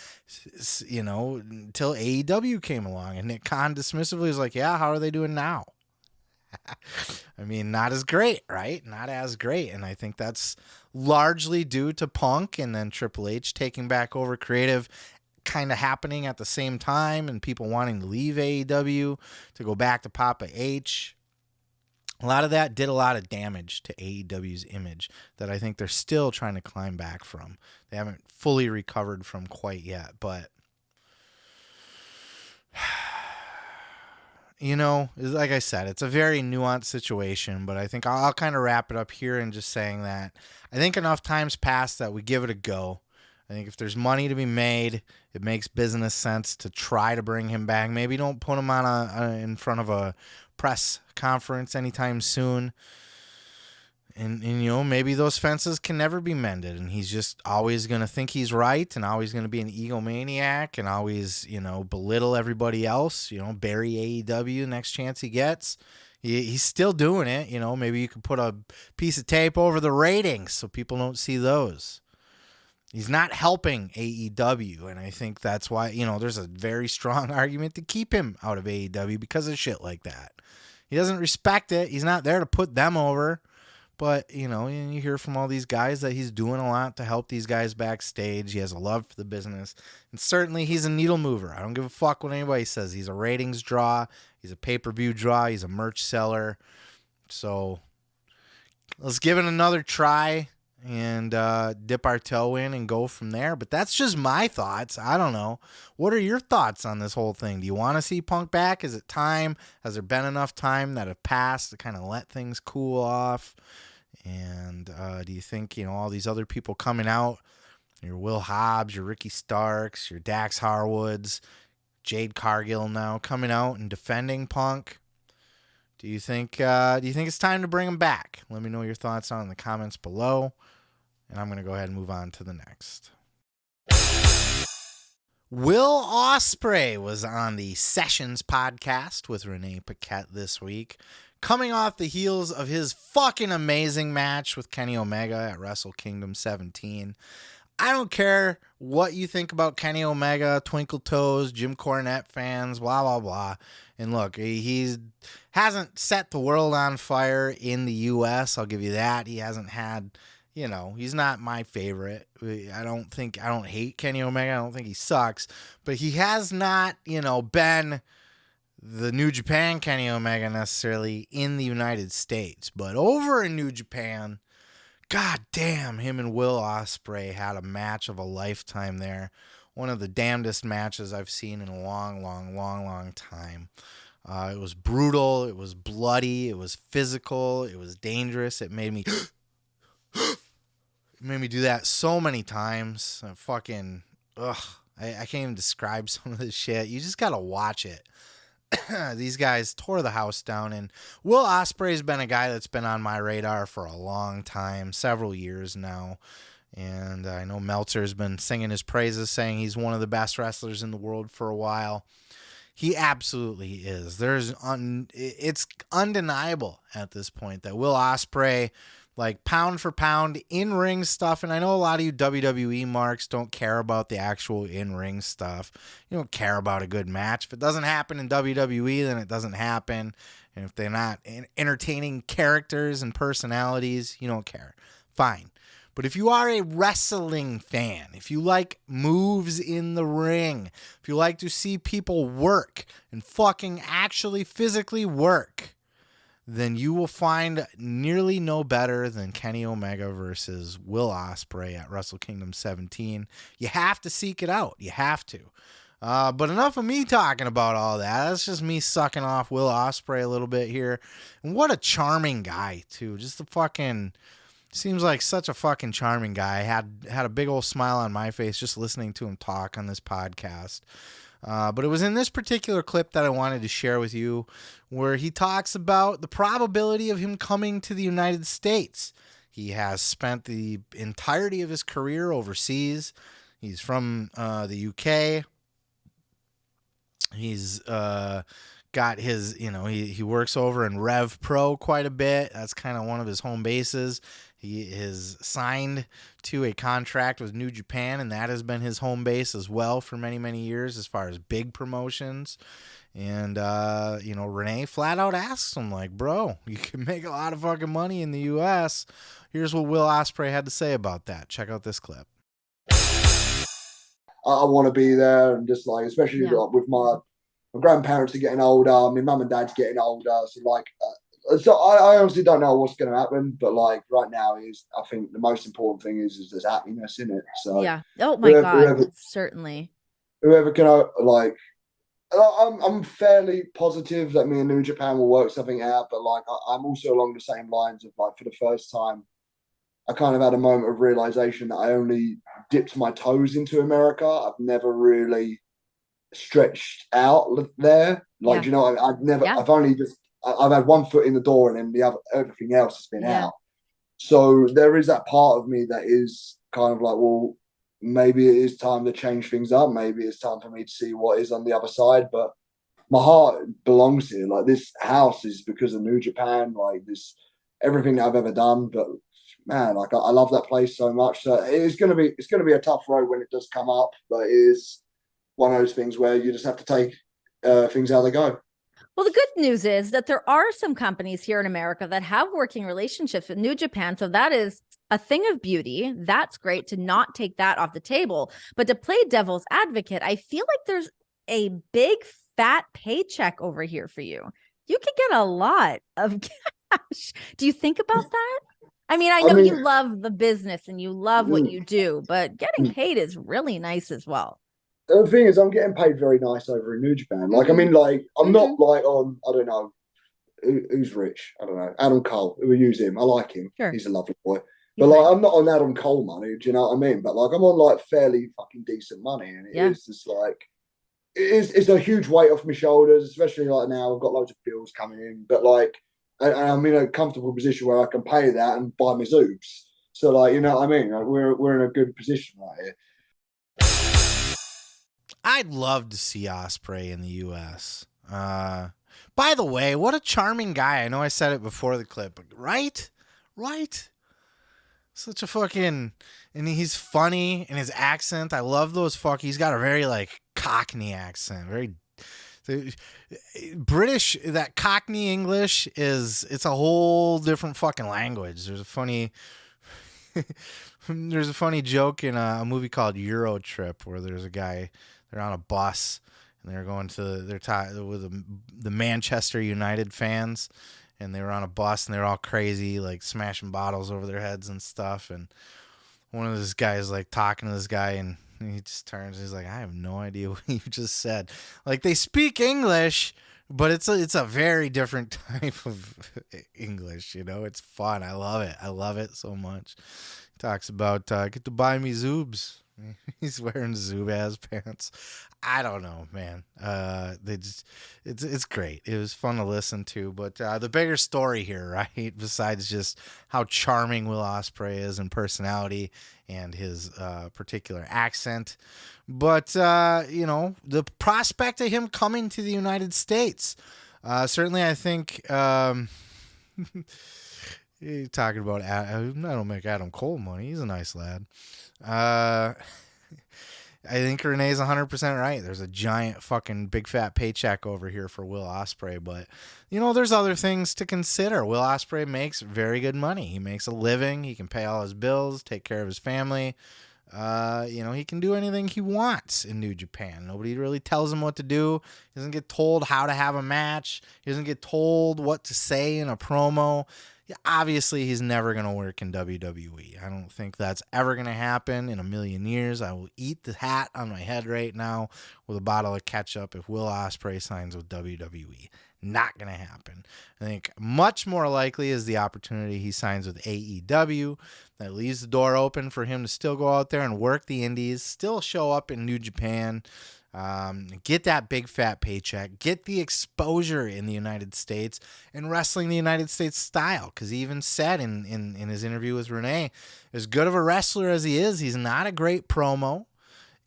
until AEW came along. And Nick Khan dismissively was like, yeah, how are they doing now? I mean, not as great, right? Not as great. And I think that's largely due to Punk and then Triple H taking back over creative kind of happening at the same time, and people wanting to leave AEW to go back to Papa H. A lot of that did a lot of damage to AEW's image that I think they're still trying to climb back from. They haven't fully recovered from quite yet, but like I said, it's a very nuanced situation, but I think I'll kind of wrap it up here and just saying that I think enough time's passed that we give it a go. I think if there's money to be made, it makes business sense to try to bring him back. Maybe don't put him on in front of a press conference anytime soon. And maybe those fences can never be mended, and he's just always going to think he's right and always going to be an egomaniac and always, belittle everybody else, bury AEW next chance he gets. He's still doing it. Maybe you could put a piece of tape over the ratings so people don't see those. He's not helping AEW, and I think that's why, there's a very strong argument to keep him out of AEW because of shit like that. He doesn't respect it. He's not there to put them over, but, you hear from all these guys that he's doing a lot to help these guys backstage. He has a love for the business, and certainly he's a needle mover. I don't give a fuck what anybody says. He's a ratings draw. He's a pay-per-view draw. He's a merch seller. So let's give it another try and dip our toe in and go from there. But that's just my thoughts. I don't know. What are your thoughts on this whole thing? Do you want to see Punk back? Is it time? Has there been enough time that have passed to kind of let things cool off? And do you think, all these other people coming out, your Will Hobbs, your Ricky Starks, your Dax Harwoods, Jade Cargill now coming out and defending Punk? Do you think it's time to bring him back? Let me know your thoughts on in the comments below. And I'm going to go ahead and move on to the next. Will Ospreay was on the Sessions podcast with Renee Paquette this week, coming off the heels of his fucking amazing match with Kenny Omega at Wrestle Kingdom 17. I don't care what you think about Kenny Omega, Twinkle Toes, Jim Cornette fans, blah, blah, blah. And look, he hasn't set the world on fire in the U.S. I'll give you that. He hasn't had, he's not my favorite. I don't hate Kenny Omega. I don't think he sucks. But he has not, been the New Japan Kenny Omega necessarily in the United States. But over in New Japan, god damn, him and Will Ospreay had a match of a lifetime there. One of the damnedest matches I've seen in a long, long, long, long time. It was brutal. It was bloody. It was physical. It was dangerous. It made me do that so many times. I can't even describe some of this shit. You just got to watch it. These guys tore the house down, and Will Ospreay's been a guy that's been on my radar for a long time, several years now. And I know Meltzer's been singing his praises, saying he's one of the best wrestlers in the world for a while. He absolutely is. It's undeniable at this point that Will Ospreay, like pound for pound, in-ring stuff, and I know a lot of you WWE marks don't care about the actual in-ring stuff. You don't care about a good match. If it doesn't happen in WWE, then it doesn't happen. And if they're not entertaining characters and personalities, you don't care. Fine. But if you are a wrestling fan, if you like moves in the ring, if you like to see people work and fucking actually physically work, then you will find nearly no better than Kenny Omega versus Will Ospreay at Wrestle Kingdom 17. You have to seek it out. You have to. But enough of me talking about all that. That's just me sucking off Will Ospreay a little bit here. And what a charming guy, too. Just a fucking... Seems like such a fucking charming guy. Had a big old smile on my face just listening to him talk on this podcast. But it was in this particular clip that I wanted to share with you where he talks about the probability of him coming to the United States. He has spent the entirety of his career overseas. He's from the UK. He's got his, he works over in Rev Pro quite a bit. That's kind of one of his home bases. He is signed to a contract with New Japan, and that has been his home base as well for many, many years as far as big promotions. And, Renee flat out asks him, like, bro, you can make a lot of fucking money in the U.S. Here's what Will Ospreay had to say about that. Check out this clip. I want to be there, and just like, especially like, with my grandparents are getting older, my mum and dad's getting older, so I honestly don't know what's going to happen, but like right now I think the most important thing is there's happiness in it. So yeah, oh my God, certainly. Whoever can I'm fairly positive that me and New Japan will work something out, but like I'm also along the same lines of like, for the first time, I kind of had a moment of realization that I only dipped my toes into America. I've never really stretched out there. Like, you know, I've only just, I've had one foot in the door and then everything else has been out. So there is that part of me that is kind of like, well, maybe it is time to change things up. Maybe it's time for me to see what is on the other side. But my heart belongs here. Like, this house is because of New Japan, like this, everything that I've ever done. But man, like I love that place so much. So it's going to be a tough road when it does come up, but it is one of those things where you just have to take things how they go. Well, the good news is that there are some companies here in America that have working relationships with New Japan. So that is a thing of beauty. That's great to not take that off the table. But to play devil's advocate, I feel like there's a big fat paycheck over here for you. You could get a lot of cash. Do you think about that? I mean, I know you love the business and you love what you do, but getting paid is really nice as well. The thing is, I'm getting paid very nice over in New Japan. Like, I mean, like, I'm not like on, I don't know, who's rich? I don't know. Adam Cole, we use him. I like him. Sure. He's a lovely boy. But like, I'm not on Adam Cole money. Do you know what I mean? But like, I'm on like fairly fucking decent money, and it is just like, it's a huge weight off my shoulders, especially like now. I've got loads of bills coming in, but like, and I'm in a comfortable position where I can pay that and buy my zoobs. So like, you know what I mean? Like, we're in a good position right here. I'd love to see Ospreay in the U.S. By the way, what a charming guy. I know I said it before the clip, but right? Such a fucking, and he's funny in his accent. I love those he's got a very like Cockney accent, very British. That Cockney English it's a whole different fucking language. There's a funny joke in a movie called Euro Trip where there's a guy, they're on a bus and they're going to, with the Manchester United fans, and they were on a bus and they're all crazy, like smashing bottles over their heads and stuff. And one of those guys like talking to this guy, and he just turns and he's like, I have no idea what you just said. Like, they speak English, but it's a very different type of English, you know? It's fun. I love it. I love it so much. He talks about, get to buy me zoobs. He's wearing Zubaz pants. I don't know, man. It's great. It was fun to listen to. But the bigger story here, right, besides just how charming Will Ospreay is in personality and his particular accent, but the prospect of him coming to the United States. Certainly, I think. You're talking about, I don't make Adam Cole money. He's a nice lad. I think Renee's 100% right. There's a giant fucking big fat paycheck over here for Will Ospreay, but there's other things to consider. Will Ospreay makes very good money. He makes a living. He can pay all his bills, take care of his family. He can do anything he wants in New Japan. Nobody really tells him what to do. He doesn't get told how to have a match. He doesn't get told what to say in a promo. Yeah, obviously, he's never going to work in WWE. I don't think that's ever going to happen in a million years. I will eat the hat on my head right now with a bottle of ketchup if Will Ospreay signs with WWE. Not going to happen. I think much more likely is the opportunity he signs with AEW. That leaves the door open for him to still go out there and work the indies, still show up in New Japan, get that big fat paycheck, get the exposure in the United States, and wrestling the United States style. Because he even said in his interview with Renee, as good of a wrestler as he is, he's not a great promo.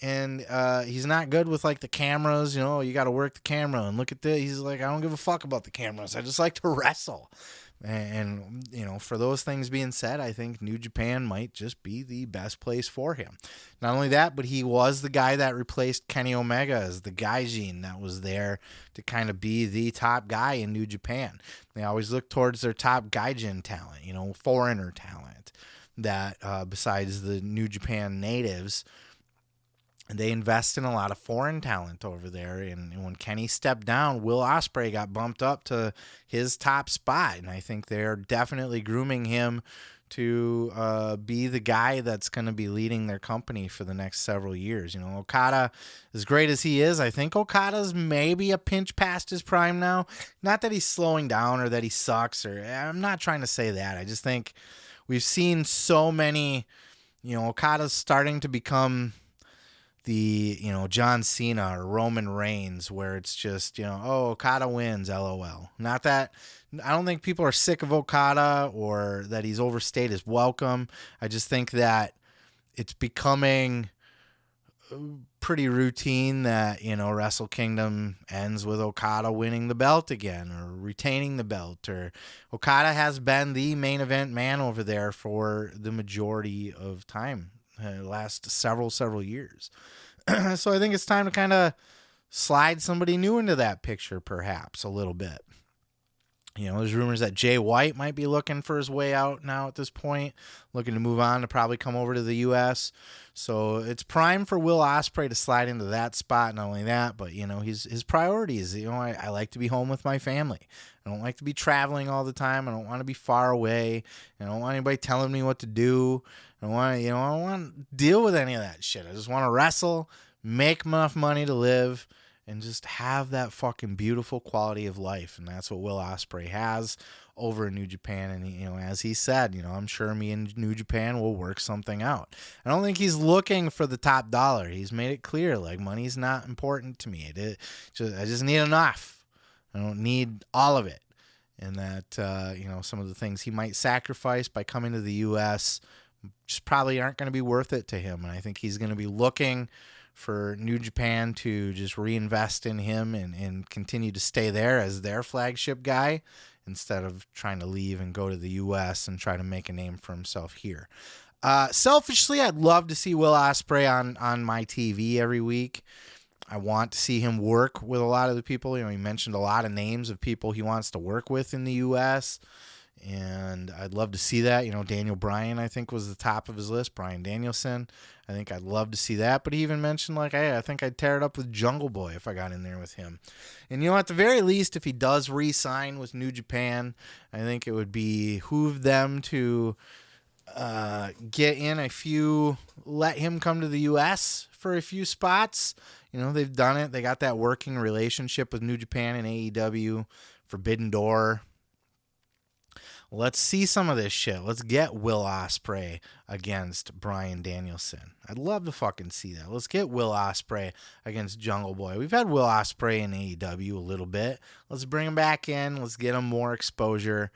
And he's not good with like the cameras, you got to work the camera and look at this. He's like, I don't give a fuck about the cameras. I just like to wrestle. And for those things being said, I think New Japan might just be the best place for him. Not only that, but he was the guy that replaced Kenny Omega as the gaijin that was there to kind of be the top guy in New Japan. They always look towards their top gaijin talent, foreigner talent that besides the New Japan natives. They invest in a lot of foreign talent over there. And when Kenny stepped down, Will Ospreay got bumped up to his top spot. And I think they're definitely grooming him to be the guy that's going to be leading their company for the next several years. Okada, as great as he is, I think Okada's maybe a pinch past his prime now. Not that he's slowing down or that he sucks, or I'm not trying to say that. I just think we've seen so many, Okada's starting to become the John Cena or Roman Reigns, where it's just Okada wins, LOL. Not that I don't think people are sick of Okada or that he's overstayed his welcome. I just think that it's becoming pretty routine that Wrestle Kingdom ends with Okada winning the belt again or retaining the belt, or Okada has been the main event man over there for the majority of time. Last several years. So I think it's time to kind of slide somebody new into that picture, perhaps a little bit. There's rumors that Jay White might be looking for his way out now at this point, looking to move on to probably come over to the U.S. So it's prime for Will Ospreay to slide into that spot. Not only that, but his priorities. I like to be home with my family. I don't like to be traveling all the time. I don't want to be far away. I don't want anybody telling me what to do. I don't want to deal with any of that shit. I just want to wrestle, make enough money to live, and just have that fucking beautiful quality of life. And that's what Will Ospreay has over in New Japan. And, as he said, I'm sure me and New Japan will work something out. I don't think he's looking for the top dollar. He's made it clear, like, money's not important to me. I just need enough. I don't need all of it. And that, some of the things he might sacrifice by coming to the U.S. just probably aren't going to be worth it to him. And I think he's going to be looking for New Japan to just reinvest in him and continue to stay there as their flagship guy instead of trying to leave and go to the U.S. and try to make a name for himself here. Selfishly, I'd love to see Will Ospreay on my TV every week. I want to see him work with a lot of the people. He mentioned a lot of names of people he wants to work with in the U.S., and I'd love to see that. Daniel Bryan, I think, was the top of his list. Bryan Danielson. I think I'd love to see that. But he even mentioned, hey, I think I'd tear it up with Jungle Boy if I got in there with him. And, at the very least, if he does re-sign with New Japan, I think it would behoove them to get in a few, let him come to the U.S. for a few spots. They've done it. They got that working relationship with New Japan and AEW, Forbidden Door. Let's see some of this shit. Let's get Will Ospreay against Bryan Danielson. I'd love to fucking see that. Let's get Will Ospreay against Jungle Boy. We've had Will Ospreay in AEW a little bit. Let's bring him back in. Let's get him more exposure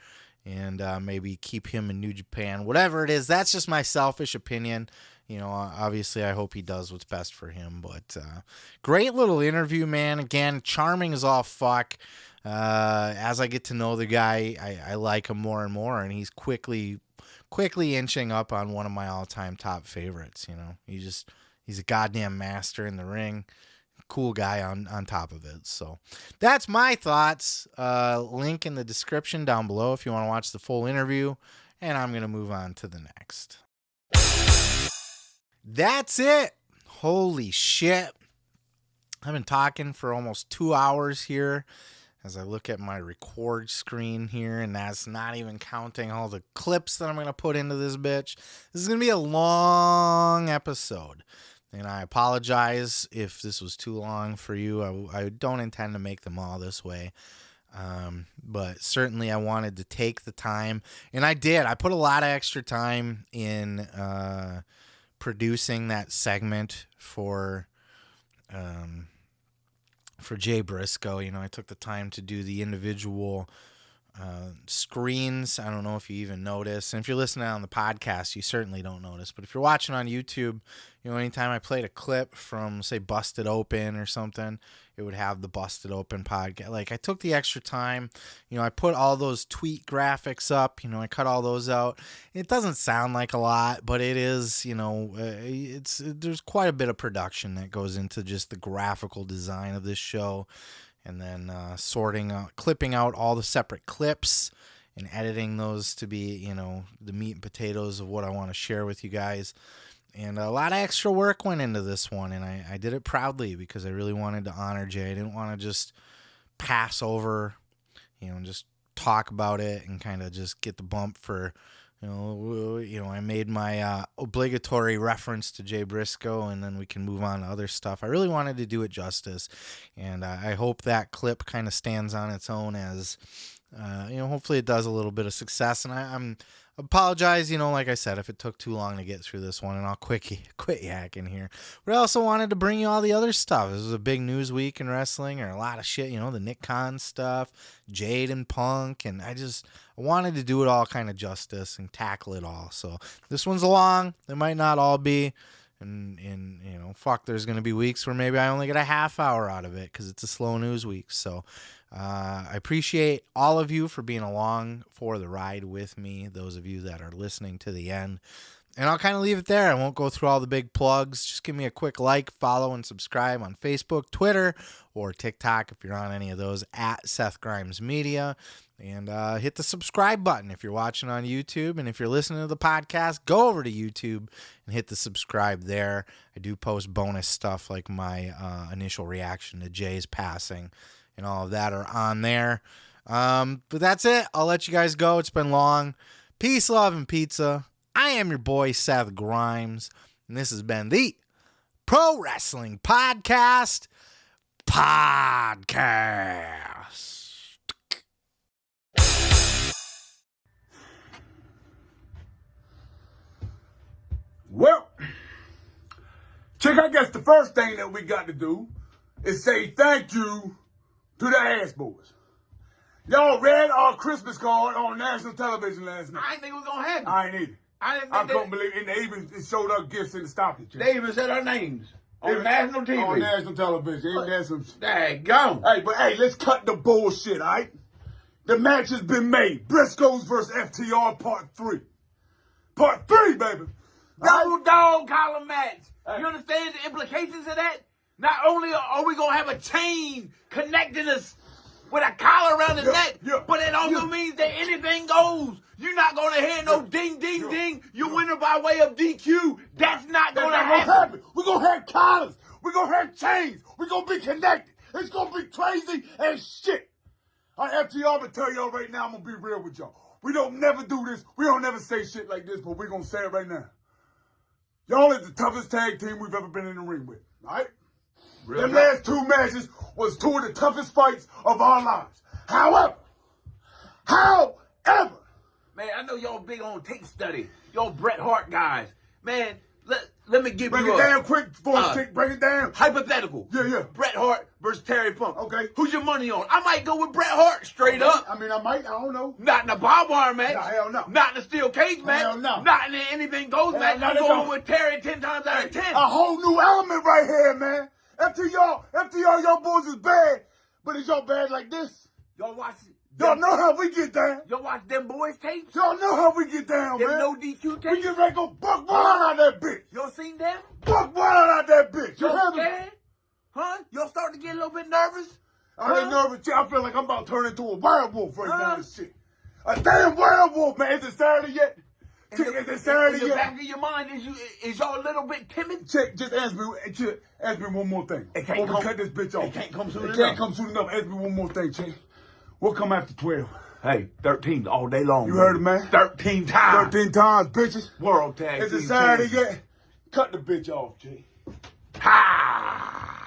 and maybe keep him in New Japan. Whatever it is, that's just my selfish opinion. You know, obviously I hope he does what's best for him. But great little interview, man. Again, charming as all fuck. As I get to know the guy, I like him more and more, and he's quickly inching up on one of my all-time top favorites. You know, he's a goddamn master in the ring. Cool guy on top of it. So that's my thoughts. Link in the description down below if you want to watch the full interview, and I'm going to move on to the next. That's it. Holy shit. I've been talking for almost 2 hours here as I look at my record screen here, and that's not even counting all the clips that I'm going to put into this bitch. This is going to be a long episode, and I apologize if this was too long for you. I don't intend to make them all this way, but certainly I wanted to take the time, and I did. I put a lot of extra time in producing that segment for Jay Briscoe. You know, I took the time to do the individual screens. I don't know if you even notice. And if you're listening on the podcast, you certainly don't notice. But if you're watching on YouTube, you know, anytime I played a clip from, say, Busted Open or something, it would have the Busted Open podcast. Like, I took the extra time. You know, I put all those tweet graphics up. You know, I cut all those out. It doesn't sound like a lot, but it is, you know, there's quite a bit of production that goes into just the graphical design of this show. And then clipping out all the separate clips and editing those to be, you know, the meat and potatoes of what I want to share with you guys. And a lot of extra work went into this one, and I did it proudly because I really wanted to honor Jay. I didn't want to just pass over, you know, and just talk about it and kind of just get the bump for, you know, I made my obligatory reference to Jay Briscoe, and then we can move on to other stuff. I really wanted to do it justice, and I hope that clip kind of stands on its own as, you know, hopefully it does a little bit of success. And I'm apologize, you know, like I said, if it took too long to get through this one, and I'll quit yakking here. But I also wanted to bring you all the other stuff. This was a big news week in wrestling, or a lot of shit, you know, the Nick Khan stuff, Jade and Punk, and I wanted to do it all kind of justice and tackle it all. So this one's long. It might not all be. And you know, fuck, there's going to be weeks where maybe I only get a half hour out of it because it's a slow news week. So I appreciate all of you for being along for the ride with me, those of you that are listening to the end. And I'll kind of leave it there. I won't go through all the big plugs. Just give me a quick like, follow, and subscribe on Facebook, Twitter, or TikTok if you're on any of those, at Seth Grimes Media. And hit the subscribe button if you're watching on YouTube. And if you're listening to the podcast, go over to YouTube and hit the subscribe there. I do post bonus stuff like my initial reaction to Jay's passing, and all of that are on there. But that's it. I'll let you guys go. It's been long. Peace, love, and pizza. I am your boy, Seth Grimes, and this has been the Pro Wrestling Podcast. Well, Chick, I guess the first thing that we got to do is say thank you to the Ass Boys. Y'all read our Christmas card on national television last night. I didn't think it was going to happen. I ain't either. I couldn't believe it. And they even showed us gifts in the stocking. They even said our names on national TV. On national television. Ain't that some... Daggone. Hey, but hey, let's cut the bullshit, all right? The match has been made. Briscoes versus FTR Part 3. Part 3, baby. No dog collar match. You understand the implications of that? Not only are we going to have a chain connecting us with a collar around the neck, but it also means that anything goes. You're not going to hear no ding, ding, ding. You winner by way of DQ. That's not going to happen. We're going to have collars. We're going to have chains. We're going to be connected. It's going to be crazy as shit. All right, FTR, I'm going to tell y'all right now, I'm going to be real with y'all. We don't never do this. We don't never say shit like this, but we're going to say it right now. Y'all is the toughest tag team we've ever been in the ring with, all right? The last two matches was two of the toughest fights of our lives. However, Man, I know y'all big on tape study. Y'all Bret Hart guys. Man, let me give break you it down quick before break it down. Hypothetical. Yeah. Bret Hart versus Terry Funk. Okay. Who's your money on? I might go with Bret Hart straight up. I mean, I might. I don't know. Not in a barbed wire match. No, hell no. Not in a steel cage match. Hell no. Not in an anything goes match. no, I'm going with Terry 10 times out of 10. A whole new element right here, man. FTR, y'all boys is bad, but is y'all bad like this? Y'all watch it. Y'all know how we get down. Y'all watch them boys tapes? Y'all know how we get down, them man. No DQ tapes? We get ready to go buck wild out that bitch. Y'all seen them? Buck wild out that bitch. Y'all scared? Huh? Y'all starting to get a little bit nervous? I ain't nervous. I feel like I'm about to turn into a werewolf right now. This shit. A damn werewolf, man. Is it Saturday yet? Is it Saturday in the yet? back of your mind, is y'all a little bit timid? Check. Just ask me one more thing. It we cut this bitch off. It can't come soon enough. It can't come soon enough. Ask me one more thing, Chick. What come after 12? Hey, 13 all day long. You heard it, man? 13 times. 13 times, bitches. World Tag Is it Team Saturday Champions. yet? Cut the bitch off, Chick. Ha!